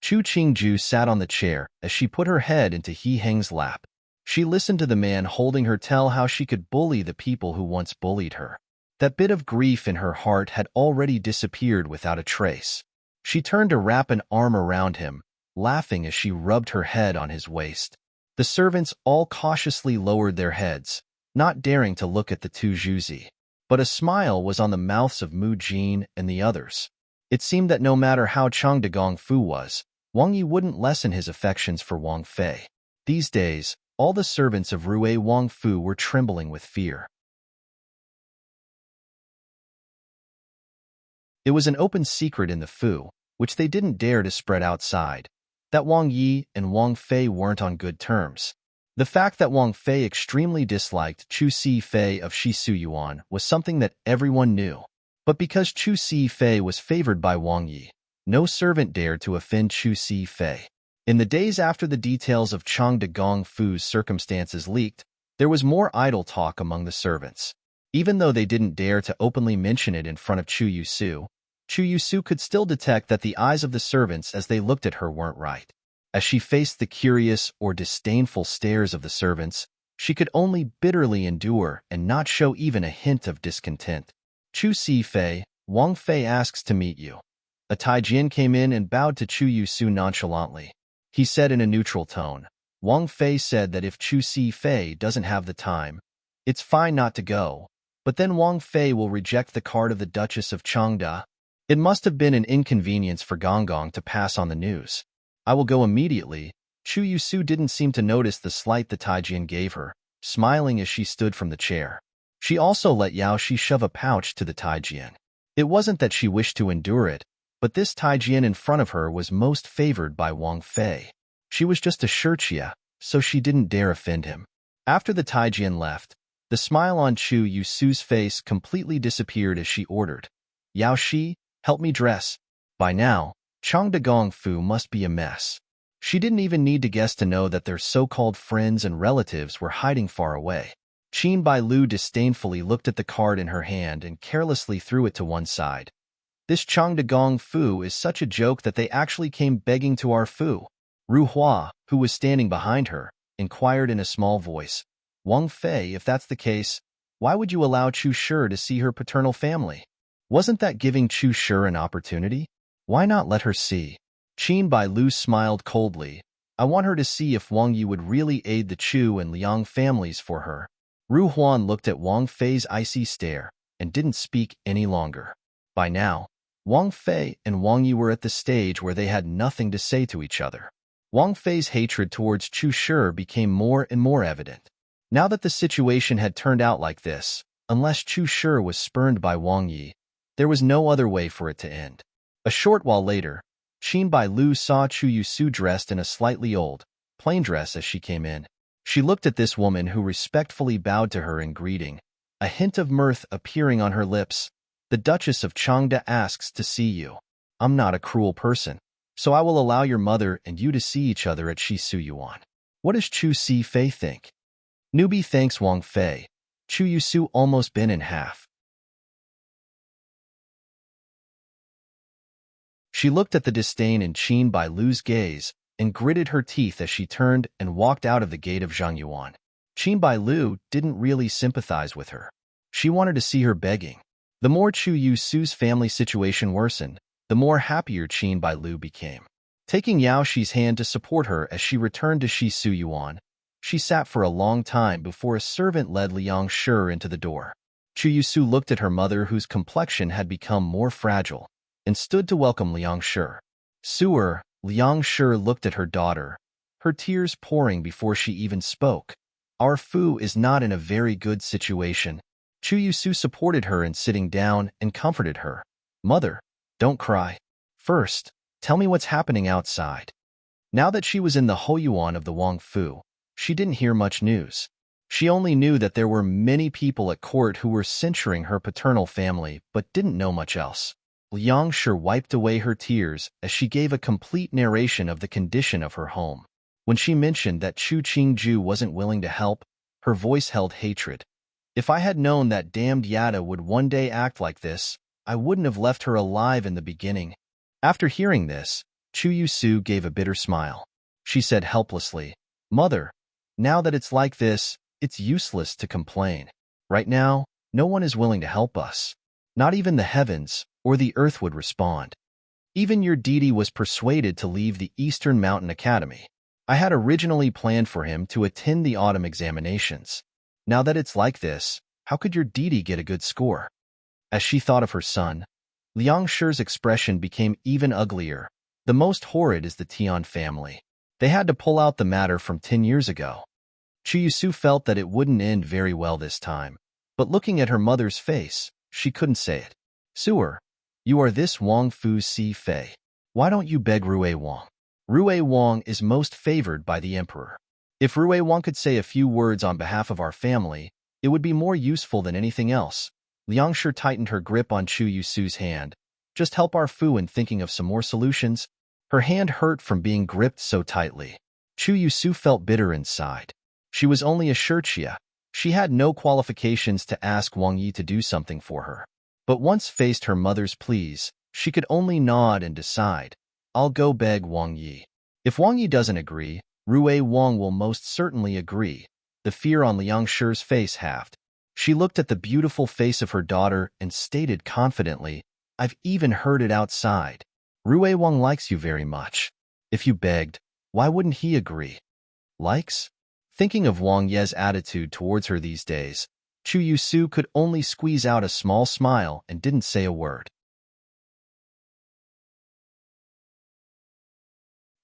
A: Chu Qingju sat on the chair as she put her head into He Heng's lap. She listened to the man holding her tell how she could bully the people who once bullied her. That bit of grief in her heart had already disappeared without a trace. She turned to wrap an arm around him, laughing as she rubbed her head on his waist. The servants all cautiously lowered their heads, not daring to look at the two Zhuzi. But a smile was on the mouths of Mu Jin and the others. It seemed that no matter how Changde Gong Fu was, Wang Yi wouldn't lessen his affections for Wang Fei. These days, all the servants of Rui Wang Fu were trembling with fear. It was an open secret in the Fu, which they didn't dare to spread outside, that Wang Yi and Wang Fei weren't on good terms. The fact that Wang Fei extremely disliked Chu Si Fei of Shisu Yuan was something that everyone knew. But because Chu Si Fei was favored by Wang Yi, no servant dared to offend Chu Si Fei. In the days after the details of Changde Gong Fu's circumstances leaked, there was more idle talk among the servants. Even though they didn't dare to openly mention it in front of Chu Yusu could still detect that the eyes of the servants as they looked at her weren't right. As she faced the curious or disdainful stares of the servants, she could only bitterly endure and not show even a hint of discontent. Chu Si Fei, Wang Fei asks to meet you. A Taijian came in and bowed to Chu Yusu nonchalantly. He said in a neutral tone. Wang Fei said that if Chu Si Fei doesn't have the time, it's fine not to go, but then Wang Fei will reject the card of the Duchess of Changde. It must have been an inconvenience for Gong Gong to pass on the news. I will go immediately. Chu Yusu didn't seem to notice the slight the Taijian gave her, smiling as she stood from the chair. She also let Yao Shi shove a pouch to the Taijian. It wasn't that she wished to endure it, but this Taijian in front of her was most favored by Wang Fei. She was just a shirtia, so she didn't dare offend him. After the Taijian left, the smile on Chu Yusu's face completely disappeared as she ordered, Yao Shi, help me dress. By now, Changde Gong Fu must be a mess. She didn't even need to guess to know that their so-called friends and relatives were hiding far away. Qin Bailu disdainfully looked at the card in her hand and carelessly threw it to one side. This Changde Gong Fu is such a joke that they actually came begging to our Fu. Ru Hua, who was standing behind her, inquired in a small voice, Wang Fei, if that's the case, why would you allow Chu Shi to see her paternal family? Wasn't that giving Chu Shi an opportunity? Why not let her see? Qin Bailu smiled coldly. I want her to see if Wang Yi would really aid the Chu and Liang families for her. Ru Huan looked at Wang Fei's icy stare and didn't speak any longer. By now, Wang Fei and Wang Yi were at the stage where they had nothing to say to each other. Wang Fei's hatred towards Chu Shi became more and more evident. Now that the situation had turned out like this, unless Chu Shi was spurned by Wang Yi, there was no other way for it to end. A short while later, Qin Bailu saw Chu Yusu dressed in a slightly old, plain dress as she came in. She looked at this woman who respectfully bowed to her in greeting, a hint of mirth appearing on her lips. The Duchess of Changde asks to see you. I'm not a cruel person, so I will allow your mother and you to see each other at Shisuyuan. What does Chu Si Fei think? Newbie thanks Wang Fei. Chu Yusu almost been in half. She looked at the disdain in Qin Bailu's gaze and gritted her teeth as she turned and walked out of the gate of Zhangyuan. Qin Bailu didn't really sympathize with her. She wanted to see her begging. The more Chu Yusu's family situation worsened, the more happier Qin Bailu became. Taking Yao Shi's hand to support her as she returned to Shisuyuan, she sat for a long time before a servant led Liang Shi into the door. Chu Yusu looked at her mother, whose complexion had become more fragile, and stood to welcome Liang Shi. Suer, Liang Shi looked at her daughter, her tears pouring before she even spoke. Our Fu is not in a very good situation. Chu Yusu supported her in sitting down and comforted her. Mother, don't cry. First, tell me what's happening outside. Now that she was in the Hoyuan of the Wang Fu, she didn't hear much news. She only knew that there were many people at court who were censuring her paternal family, but didn't know much else. Liang Shi wiped away her tears as she gave a complete narration of the condition of her home. When she mentioned that Chu Qingju wasn't willing to help, her voice held hatred. If I had known that damned Yada would one day act like this, I wouldn't have left her alive in the beginning. After hearing this, Chu Yusu gave a bitter smile. She said helplessly, Mother, now that it's like this, it's useless to complain. Right now, no one is willing to help us. Not even the heavens or the earth would respond. Even your deity was persuaded to leave the Eastern Mountain Academy. I had originally planned for him to attend the autumn examinations. Now that it's like this, how could your deity get a good score? As she thought of her son, Liang Shi's expression became even uglier. The most horrid is the Tian family. They had to pull out the matter from 10 years ago. Chu Yusu felt that it wouldn't end very well this time, but looking at her mother's face, she couldn't say it. Suer, you are this Wang Fu Si Fei. Why don't you beg Rue Wang? Rue Wang is most favored by the emperor. If Rue Wang could say a few words on behalf of our family, it would be more useful than anything else. Liang Shi tightened her grip on Chu Yusu's hand. Just help our Fu in thinking of some more solutions. Her hand hurt from being gripped so tightly. Chu Yusu felt bitter inside. She was only a shirtia. She had no qualifications to ask Wang Yi to do something for her. But once faced her mother's pleas, she could only nod and decide, I'll go beg Wang Yi. If Wang Yi doesn't agree, Rue Wang will most certainly agree. The fear on Liang Shi's face halved. She looked at the beautiful face of her daughter and stated confidently, I've even heard it outside. Rue Wang likes you very much. If you begged, why wouldn't he agree? Likes? Thinking of Wang Ye's attitude towards her these days, Chu Yusu could only squeeze out a small smile and didn't say a word.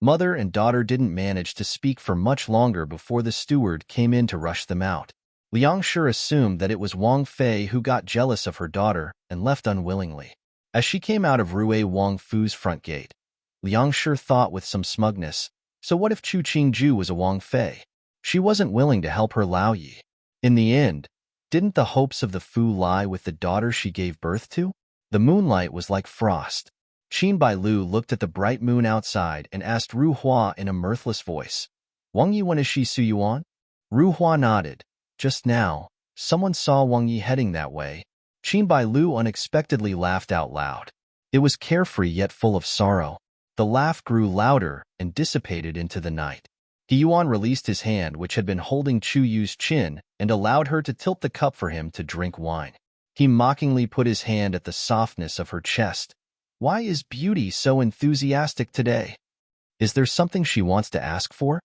A: Mother and daughter didn't manage to speak for much longer before the steward came in to rush them out. Liang Shi assumed that it was Wang Fei who got jealous of her daughter and left unwillingly. As she came out of Rue Wang Fu's front gate, Liang Shi thought with some smugness, so what if Chu Qingju was a Wang Fei? She wasn't willing to help her Lao Yi. In the end, didn't the hopes of the Fu lie with the daughter she gave birth to? The moonlight was like frost. Qin Bailu looked at the bright moon outside and asked Ru Hua in a mirthless voice, Wang Yi, when is she Su Yuan? Ru Hua nodded. Just now, someone saw Wang Yi heading that way. Qin Bailu unexpectedly laughed out loud. It was carefree yet full of sorrow. The laugh grew louder and dissipated into the night. He Yuan released his hand which had been holding Chu Yu's chin and allowed her to tilt the cup for him to drink wine. He mockingly put his hand at the softness of her chest. Why is beauty so enthusiastic today? Is there something she wants to ask for?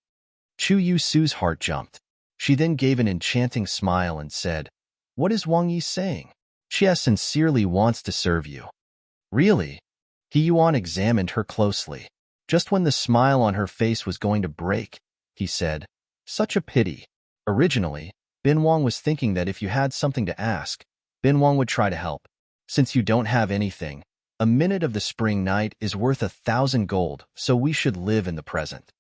A: Chu Yusu's heart jumped. She then gave an enchanting smile and said, What is Wang Yi saying? She sincerely wants to serve you. Really? He Yuan examined her closely. Just when the smile on her face was going to break, he said, Such a pity. Originally, Bin Wang was thinking that if you had something to ask, Bin Wang would try to help. Since you don't have anything, a minute of the spring night is worth 1,000 gold, so we should live in the present.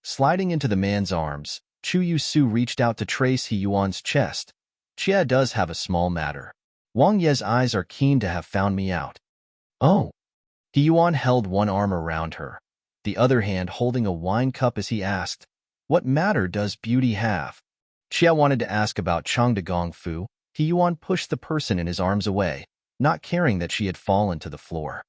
A: Sliding into the man's arms, Chu Yusu reached out to trace He Yuan's chest. Chia does have a small matter. Wang Ye's eyes are keen to have found me out. Oh. He Yuan held one arm around her, the other hand holding a wine cup as he asked, What matter does beauty have? Chia wanted to ask about Changde Gong Fu. He Yuan pushed the person in his arms away, not caring that she had fallen to the floor.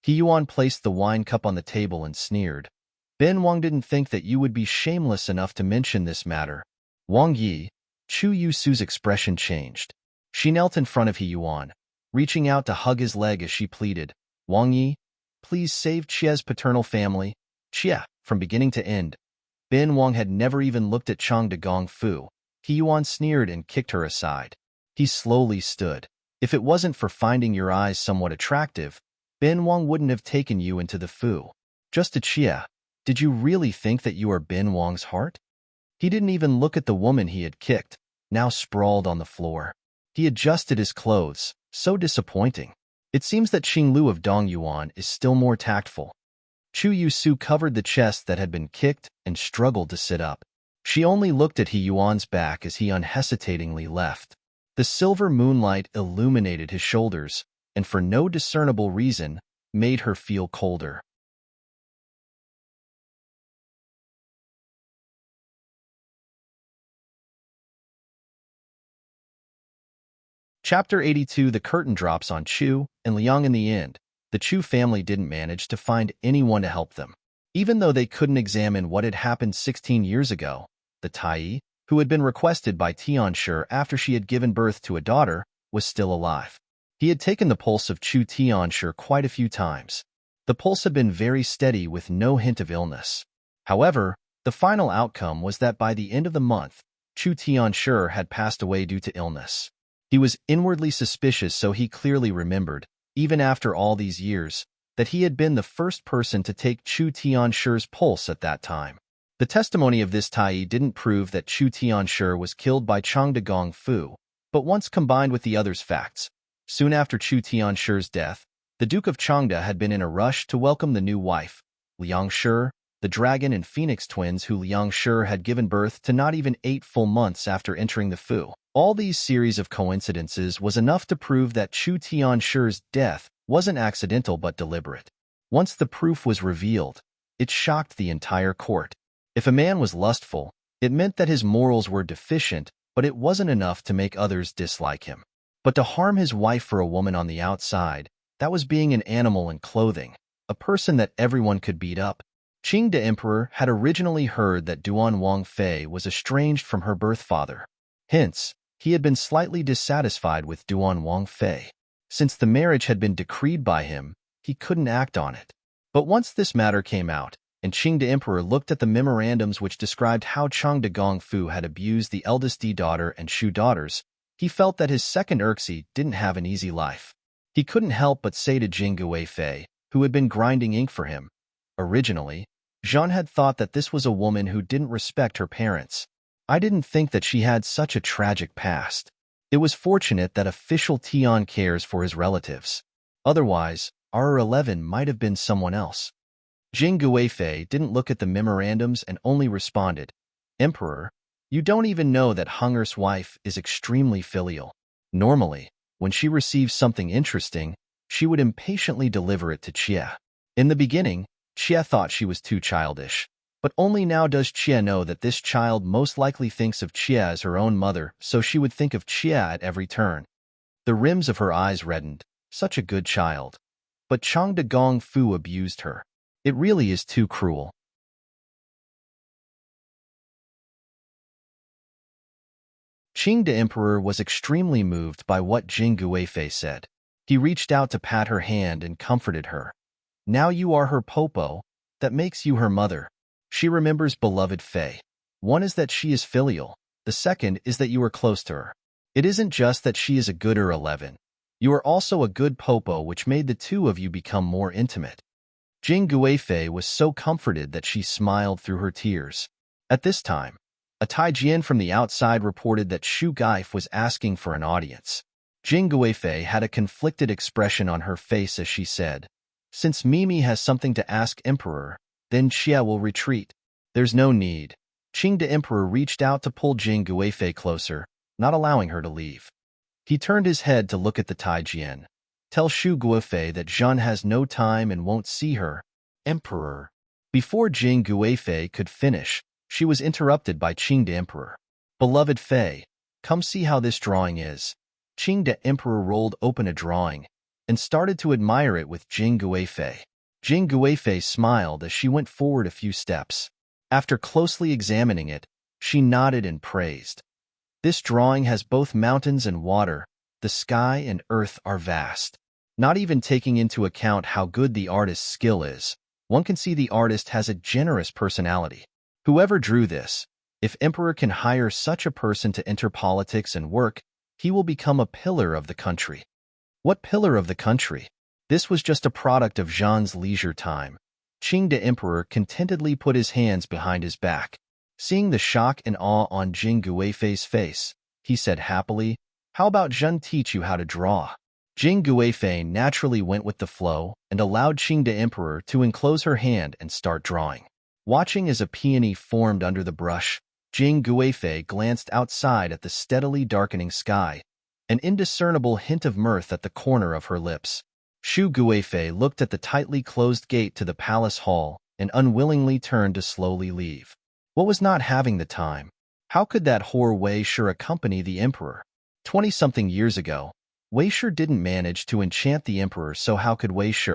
A: He Yuan placed the wine cup on the table and sneered. Bin Wang didn't think that you would be shameless enough to mention this matter. Wang Yi, Chu Yusu's expression changed. She knelt in front of He Yuan, reaching out to hug his leg as she pleaded, Wang Yi, please save Chia's paternal family. Chia, from beginning to end. Bin Wang had never even looked at Changde Gong Fu. He Yuan sneered and kicked her aside. He slowly stood. If it wasn't for finding your eyes somewhat attractive, Bin Wang wouldn't have taken you into the Fu. Just to Chia, did you really think that you are Bin Wang's heart? He didn't even look at the woman he had kicked, now sprawled on the floor. He adjusted his clothes, so disappointing. It seems that Qinglu of Dongyuan is still more tactful. Chu Yusu covered the chest that had been kicked and struggled to sit up. She only looked at He Yuan's back as he unhesitatingly left. The silver moonlight illuminated his shoulders, and for no discernible reason, made her feel colder. Chapter 82. The curtain drops on Chu and Liang. In the end, the Chu family didn't manage to find anyone to help them. Even though they couldn't examine what had happened 16 years ago, the Tai, who had been requested by Tianshi after she had given birth to a daughter, was still alive. He had taken the pulse of Chu Tianshi quite a few times. The pulse had been very steady with no hint of illness. However, the final outcome was that by the end of the month, Chu Tianshi had passed away due to illness. He was inwardly suspicious, so he clearly remembered, even after all these years, that he had been the first person to take Chu Tianshi's pulse at that time. The testimony of this Tai didn't prove that Chu Tianshi was killed by Changde Gong Fu, but once combined with the others' facts, soon after Chu Tianshi's death, the Duke of Changde had been in a rush to welcome the new wife, Liang Shi, the dragon and phoenix twins who Liang Shi had given birth to not even 8 full months after entering the Fu. All these series of coincidences was enough to prove that Chu Tianshi's death wasn't accidental but deliberate. Once the proof was revealed, it shocked the entire court. If a man was lustful, it meant that his morals were deficient, but it wasn't enough to make others dislike him. But to harm his wife for a woman on the outside, that was being an animal in clothing, a person that everyone could beat up. Qing the Emperor had originally heard that Duan Wang Fei was estranged from her birth father. Hence, he had been slightly dissatisfied with Duan Wang Fei. Since the marriage had been decreed by him, he couldn't act on it. But once this matter came out, and Qing the Emperor looked at the memorandums which described how Chang de Gongfu had abused the eldest Di daughter and Shu daughters, he felt that his second Erxi didn't have an easy life. He couldn't help but say to Jing Guifei, who had been grinding ink for him. Originally, Jean had thought that this was a woman who didn't respect her parents. I didn't think that she had such a tragic past. It was fortunate that official Tian cares for his relatives. Otherwise, R11 might have been someone else. Jing Guifei didn't look at the memorandums and only responded, "Emperor, you don't even know that Hunger's wife is extremely filial. Normally, when she receives something interesting, she would impatiently deliver it to Chia. In the beginning, Chia thought she was too childish, but only now does Chia know that this child most likely thinks of Chia as her own mother, so she would think of Chia at every turn." The rims of her eyes reddened. Such a good child. But Chang de Gongfu abused her. It really is too cruel. Qing the Emperor was extremely moved by what Jing Guifei said. He reached out to pat her hand and comforted her. "Now you are her popo, that makes you her mother." She remembers beloved Fei. One is that she is filial. The second is that you are close to her. It isn't just that she is a good R11. You are also a good popo, which made the two of you become more intimate. Jing Guifei was so comforted that she smiled through her tears. At this time, a Taijian from the outside reported that Shu Gaif was asking for an audience. Jing Guifei had a conflicted expression on her face as she said, "Since Mimi has something to ask Emperor, then Chia will retreat." "There's no need." Qing the Emperor reached out to pull Jing Guifei closer, not allowing her to leave. He turned his head to look at the Taijian. "Tell Shu Guifei that Zhan has no time and won't see her, Emperor." Before Jing Guifei could finish, she was interrupted by Qing the Emperor. "Beloved Fei, come see how this drawing is." Qing the Emperor rolled open a drawing and started to admire it with Jing Guifei. Jing Guifei smiled as she went forward a few steps. After closely examining it, she nodded and praised. "This drawing has both mountains and water. The sky and earth are vast." Not even taking into account how good the artist's skill is, one can see the artist has a generous personality. Whoever drew this, if Emperor can hire such a person to enter politics and work, he will become a pillar of the country. What pillar of the country? This was just a product of Zhan's leisure time. Qing the Emperor contentedly put his hands behind his back. Seeing the shock and awe on Jing Guifei's face, he said happily, "How about Zhan teach you how to draw?" Jing Guifei naturally went with the flow and allowed Qing the Emperor to enclose her hand and start drawing. Watching as a peony formed under the brush, Jing Guifei glanced outside at the steadily darkening sky, an indiscernible hint of mirth at the corner of her lips. Shu Guifei looked at the tightly closed gate to the palace hall and unwillingly turned to slowly leave. What was not having the time? How could that whore Wei Shi accompany the Emperor? 20-something years ago, Wei Shi didn't manage to enchant the Emperor, so how could Wei Shi,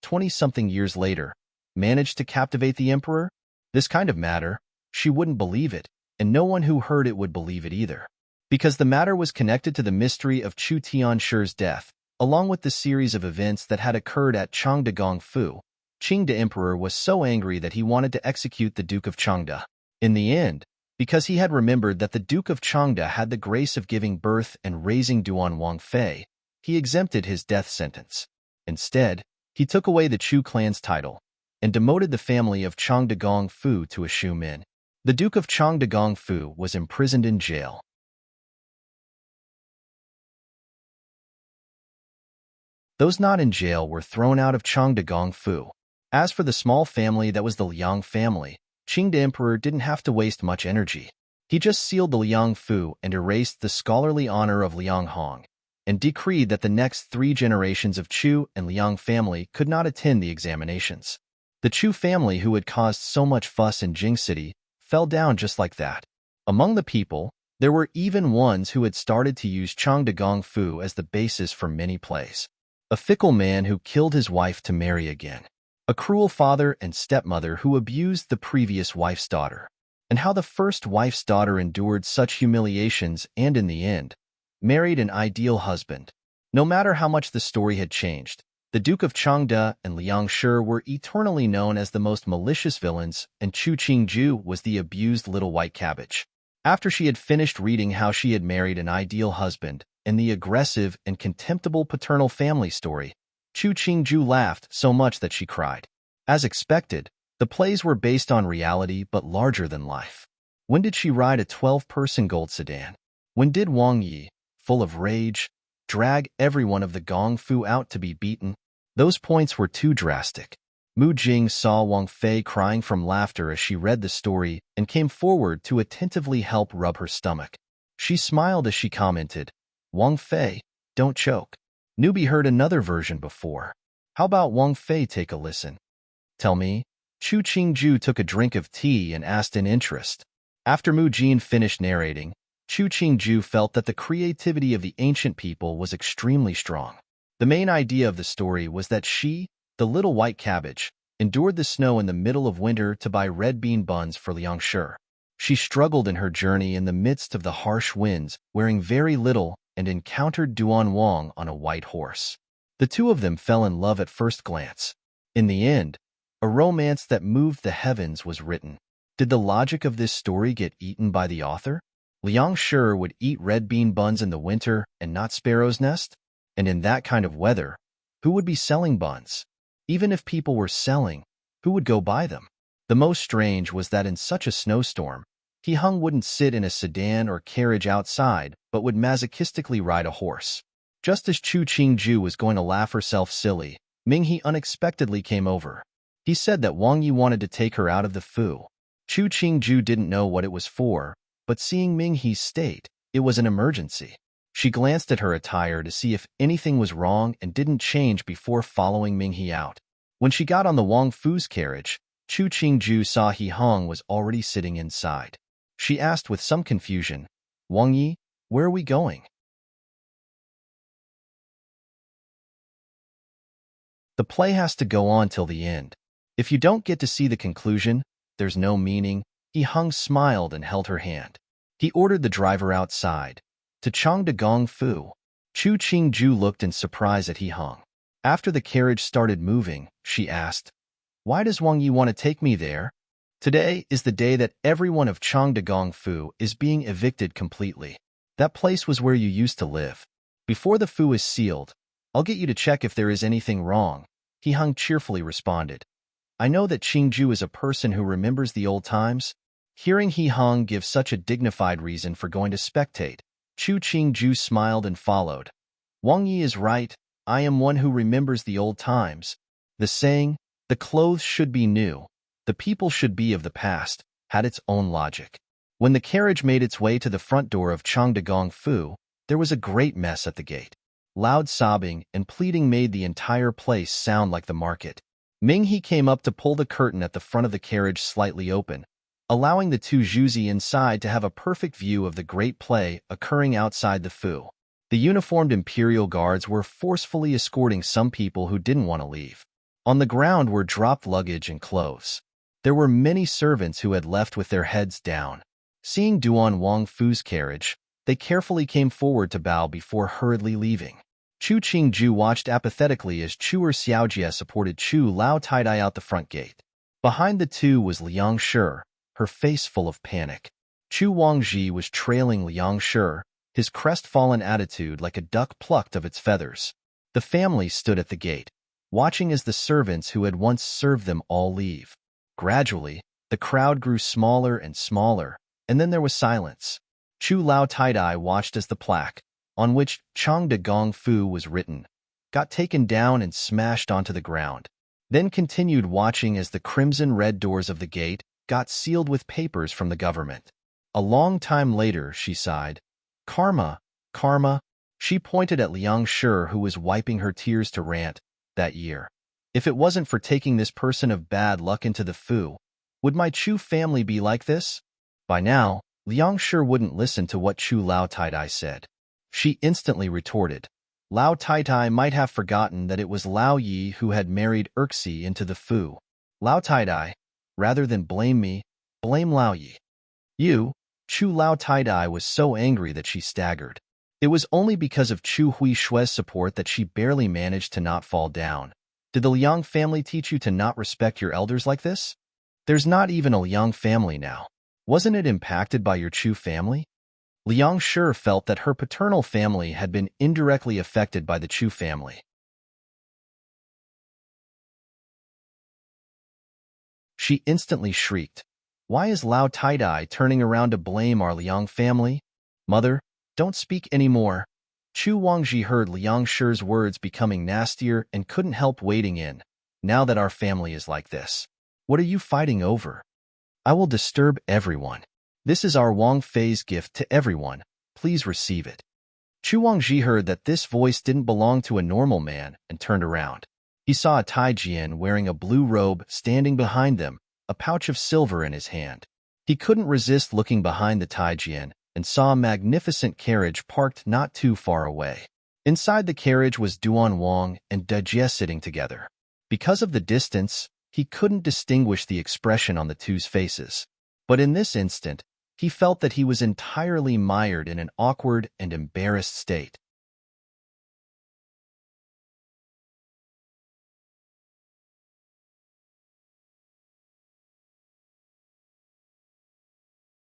A: 20-something years later, manage to captivate the Emperor? This kind of matter, she wouldn't believe it, and no one who heard it would believe it either. Because the matter was connected to the mystery of Chu Tianshi's death, along with the series of events that had occurred at Chang de Gongfu, Qing the Emperor was so angry that he wanted to execute the Duke of Changde. In the end, because he had remembered that the Duke of Changde had the grace of giving birth and raising Duan Wangfei, he exempted his death sentence. Instead, he took away the Chu clan's title and demoted the family of Chang de Gongfu to a Shu Min. The Duke of Chang de Gongfu was imprisoned in jail. Those not in jail were thrown out of Chang de Gongfu. As for the small family that was the Liang family, Qing the Emperor didn't have to waste much energy. He just sealed the Liang Fu and erased the scholarly honor of Liang Hong, and decreed that the next 3 generations of Chu and Liang family could not attend the examinations. The Chu family, who had caused so much fuss in Jing City, fell down just like that. Among the people, there were even ones who had started to use Chang de Gongfu as the basis for many plays. A fickle man who killed his wife to marry again. A cruel father and stepmother who abused the previous wife's daughter. And how the first wife's daughter endured such humiliations and, in the end, married an ideal husband. No matter how much the story had changed, the Duke of Changde and Liang Shi were eternally known as the most malicious villains, and Chu Qingju was the abused little white cabbage. After she had finished reading how she had married an ideal husband and the aggressive and contemptible paternal family story, Chu Qingju laughed so much that she cried. As expected, the plays were based on reality but larger than life. When did she ride a 12-person gold sedan? When did Wang Yi, full of rage, drag every one of the Gong Fu out to be beaten? Those points were too drastic. Mu Jing saw Wang Fei crying from laughter as she read the story and came forward to attentively help rub her stomach. She smiled as she commented, "Wang Fei, don't choke." Newbie heard another version before. How about Wang Fei take a listen? Tell me. Chu Qingju took a drink of tea and asked in interest. After Mu Jing finished narrating, Chu Qingju felt that the creativity of the ancient people was extremely strong. The main idea of the story was that she, the little white cabbage, endured the snow in the middle of winter to buy red bean buns for Liang Shi. She struggled in her journey in the midst of the harsh winds, wearing very little, and encountered Duan Wang on a white horse. The two of them fell in love at first glance. In the end, a romance that moved the heavens was written. Did the logic of this story get eaten by the author? Liang Shi would eat red bean buns in the winter and not sparrow's nest? And in that kind of weather, who would be selling buns? Even if people were selling, who would go buy them? The most strange was that in such a snowstorm, He Hung wouldn't sit in a sedan or carriage outside, but would masochistically ride a horse. Just as Chu Qingju was going to laugh herself silly, Ming He unexpectedly came over. He said that Wang Yi wanted to take her out of the Fu. Chu Qingju didn't know what it was for, but seeing Ming He's state, it was an emergency. She glanced at her attire to see if anything was wrong and didn't change before following Ming He out. When she got on the Wang Fu's carriage, Chu Qingju saw He Hung was already sitting inside. She asked with some confusion, "Wang Yi, where are we going?" The play has to go on till the end. If you don't get to see the conclusion, there's no meaning. He Hung smiled and held her hand. He ordered the driver outside. To Changde Gong Fu. Chu Qingju looked in surprise at He Hung. After the carriage started moving, she asked, "Why does Wang Yi want to take me there?" Today is the day that everyone of Changde Gong Fu is being evicted completely. That place was where you used to live. Before the Fu is sealed, I'll get you to check if there is anything wrong, He Hung cheerfully responded. I know that Qingju is a person who remembers the old times. Hearing He Hung give such a dignified reason for going to spectate, Chu Qingju smiled and followed. Wang Yi is right, I am one who remembers the old times. The saying, the clothes should be new, the people should be of the past, had its own logic. When the carriage made its way to the front door of Changde Gong Fu, there was a great mess at the gate. Loud sobbing and pleading made the entire place sound like the market. Ming He came up to pull the curtain at the front of the carriage slightly open, allowing the two Zhuzi inside to have a perfect view of the great play occurring outside the Fu. The uniformed imperial guards were forcefully escorting some people who didn't want to leave. On the ground were dropped luggage and clothes. There were many servants who had left with their heads down. Seeing Duan Wang Fu's carriage, they carefully came forward to bow before hurriedly leaving. Chu Qingju watched apathetically as Chuer Xiaojie supported Chu Lao Taidai out the front gate. Behind the two was Liang Shi, her face full of panic. Chu Wangji was trailing Liang Shi, his crestfallen attitude like a duck plucked of its feathers. The family stood at the gate, watching as the servants who had once served them all leave. Gradually, the crowd grew smaller and smaller, and then there was silence. Chu Lao Taidai watched as the plaque, on which Changde Gong Fu was written, got taken down and smashed onto the ground, then continued watching as the crimson-red doors of the gate got sealed with papers from the government. A long time later, she sighed. Karma, karma. She pointed at Liang Shi, who was wiping her tears to rant, that year. If it wasn't for taking this person of bad luck into the Fu, would my Chu family be like this? By now, Liang Shi wouldn't listen to what Chu Lao Taidai said. She instantly retorted. Lao Taidai might have forgotten that it was Lao Yi who had married Erxi into the Fu. Lao Taidai, rather than blame me, blame Lao Yi. You, Chu Lao Taidai was so angry that she staggered. It was only because of Chu Huishue's support that she barely managed to not fall down. Did the Liang family teach you to not respect your elders like this? There's not even a Liang family now. Wasn't it impacted by your Chu family? Liang Shi felt that her paternal family had been indirectly affected by the Chu family. She instantly shrieked, "Why is Lao Taidai turning around to blame our Liang family? Mother, don't speak anymore." Chu Wangji heard Liang Shi's words becoming nastier and couldn't help wading in. "Now that our family is like this, what are you fighting over? I will disturb everyone. This is our Wang Fei's gift to everyone. Please receive it." Chu Wangji heard that this voice didn't belong to a normal man and turned around. He saw a Taijian wearing a blue robe standing behind them, a pouch of silver in his hand. He couldn't resist looking behind the Taijian and saw a magnificent carriage parked not too far away. Inside the carriage was Duan Wang and Dejie sitting together. Because of the distance, he couldn't distinguish the expression on the two's faces. But in this instant, he felt that he was entirely mired in an awkward and embarrassed state.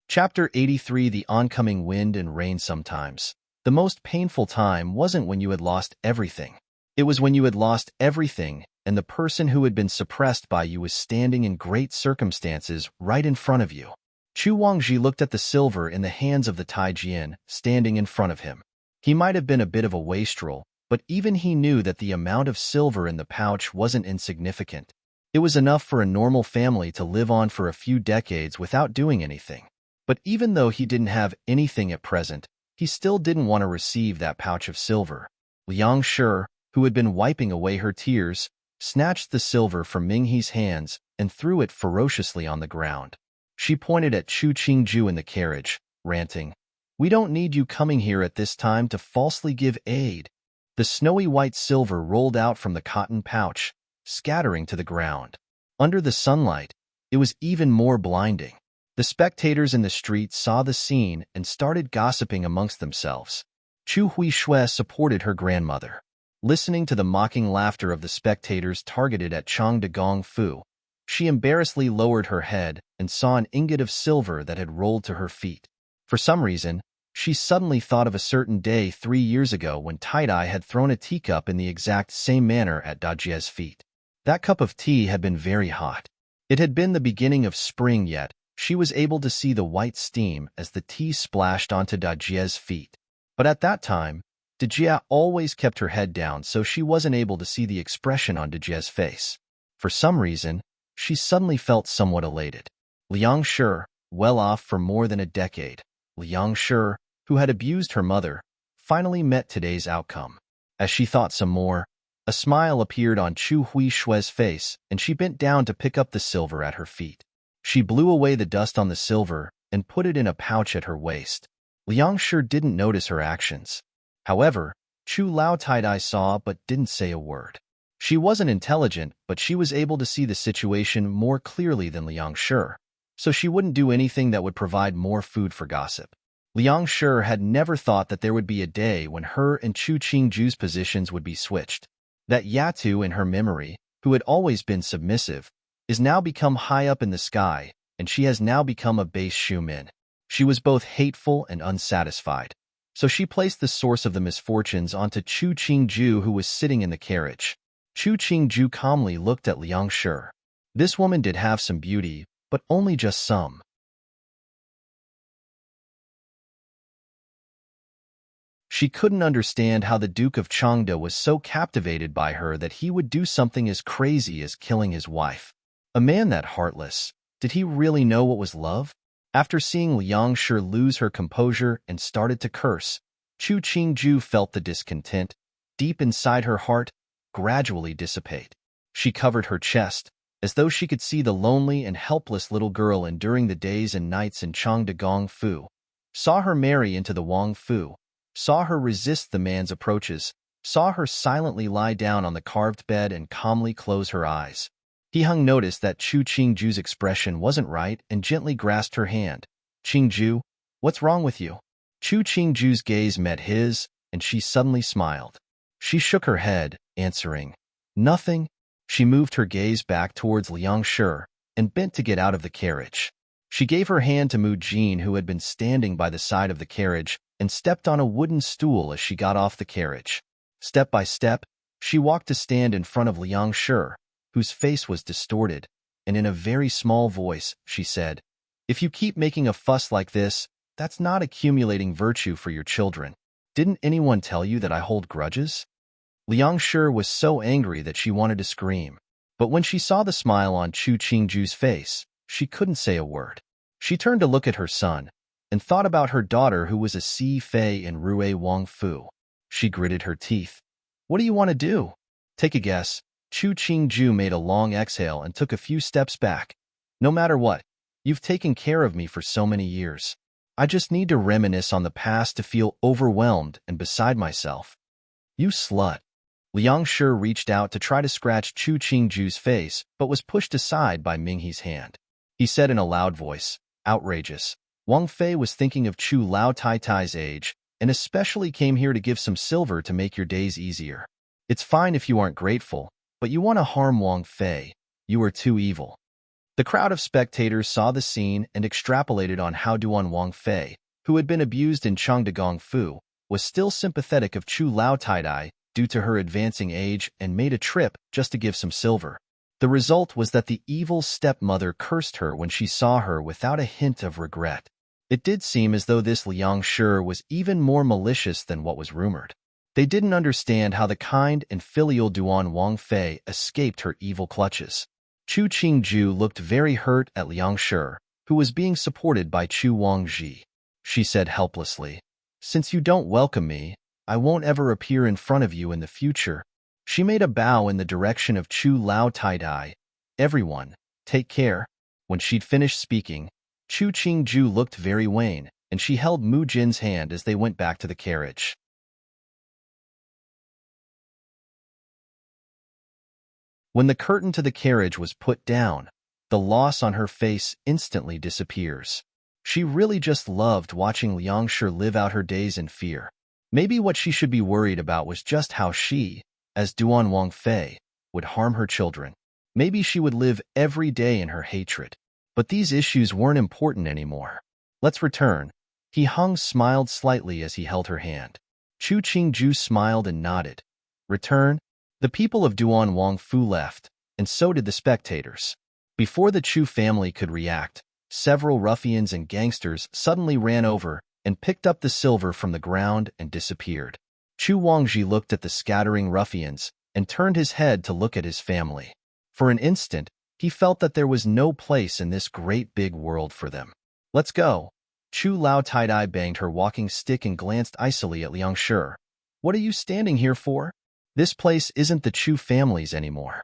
A: Chapter 83: The Oncoming Wind and Rain. Sometimes, the most painful time wasn't when you had lost everything. It was when you had lost everything and the person who had been suppressed by you was standing in great circumstances right in front of you. Chu Wangji looked at the silver in the hands of the Taijian standing in front of him. He might have been a bit of a wastrel, but even he knew that the amount of silver in the pouch wasn't insignificant. It was enough for a normal family to live on for a few decades without doing anything. But even though he didn't have anything at present, he still didn't want to receive that pouch of silver. Liang Shi, who had been wiping away her tears, snatched the silver from Minghe's hands and threw it ferociously on the ground. She pointed at Chu Qingju in the carriage, ranting, "We don't need you coming here at this time to falsely give aid." The snowy white silver rolled out from the cotton pouch, scattering to the ground. Under the sunlight, it was even more blinding. The spectators in the street saw the scene and started gossiping amongst themselves. Chu Huishui supported her grandmother. Listening to the mocking laughter of the spectators targeted at Chang de Gong Fu, she embarrassedly lowered her head and saw an ingot of silver that had rolled to her feet. For some reason, she suddenly thought of a certain day 3 years ago when Taidai had thrown a teacup in the exact same manner at Dajie's feet. That cup of tea had been very hot. It had been the beginning of spring yet. She was able to see the white steam as the tea splashed onto Dajie's feet. But at that time, Dajie always kept her head down, so she wasn't able to see the expression on Dajie's face. For some reason, she suddenly felt somewhat elated. Liang Shi, well off for more than a decade, Liang Shi, who had abused her mother, finally met today's outcome. As she thought some more, a smile appeared on Chu Huishui's face, and she bent down to pick up the silver at her feet. She blew away the dust on the silver and put it in a pouch at her waist. Liang Shi didn't notice her actions. However, Chu Lao Taidai saw but didn't say a word. She wasn't intelligent, but she was able to see the situation more clearly than Liang Shi, so she wouldn't do anything that would provide more food for gossip. Liang Shi had never thought that there would be a day when her and Chu Qingju's positions would be switched. That Yatu in her memory, who had always been submissive, is now become high up in the sky, and she has now become a base Shumin. She was both hateful and unsatisfied, so she placed the source of the misfortunes onto Chu Qingju, who was sitting in the carriage. Chu Qingju calmly looked at Liang Shi. This woman did have some beauty, but only just some. She couldn't understand how the Duke of Changde was so captivated by her that he would do something as crazy as killing his wife. A man that heartless, did he really know what was love? After seeing Liang Shi lose her composure and started to curse, Chu Qingju felt the discontent, deep inside her heart, gradually dissipate. She covered her chest, as though she could see the lonely and helpless little girl enduring the days and nights in Chang de Gong Fu, saw her marry into the Wang Fu, saw her resist the man's approaches, saw her silently lie down on the carved bed and calmly close her eyes. He Hung noticed that Chu Qingju's expression wasn't right and gently grasped her hand. "Qingju, what's wrong with you? Chu Qingju's gaze met his, and she suddenly smiled. She shook her head, answering, "Nothing." She moved her gaze back towards Liang Shi and bent to get out of the carriage. She gave her hand to Mu Jin, who had been standing by the side of the carriage, and stepped on a wooden stool as she got off the carriage. Step by step, she walked to stand in front of Liang Shi, whose face was distorted, and in a very small voice, she said, "If you keep making a fuss like this, that's not accumulating virtue for your children. Didn't anyone tell you that I hold grudges?" Liang Shi was so angry that she wanted to scream. But when she saw the smile on Chu Qingju's face, she couldn't say a word. She turned to look at her son, and thought about her daughter who was a Si Fei in Rue Wang Fu. She gritted her teeth. "What do you want to do?" "Take a guess." Chu Qingju made a long exhale and took a few steps back. "No matter what, you've taken care of me for so many years. I just need to reminisce on the past to feel overwhelmed and beside myself." "You slut." Liang Shi reached out to try to scratch Chu Qingju's face, but was pushed aside by Minghe's hand. He said in a loud voice, "Outrageous. Wang Fei was thinking of Chu Lao Tai Tai's age, and especially came here to give some silver to make your days easier. It's fine if you aren't grateful, but you want to harm Wang Fei. You are too evil." The crowd of spectators saw the scene and extrapolated on how Duan Wang Fei, who had been abused in Changde Fu, was still sympathetic of Chu Lao Tai due to her advancing age and made a trip just to give some silver. The result was that the evil stepmother cursed her when she saw her without a hint of regret. It did seem as though this Liang Shi was even more malicious than what was rumored. They didn't understand how the kind and filial Duan Wang Fei escaped her evil clutches. Chu Qingju looked very hurt at Liang Shi, who was being supported by Chu Wangji. She said helplessly, "Since you don't welcome me, I won't ever appear in front of you in the future." She made a bow in the direction of Chu Lao Tai. "Everyone, take care." When she'd finished speaking, Chu Qingju looked very wan, and she held Mu Jin's hand as they went back to the carriage. When the curtain to the carriage was put down, the loss on her face instantly disappears. She really just loved watching Liang Shi live out her days in fear. Maybe what she should be worried about was just how she, as Duan Wang Fei, would harm her children. Maybe she would live every day in her hatred. But these issues weren't important anymore. "Let's return." He smiled slightly as he held her hand. Chu Qingju smiled and nodded. "Return?" The people of Duan Wang Fu left, and so did the spectators. Before the Chu family could react, several ruffians and gangsters suddenly ran over and picked up the silver from the ground and disappeared. Chu Wangji looked at the scattering ruffians and turned his head to look at his family. For an instant, he felt that there was no place in this great big world for them. "Let's go." Chu Lao Tai banged her walking stick and glanced icily at Liang Shi. "What are you standing here for? This place isn't the Chu family's anymore."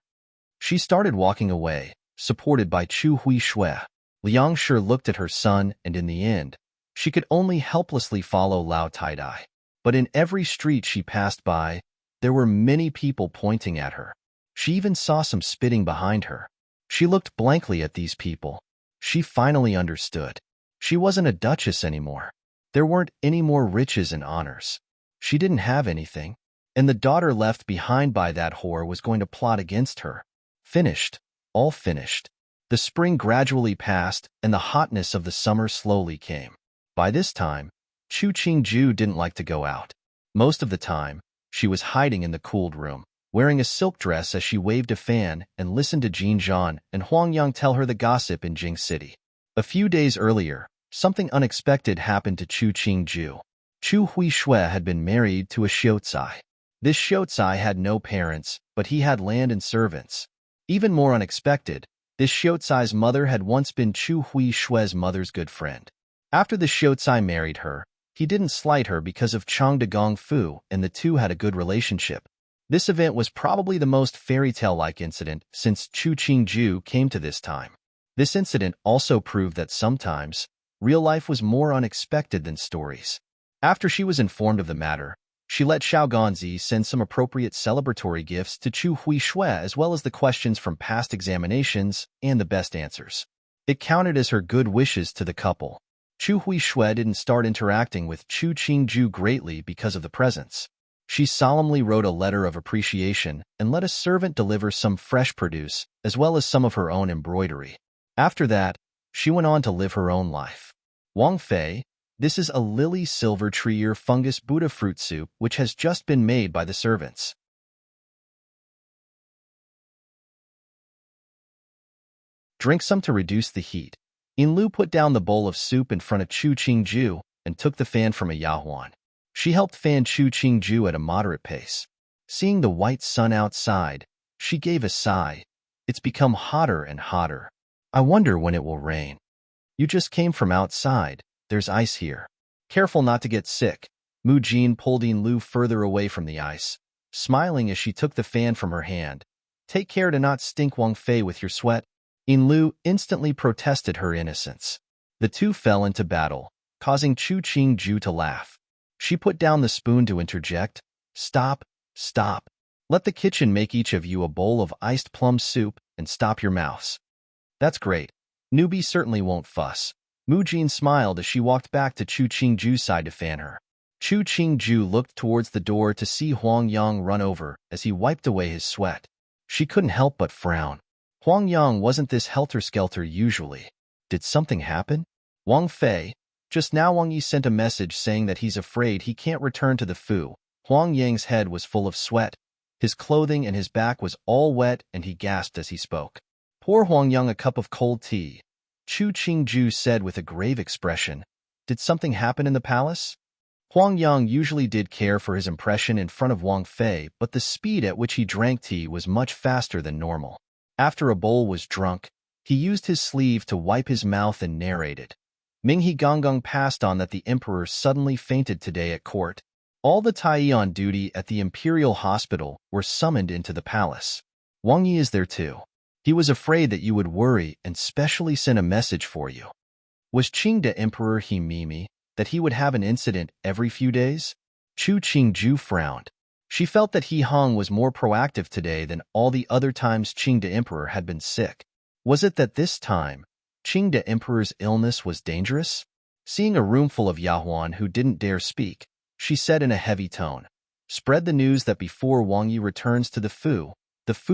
A: She started walking away, supported by Chu Huishui. Liang Shi looked at her son, and in the end, she could only helplessly follow Lao Tai. But in every street she passed by, there were many people pointing at her. She even saw some spitting behind her. She looked blankly at these people. She finally understood. She wasn't a duchess anymore. There weren't any more riches and honors. She didn't have anything. And the daughter left behind by that whore was going to plot against her. Finished. All finished. The spring gradually passed, and the hotness of the summer slowly came. By this time, Chu Qingju didn't like to go out. Most of the time, she was hiding in the cooled room, wearing a silk dress as she waved a fan and listened to Jin Zhan and Huang Yang tell her the gossip in Jing City. A few days earlier, something unexpected happened to Chu Qingju. Chu Huishui had been married to a Xiaocai. This Xiaocai had no parents, but he had land and servants. Even more unexpected, this Xiaocai's mother had once been Chu Huishui's mother's good friend. After the Xiaocai married her, he didn't slight her because of Changde Fu, and the two had a good relationship. This event was probably the most fairy tale-like incident since Chu Qingju came to this time. This incident also proved that sometimes, real life was more unexpected than stories. After she was informed of the matter, she let Xiao Ganzi send some appropriate celebratory gifts to Chu Huishui as well as the questions from past examinations and the best answers. It counted as her good wishes to the couple. Chu Huishui didn't start interacting with Chu Qingju greatly because of the presents. She solemnly wrote a letter of appreciation and let a servant deliver some fresh produce, as well as some of her own embroidery. After that, she went on to live her own life. Wang Fei, this is a lily silver tree fungus Buddha fruit soup which has just been made by the servants. Drink some to reduce the heat. Lu put down the bowl of soup in front of Chu Qingju and took the fan from a Yahuan. She helped fan Chu Qingju at a moderate pace. Seeing the white sun outside, she gave a sigh. It's become hotter and hotter. I wonder when it will rain. You just came from outside. There's ice here. Careful not to get sick. Mu Jin pulled Lu further away from the ice, smiling as she took the fan from her hand. Take care to not stink Wang Fei with your sweat. Lu instantly protested her innocence. The two fell into battle, causing Chu Qingju to laugh. She put down the spoon to interject. Stop, stop. Let the kitchen make each of you a bowl of iced plum soup and stop your mouths. That's great. Newbie certainly won't fuss. Mu Jin smiled as she walked back to Chu Qingju's side to fan her. Chu Qingju looked towards the door to see Huang Yang run over as he wiped away his sweat. She couldn't help but frown. Huang Yang wasn't this helter-skelter usually. Did something happen? Wang Fei. Just now Wang Yi sent a message saying that he's afraid he can't return to the Fu. Huang Yang's head was full of sweat. His clothing and his back was all wet and he gasped as he spoke. Pour Huang Yang a cup of cold tea. Chu Qingju said with a grave expression. Did something happen in the palace? Huang Yang usually did care for his impression in front of Wang Fei, but the speed at which he drank tea was much faster than normal. After a bowl was drunk, he used his sleeve to wipe his mouth and narrated. Minghe Gonggong passed on that the emperor suddenly fainted today at court. All the Tai on duty at the imperial hospital were summoned into the palace. Wang Yi is there too. He was afraid that you would worry and specially sent a message for you. Was Qingde Emperor he Mimi, that he would have an incident every few days? Chu Qingju frowned. She felt that He Hong was more proactive today than all the other times Qingde Emperor had been sick. Was it that this time, Qingde Emperor's illness was dangerous? Seeing a room full of Yahuan who didn't dare speak, she said in a heavy tone, spread the news that before Wang Yi returns to the Fu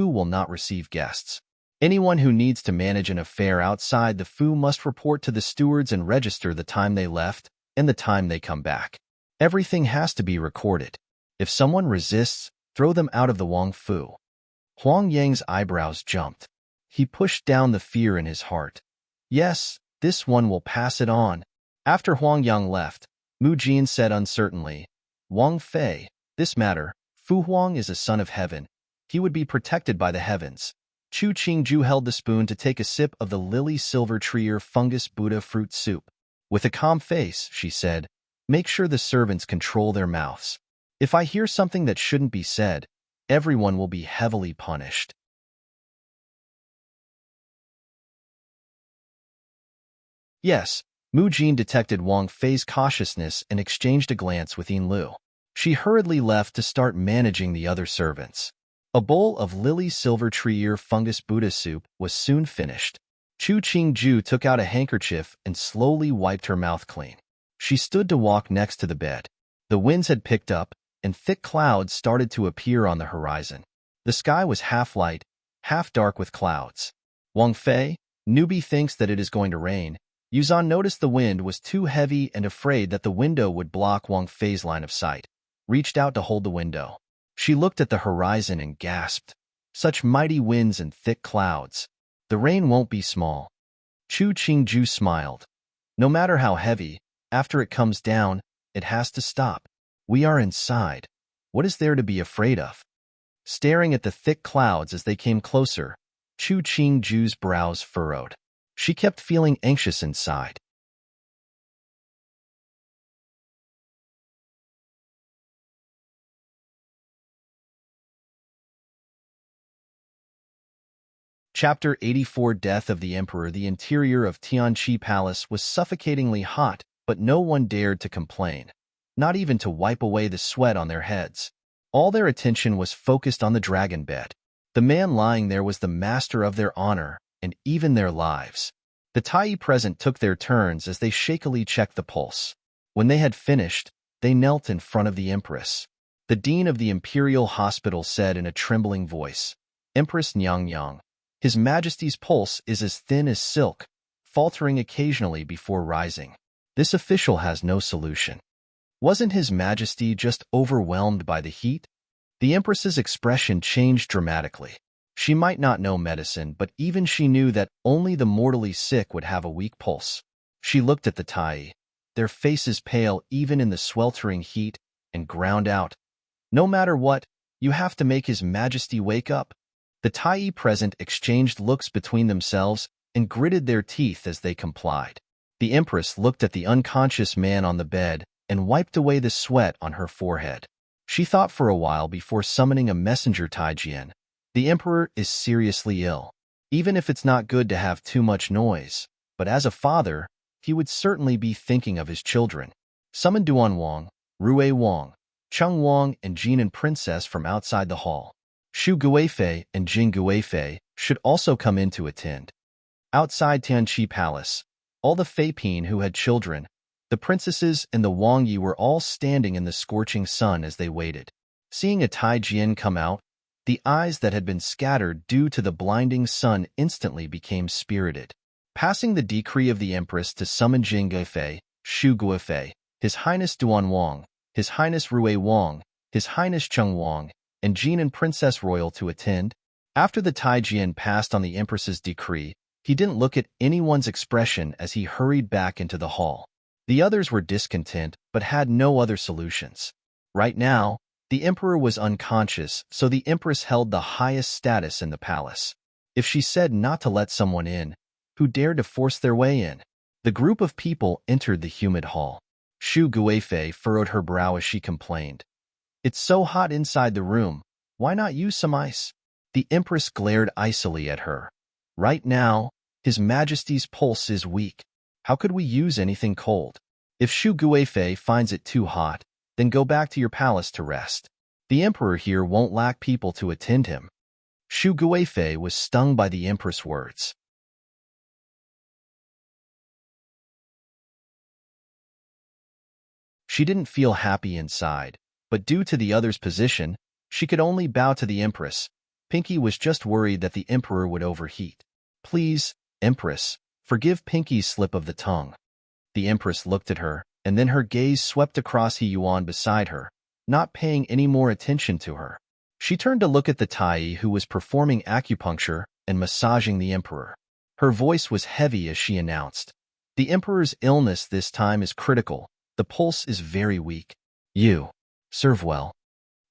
A: will not receive guests. Anyone who needs to manage an affair outside the Fu must report to the stewards and register the time they left and the time they come back. Everything has to be recorded. If someone resists, throw them out of the Wang Fu. Huang Yang's eyebrows jumped. He pushed down the fear in his heart. Yes, this one will pass it on. After Huang Yang left, Mu Jin said uncertainly, Wang Fei, this matter, Fu Huang is a son of heaven. He would be protected by the heavens. Chu Qingju held the spoon to take a sip of the lily silver tree fungus Buddha fruit soup. With a calm face, she said, make sure the servants control their mouths. If I hear something that shouldn't be said, everyone will be heavily punished. Yes, Mu Jin detected Wang Fei's cautiousness and exchanged a glance with Lu. She hurriedly left to start managing the other servants. A bowl of lily silver tree fungus Buddha soup was soon finished. Chu Qingju took out a handkerchief and slowly wiped her mouth clean. She stood to walk next to the bed. The winds had picked up, and thick clouds started to appear on the horizon. The sky was half light, half dark with clouds. Wang Fei, newbie thinks that it is going to rain. Yuzan noticed the wind was too heavy and afraid that the window would block Wang Fei's line of sight. Reached out to hold the window. She looked at the horizon and gasped. Such mighty winds and thick clouds. The rain won't be small. Chu Qingju smiled. No matter how heavy, after it comes down, it has to stop. We are inside. What is there to be afraid of? Staring at the thick clouds as they came closer, Chu Qingju's brows furrowed. She kept feeling anxious inside. Chapter 84 Death of the Emperor. The interior of Tianqi Palace was suffocatingly hot, but no one dared to complain, not even to wipe away the sweat on their heads. All their attention was focused on the dragon bed. The man lying there was the master of their honor and even their lives. The Tai present took their turns as they shakily checked the pulse. When they had finished, they knelt in front of the Empress. The dean of the Imperial Hospital said in a trembling voice, "Empress Nyang, His Majesty's pulse is as thin as silk, faltering occasionally before rising. This official has no solution." Wasn't His Majesty just overwhelmed by the heat? The Empress's expression changed dramatically. She might not know medicine, but even she knew that only the mortally sick would have a weak pulse. She looked at the Tai, their faces pale even in the sweltering heat, and ground out, "No matter what, you have to make His Majesty wake up." The Tai present exchanged looks between themselves and gritted their teeth as they complied. The Empress looked at the unconscious man on the bed and wiped away the sweat on her forehead. She thought for a while before summoning a messenger. Taijian, the Emperor is seriously ill. Even if it's not good to have too much noise, but as a father, he would certainly be thinking of his children. Summon Duan Wang, Rui Wang, Cheng Wang, and Jin and Princess from outside the hall. Shu Guifei and Jing Guifei should also come in to attend. Outside Tianqi Palace, all the Feipin who had children, the princesses and the Wang Yi were all standing in the scorching sun as they waited. Seeing a Taijian come out, the eyes that had been scattered due to the blinding sun instantly became spirited. Passing the decree of the Empress to summon Jing Guifei, Shu Guifei, His Highness Duan Wang, His Highness Rui Wang, His Highness Cheng Wang, and Jin and Princess Royal to attend. After the Taijian passed on the Empress's decree, he didn't look at anyone's expression as he hurried back into the hall. The others were discontent but had no other solutions. Right now, the Emperor was unconscious, so the Empress held the highest status in the palace. If she said not to let someone in, who dared to force their way in? The group of people entered the humid hall. Shu Guifei furrowed her brow as she complained, "It's so hot inside the room. Why not use some ice?" The Empress glared icily at her. "Right now, His Majesty's pulse is weak. How could we use anything cold? If Shu Guifei finds it too hot, then go back to your palace to rest. The Emperor here won't lack people to attend him." Shu Guifei was stung by the Empress' words. She didn't feel happy inside, but due to the other's position, she could only bow to the Empress. Pinky was just worried that the Emperor would overheat. "Please, Empress, forgive Pinky's slip of the tongue." The Empress looked at her, and then her gaze swept across He Yuan beside her, not paying any more attention to her. She turned to look at the Tai who was performing acupuncture and massaging the Emperor. Her voice was heavy as she announced, "The Emperor's illness this time is critical. The pulse is very weak. You serve well."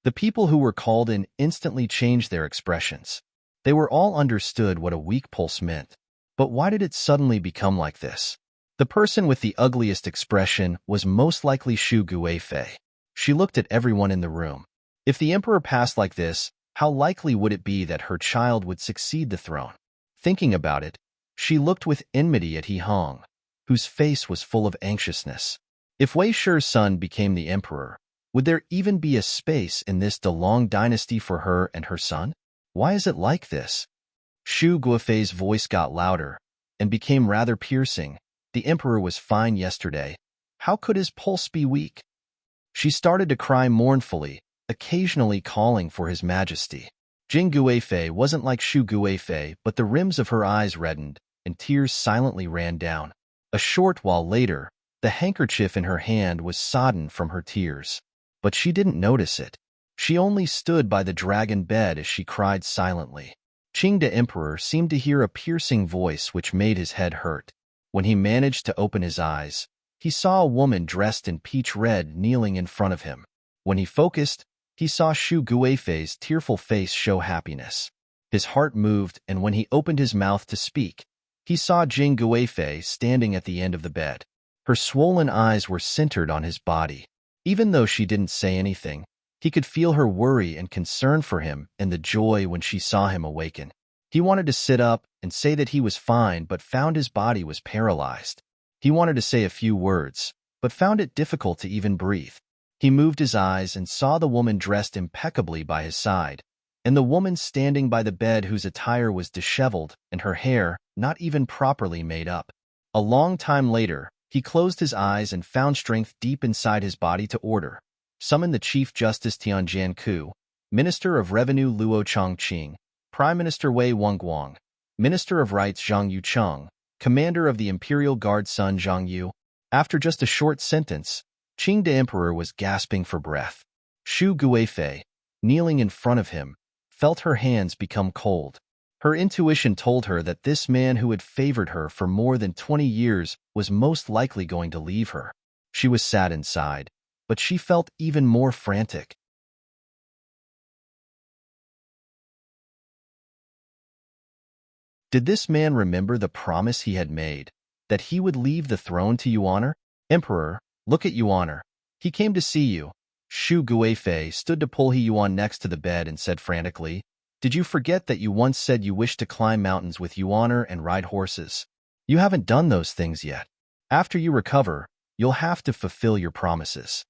A: The people who were called in instantly changed their expressions. They were all understood what a weak pulse meant. But why did it suddenly become like this? The person with the ugliest expression was most likely Shu Guifei. She looked at everyone in the room. If the Emperor passed like this, how likely would it be that her child would succeed the throne? Thinking about it, she looked with enmity at He Hong, whose face was full of anxiousness. If Wei Shi's son became the Emperor, would there even be a space in this DeLong dynasty for her and her son? Why is it like this? Shu Guifei's voice got louder and became rather piercing. The Emperor was fine yesterday. How could his pulse be weak? She started to cry mournfully, occasionally calling for His Majesty. Jing Guifei wasn't like Shu Guifei, but the rims of her eyes reddened, and tears silently ran down. A short while later, the handkerchief in her hand was sodden from her tears. But she didn't notice it. She only stood by the dragon bed as she cried silently. Qing the Emperor seemed to hear a piercing voice which made his head hurt. When he managed to open his eyes, he saw a woman dressed in peach red kneeling in front of him. When he focused, he saw Shu Guifei's tearful face show happiness. His heart moved, and when he opened his mouth to speak, he saw Jing Guifei standing at the end of the bed. Her swollen eyes were centered on his body. Even though she didn't say anything, he could feel her worry and concern for him and the joy when she saw him awaken. He wanted to sit up and say that he was fine, but found his body was paralyzed. He wanted to say a few words, but found it difficult to even breathe. He moved his eyes and saw the woman dressed impeccably by his side, and the woman standing by the bed whose attire was disheveled and her hair not even properly made up. A long time later, he closed his eyes and found strength deep inside his body to order. Summon the Chief Justice Tianjian Ku, Minister of Revenue Luo Chongqing, Prime Minister Wei Wengguang, Minister of Rights Zhang Yucheng, Commander of the Imperial Guard Sun Zhang Yu. After just a short sentence, Qing the Emperor was gasping for breath. Xu Guifei, kneeling in front of him, felt her hands become cold. Her intuition told her that this man who had favored her for more than 20 years was most likely going to leave her. She was sad inside, but she felt even more frantic. Did this man remember the promise he had made, that he would leave the throne to Yuan? Emperor, look at Yuan. He came to see you. Xu Guifei stood to pull Yuan next to the bed and said frantically, "Did you forget that you once said you wished to climb mountains with Yuan and ride horses? You haven't done those things yet. After you recover, you'll have to fulfill your promises."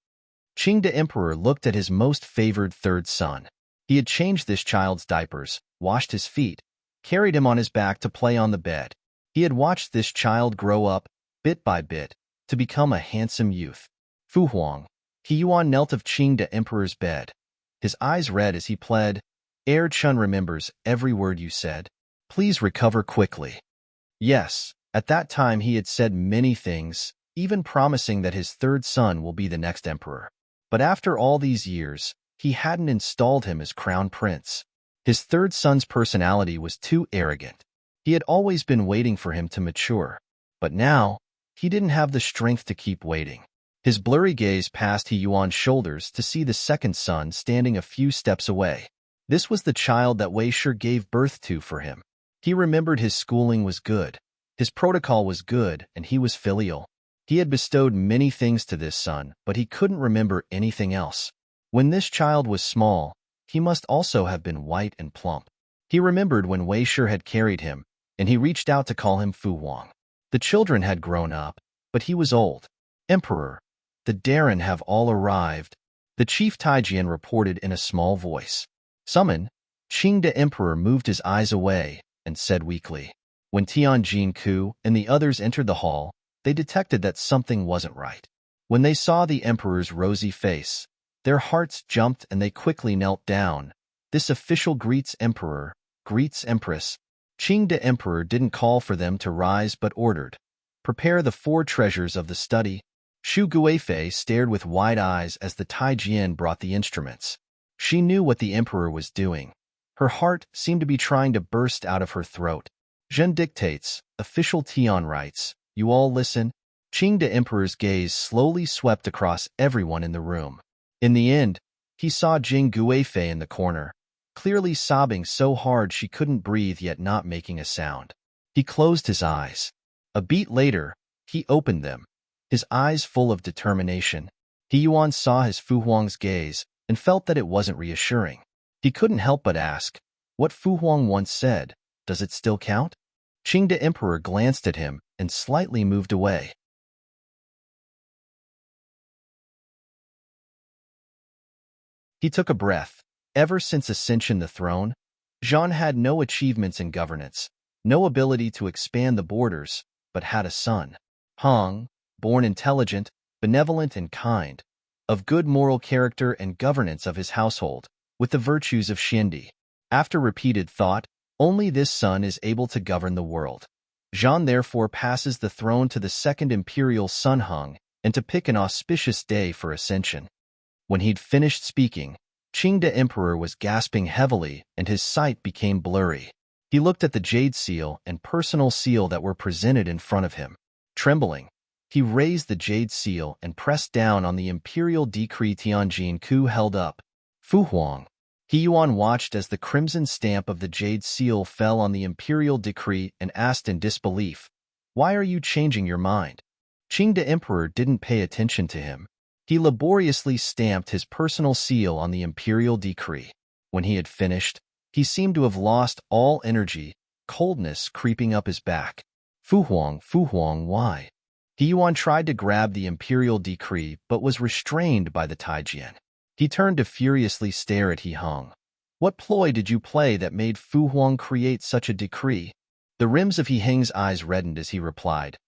A: Qing the Emperor looked at his most favored third son. He had changed this child's diapers, washed his feet, carried him on his back to play on the bed. He had watched this child grow up, bit by bit, to become a handsome youth. Fu Huang, Yuan knelt of Qing the Emperor's bed. His eyes red as he pled, "Heir Chun remembers every word you said. Please recover quickly." Yes, at that time he had said many things, even promising that his third son will be the next emperor. But after all these years, he hadn't installed him as crown prince. His third son's personality was too arrogant. He had always been waiting for him to mature. But now, he didn't have the strength to keep waiting. His blurry gaze passed Yuan's shoulders to see the second son standing a few steps away. This was the child that Wei Shi gave birth to for him. He remembered his schooling was good, his protocol was good, and he was filial. He had bestowed many things to this son, but he couldn't remember anything else. When this child was small, he must also have been white and plump. He remembered when Wei Shi had carried him, and he reached out to call him Fu Huang. The children had grown up, but he was old. "Emperor, the Darren have all arrived," the chief Taijian reported in a small voice. "Summon." Qing the Emperor moved his eyes away and said weakly. When Tianjin Ku and the others entered the hall, they detected that something wasn't right. When they saw the Emperor's rosy face, their hearts jumped and they quickly knelt down. This official greets Emperor, greets Empress. Qing the Emperor didn't call for them to rise but ordered, "Prepare the 4 treasures of the study." Xu Guifei stared with wide eyes as the Taijian brought the instruments. She knew what the Emperor was doing. Her heart seemed to be trying to burst out of her throat. Zhen dictates, official Tian writes, "You all listen." Qing the Emperor's gaze slowly swept across everyone in the room. In the end, he saw Jing Guifei in the corner, clearly sobbing so hard she couldn't breathe yet not making a sound. He closed his eyes. A beat later, he opened them, his eyes full of determination. Yuan saw his Fu Huang's gaze and felt that it wasn't reassuring. He couldn't help but ask, "What Fu Huang once said, does it still count?" Qing the Emperor glanced at him and slightly moved away. He took a breath. Ever since ascension the throne, Zhang had no achievements in governance, no ability to expand the borders, but had a son. Hong, born intelligent, benevolent and kind, of good moral character and governance of his household, with the virtues of Xindi. After repeated thought, only this son is able to govern the world. Zhang therefore passes the throne to the second imperial son Hong, and to pick an auspicious day for ascension. When he'd finished speaking, Qing the Emperor was gasping heavily and his sight became blurry. He looked at the jade seal and personal seal that were presented in front of him. Trembling, he raised the jade seal and pressed down on the imperial decree Tianjin Ku held up. "Fu Huang." Yuan watched as the crimson stamp of the jade seal fell on the imperial decree and asked in disbelief, "Why are you changing your mind?" Qing the Emperor didn't pay attention to him. He laboriously stamped his personal seal on the imperial decree. When he had finished, he seemed to have lost all energy, coldness creeping up his back. Fu Huang, why?" Yuan tried to grab the imperial decree but was restrained by the Taijian. He turned to furiously stare at He Hong. "What ploy did you play that made Fu Huang create such a decree?" The rims of He Heng's eyes reddened as he replied,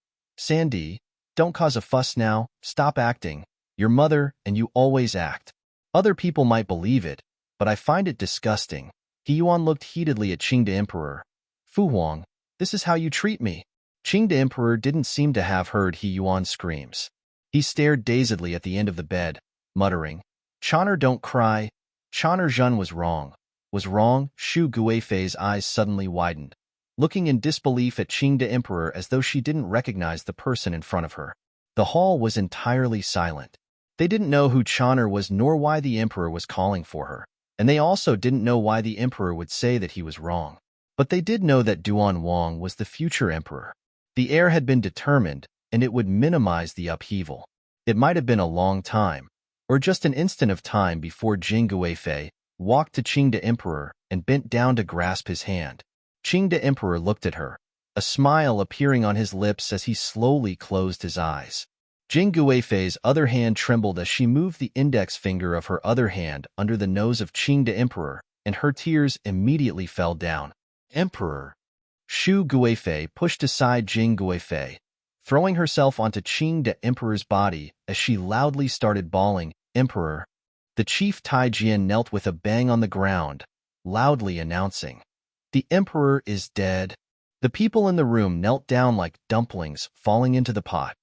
A: Sandy, don't cause a fuss now, stop acting. Your mother and you always act. Other people might believe it, but I find it disgusting. He Yuan looked heatedly at Qing the Emperor. Fu Huang, this is how you treat me. Qing the Emperor didn't seem to have heard He Yuan's screams. He stared dazedly at the end of the bed, muttering, Choner, don't cry. Choner Zhen was wrong. Was wrong? Shu Guifei's eyes suddenly widened, looking in disbelief at Qing the Emperor as though she didn't recognize the person in front of her. The hall was entirely silent. They didn't know who Choner was nor why the Emperor was calling for her, and they also didn't know why the Emperor would say that he was wrong. But they did know that Duan Wang was the future Emperor. The heir had been determined, and it would minimize the upheaval. It might have been a long time, or just an instant of time before Jing Guifei walked to Qing the Emperor and bent down to grasp his hand. Qing the Emperor looked at her, a smile appearing on his lips as he slowly closed his eyes. Jing Guifei's other hand trembled as she moved the index finger of her other hand under the nose of Qing the Emperor, and her tears immediately fell down. Emperor! Shu Guifei pushed aside Jing Guifei, throwing herself onto Qing the Emperor's body as she loudly started bawling, Emperor! The chief Taijian knelt with a bang on the ground, loudly announcing, The Emperor is dead. The people in the room knelt down like dumplings falling into the pot.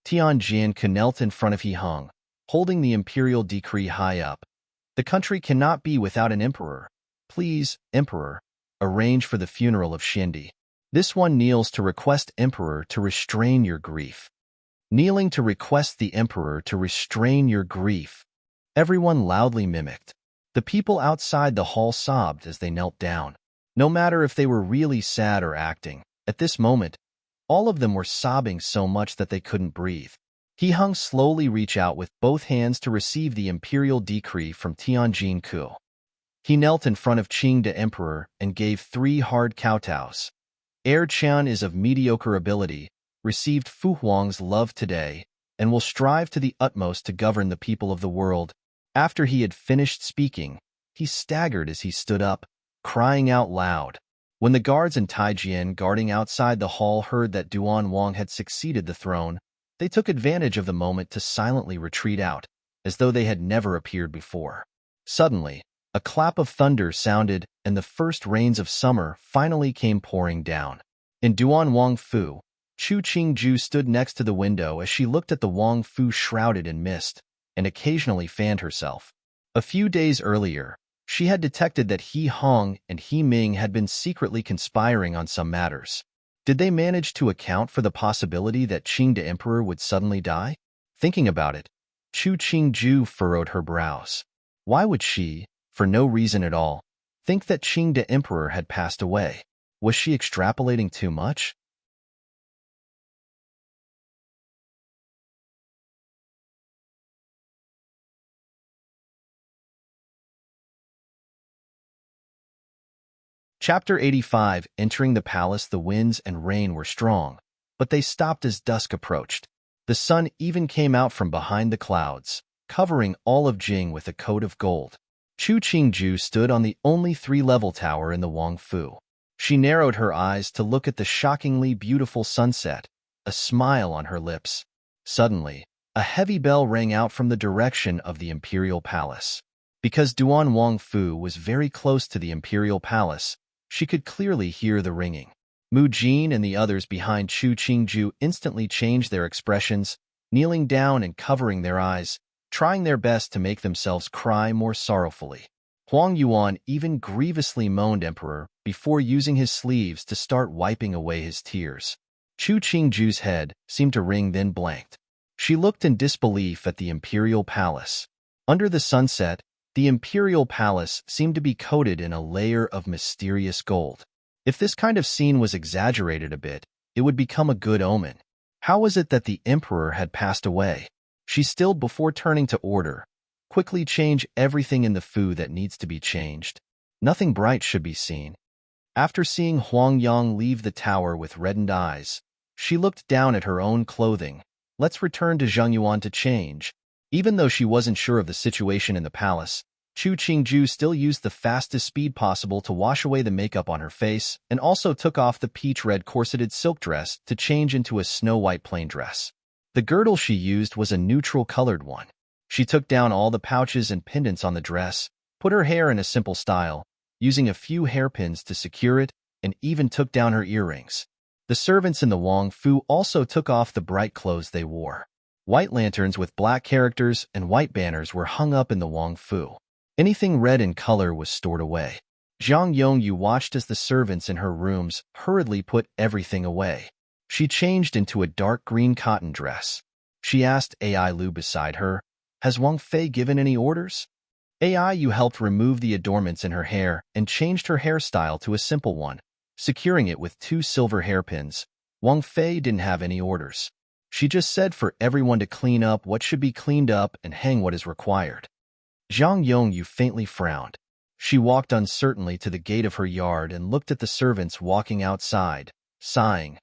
A: Tianjin knelt in front of He Hung, holding the imperial decree high up. The country cannot be without an emperor. Please, Emperor, arrange for the funeral of Xindi. This one kneels to request Emperor to restrain your grief. Kneeling to request the Emperor to restrain your grief. Everyone loudly mimicked. The people outside the hall sobbed as they knelt down. No matter if they were really sad or acting, at this moment, all of them were sobbing so much that they couldn't breathe. He Hung slowly reached out with both hands to receive the imperial decree from Tianjin Ku. He knelt in front of Qing the Emperor and gave 3 hard kowtows. Heir Qian is of mediocre ability, received Fu Huang's love today, and will strive to the utmost to govern the people of the world. After he had finished speaking, he staggered as he stood up, crying out loud. When the guards in Taijian guarding outside the hall heard that Duan Wang had succeeded the throne, they took advantage of the moment to silently retreat out, as though they had never appeared before. Suddenly, a clap of thunder sounded, and the first rains of summer finally came pouring down. In Duan Wang Fu, Chu Qingju stood next to the window as she looked at the Wang Fu shrouded in mist, and occasionally fanned herself. A few days earlier, she had detected that He Hong and He Ming had been secretly conspiring on some matters. Did they manage to account for the possibility that Qing the Emperor would suddenly die? Thinking about it, Chu Qingju furrowed her brows. Why would she, for no reason at all, think that Qing the Emperor had passed away? Was she extrapolating too much? Chapter 85. Entering the palace, the winds and rain were strong, but they stopped as dusk approached. The sun even came out from behind the clouds, covering all of Jing with a coat of gold. Chu Qingju stood on the only 3-level tower in the Wang Fu. She narrowed her eyes to look at the shockingly beautiful sunset, a smile on her lips. Suddenly, a heavy bell rang out from the direction of the imperial palace. Because Duan Wang Fu was very close to the imperial palace, she could clearly hear the ringing. Mu Jin and the others behind Chu Qingju instantly changed their expressions, kneeling down and covering their eyes, trying their best to make themselves cry more sorrowfully. Huang Yuan even grievously moaned Emperor before using his sleeves to start wiping away his tears. Chu Qingju's head seemed to ring then blanked. She looked in disbelief at the imperial palace. Under the sunset, the imperial palace seemed to be coated in a layer of mysterious gold. If this kind of scene was exaggerated a bit, it would become a good omen. How was it that the emperor had passed away? She stilled before turning to order. Quickly change everything in the food that needs to be changed. Nothing bright should be seen. After seeing Huang Yang leave the tower with reddened eyes, she looked down at her own clothing. Let's return to Zhengyuan to change. Even though she wasn't sure of the situation in the palace, Chu Qingju still used the fastest speed possible to wash away the makeup on her face and also took off the peach-red corseted silk dress to change into a snow-white plain dress. The girdle she used was a neutral-colored one. She took down all the pouches and pendants on the dress, put her hair in a simple style, using a few hairpins to secure it, and even took down her earrings. The servants in the Wang Fu also took off the bright clothes they wore. White lanterns with black characters and white banners were hung up in the Wang Fu. Anything red in color was stored away. Zhang Yongyu watched as the servants in her rooms hurriedly put everything away. She changed into a dark green cotton dress. She asked Ai Lu beside her, "Has Wang Fei given any orders?" Ai Lu helped remove the adornments in her hair and changed her hairstyle to a simple one, securing it with 2 silver hairpins. Wang Fei didn't have any orders. She just said for everyone to clean up what should be cleaned up and hang what is required. Zhang Yongyu faintly frowned. She walked uncertainly to the gate of her yard and looked at the servants walking outside, sighing.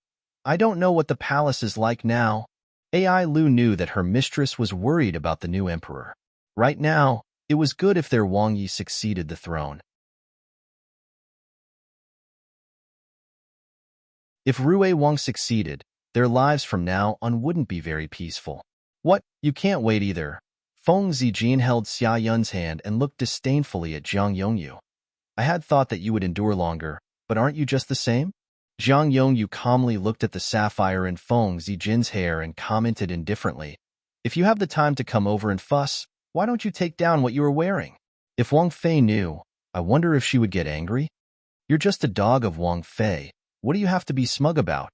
A: "I don't know what the palace is like now." Ai Lu knew that her mistress was worried about the new emperor. Right now, it was good if their Wang Yi succeeded the throne. If Rue Wang succeeded, their lives from now on wouldn't be very peaceful. "What? You can't wait either." Feng Zijin held Xia Yun's hand and looked disdainfully at Zhang Yongyu. "I had thought that you would endure longer, but aren't you just the same?" Zhang Yongyu calmly looked at the sapphire in Feng Zijin's hair and commented indifferently, "If you have the time to come over and fuss, why don't you take down what you are wearing?" If Wang Fei knew, I wonder if she would get angry? "You're just a dog of Wang Fei. What do you have to be smug about?"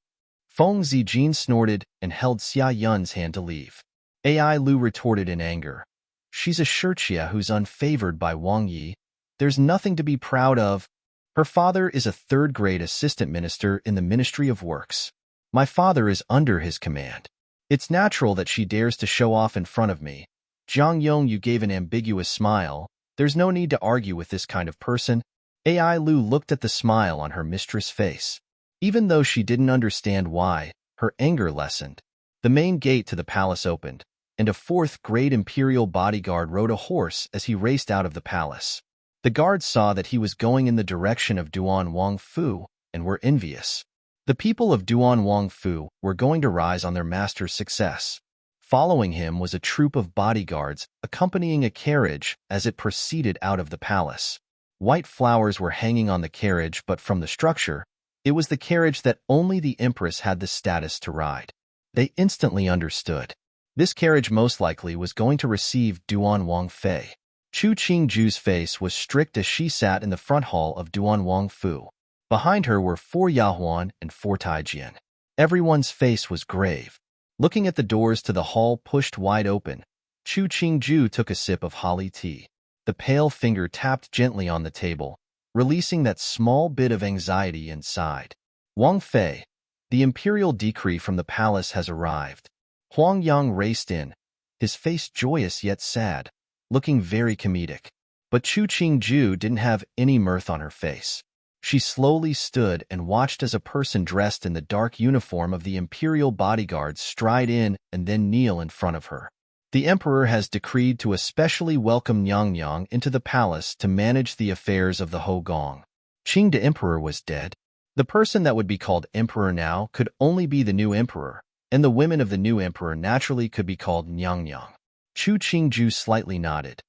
A: Feng Zijin snorted and held Xia Yun's hand to leave. Ai Lu retorted in anger. "She's a Shirchia who's unfavored by Wang Yi. There's nothing to be proud of. Her father is a third-grade assistant minister in the Ministry of Works. My father is under his command. It's natural that she dares to show off in front of me." Zhang Yongyu gave an ambiguous smile. "There's no need to argue with this kind of person." Ai Lu looked at the smile on her mistress' face. Even though she didn't understand why, her anger lessened. The main gate to the palace opened, and a 4th-grade imperial bodyguard rode a horse as he raced out of the palace. The guards saw that he was going in the direction of Duan Wang Fu and were envious. The people of Duan Wang Fu were going to rise on their master's success. Following him was a troop of bodyguards accompanying a carriage as it proceeded out of the palace. White flowers were hanging on the carriage, but from the structure, it was the carriage that only the empress had the status to ride. They instantly understood. This carriage most likely was going to receive Duan Wang Fei. Chu Qingju's face was strict as she sat in the front hall of Duan Wang Fu. Behind her were 4 Yahuan and 4 Taijian. Everyone's face was grave. Looking at the doors to the hall pushed wide open, Chu Qingju took a sip of holly tea. The pale finger tapped gently on the table, releasing that small bit of anxiety inside. "Wang Fei, the imperial decree from the palace has arrived." Huang Yang raced in, his face joyous yet sad, looking very comedic. But Chu Qingju didn't have any mirth on her face. She slowly stood and watched as a person dressed in the dark uniform of the imperial bodyguards stride in and then kneel in front of her. "The emperor has decreed to especially welcome Nyang into the palace to manage the affairs of the Hogong." Qing the emperor was dead. The person that would be called emperor now could only be the new emperor, and the women of the new emperor naturally could be called Nyang. Chu Qingju slightly nodded.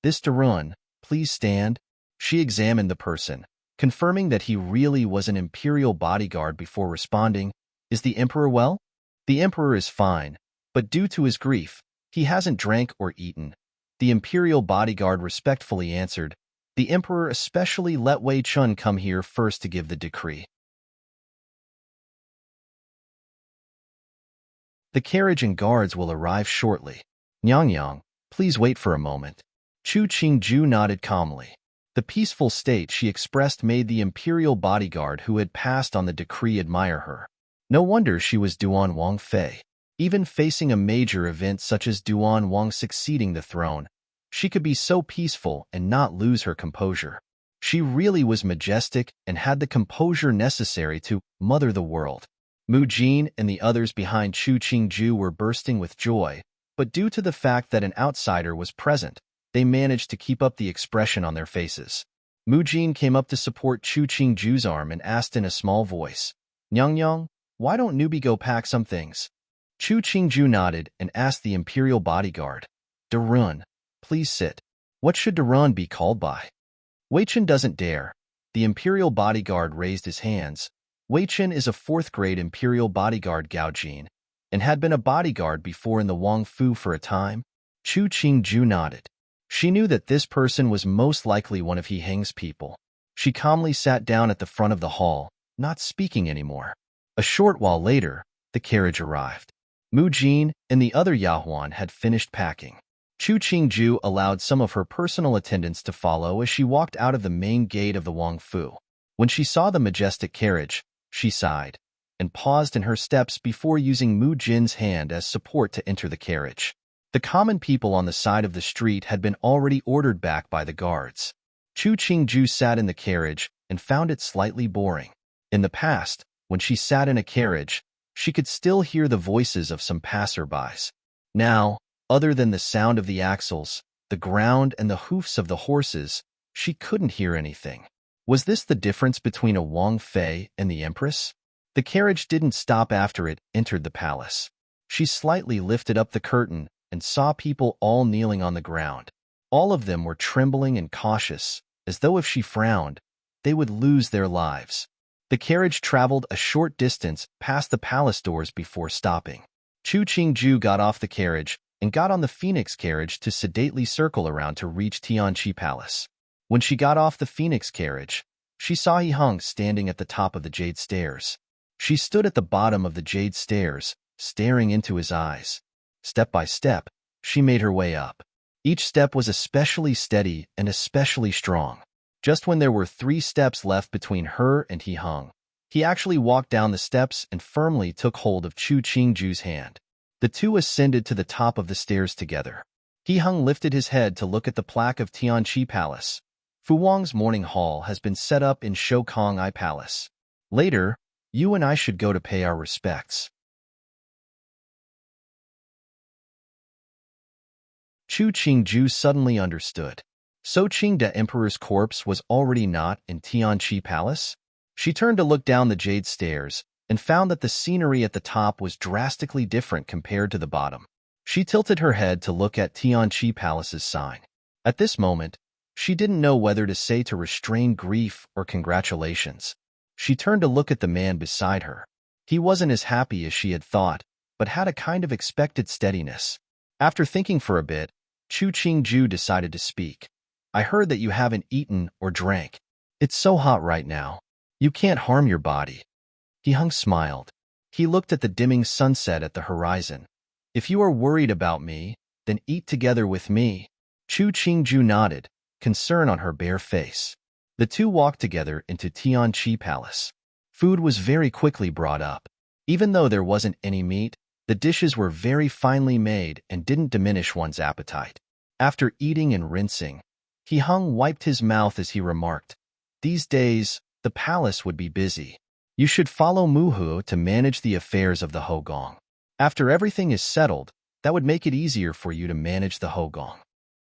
A: "This Darun, please stand." She examined the person, confirming that he really was an imperial bodyguard before responding, "Is the emperor well?" "The emperor is fine, but due to his grief, he hasn't drank or eaten." The imperial bodyguard respectfully answered. "The emperor especially let Wei Chun come here first to give the decree." "The carriage and guards will arrive shortly. Nyang, please wait for a moment." Chu Qingju nodded calmly. The peaceful state she expressed made the imperial bodyguard who had passed on the decree admire her. No wonder she was Duan Wang Fei. Even facing a major event such as Duan Wang succeeding the throne, she could be so peaceful and not lose her composure. She really was majestic and had the composure necessary to mother the world. Mu Jin and the others behind Chu Qingju were bursting with joy, but due to the fact that an outsider was present, they managed to keep up the expression on their faces. Mu Jin came up to support Chu Qingju's arm and asked in a small voice, "Nyang Nyang, why don't newbie go pack some things?" Chu Qingju nodded and asked the imperial bodyguard, "Darun, please sit. What should Darun be called by?" Wei Chen doesn't dare. The imperial bodyguard raised his hands. Wei Chen is a 4th-grade imperial bodyguard Gaojin, and had been a bodyguard before in the Wang Fu for a time. Chu Qingju nodded. She knew that this person was most likely one of He Heng's people. She calmly sat down at the front of the hall, not speaking anymore. A short while later, the carriage arrived. Mu Jin and the other Yahuan had finished packing. Chu Qingju allowed some of her personal attendants to follow as she walked out of the main gate of the Wang Fu. When she saw the majestic carriage, she sighed and paused in her steps before using Mu Jin's hand as support to enter the carriage. The common people on the side of the street had been already ordered back by the guards. Chu Qingju sat in the carriage and found it slightly boring. In the past, when she sat in a carriage, she could still hear the voices of some passerbys. Now, other than the sound of the axles, the ground, and the hoofs of the horses, she couldn't hear anything. Was this the difference between a Wang Fei and the Empress? The carriage didn't stop after it entered the palace. She slightly lifted up the curtain and saw people all kneeling on the ground. All of them were trembling and cautious, as though if she frowned, they would lose their lives. The carriage traveled a short distance past the palace doors before stopping. Chu Qingju got off the carriage and got on the Phoenix carriage to sedately circle around to reach Tianqi Palace. When she got off the Phoenix carriage, she saw He Heng standing at the top of the jade stairs. She stood at the bottom of the jade stairs, staring into his eyes. Step by step, she made her way up. Each step was especially steady and especially strong. Just when there were 3 steps left between her and He Heng, he actually walked down the steps and firmly took hold of Chu Qingju's hand. The two ascended to the top of the stairs together. He Heng lifted his head to look at the plaque of Tianqi Palace. Fu Wang's morning hall has been set up in Shoukong I Palace. Later, you and I should go to pay our respects. Chu Qingju suddenly understood. So Qing the Emperor's corpse was already not in Tianqi Palace? She turned to look down the jade stairs and found that the scenery at the top was drastically different compared to the bottom. She tilted her head to look at Tianqi Palace's sign. At this moment, she didn't know whether to say to restrain grief or congratulations. She turned to look at the man beside her. He wasn't as happy as she had thought, but had a kind of expected steadiness. After thinking for a bit, Chu Qingju decided to speak. I heard that you haven't eaten or drank. It's so hot right now. You can't harm your body. He Heng smiled. He looked at the dimming sunset at the horizon. If you are worried about me, then eat together with me. Chu Qingju nodded, concern on her bare face. The two walked together into Tianqi Palace. Food was very quickly brought up. Even though there wasn't any meat, the dishes were very finely made and didn't diminish one's appetite. After eating and rinsing, He Heng wiped his mouth as he remarked, "These days, the palace would be busy. You should follow Muhu to manage the affairs of the Hogong. After everything is settled, that would make it easier for you to manage the Hogong."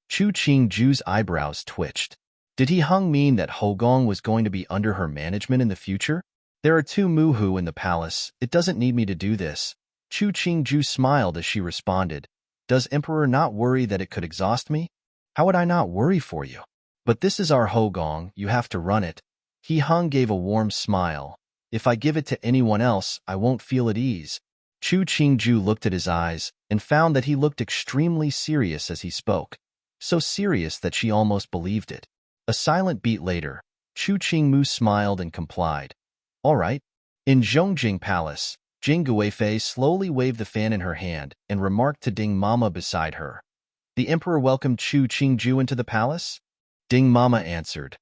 A: Chu Qingju's eyebrows twitched. Did He Heng mean that Hogong was going to be under her management in the future? There are 2 Muhu in the palace. It doesn't need me to do this. Chu Qingju smiled as she responded, "Does Emperor not worry that it could exhaust me? How would I not worry for you? But this is our Hogong, you have to run it." He Heng gave a warm smile. "If I give it to anyone else, I won't feel at ease." Chu Qingju looked at his eyes and found that he looked extremely serious as he spoke, so serious that she almost believed it. A silent beat later, Chu Qingmu smiled and complied. "All right." In Zhongjing Palace, Jing Guifei slowly waved the fan in her hand and remarked to Ding Mama beside her, "The Emperor welcomed Chu Qingju into the palace?" Ding Mama answered,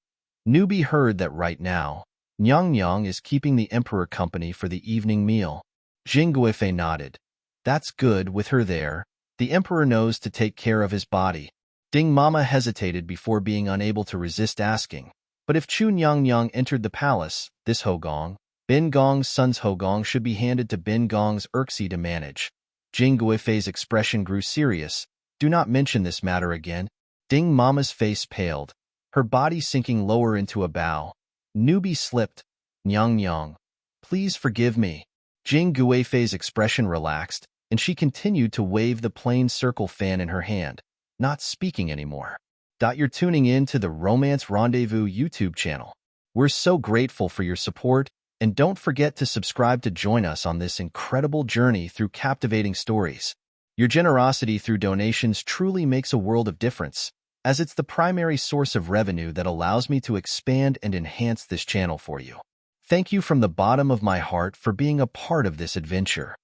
A: "Newbie heard that right now, Nyang Nyang is keeping the Emperor company for the evening meal." Jing Guifei nodded. "That's good with her there. The Emperor knows to take care of his body." Ding Mama hesitated before being unable to resist asking, "But if Chu Nyang Nyang entered the palace, this Hogong, Bin Gong's son's Hogong should be handed to Bin Gong's Erxi to manage." Jing Guifei's expression grew serious. "Do not mention this matter again." Ding Mama's face paled, her body sinking lower into a bow. Newbie slipped. Nyang Nyang. Please forgive me. Jing Guifei's expression relaxed, and she continued to wave the plain circle fan in her hand, not speaking anymore. You're tuning in to the Romance Rendezvous YouTube channel. We're so grateful for your support, and don't forget to subscribe to join us on this incredible journey through captivating stories. Your generosity through donations truly makes a world of difference, as it's the primary source of revenue that allows me to expand and enhance this channel for you. Thank you from the bottom of my heart for being a part of this adventure.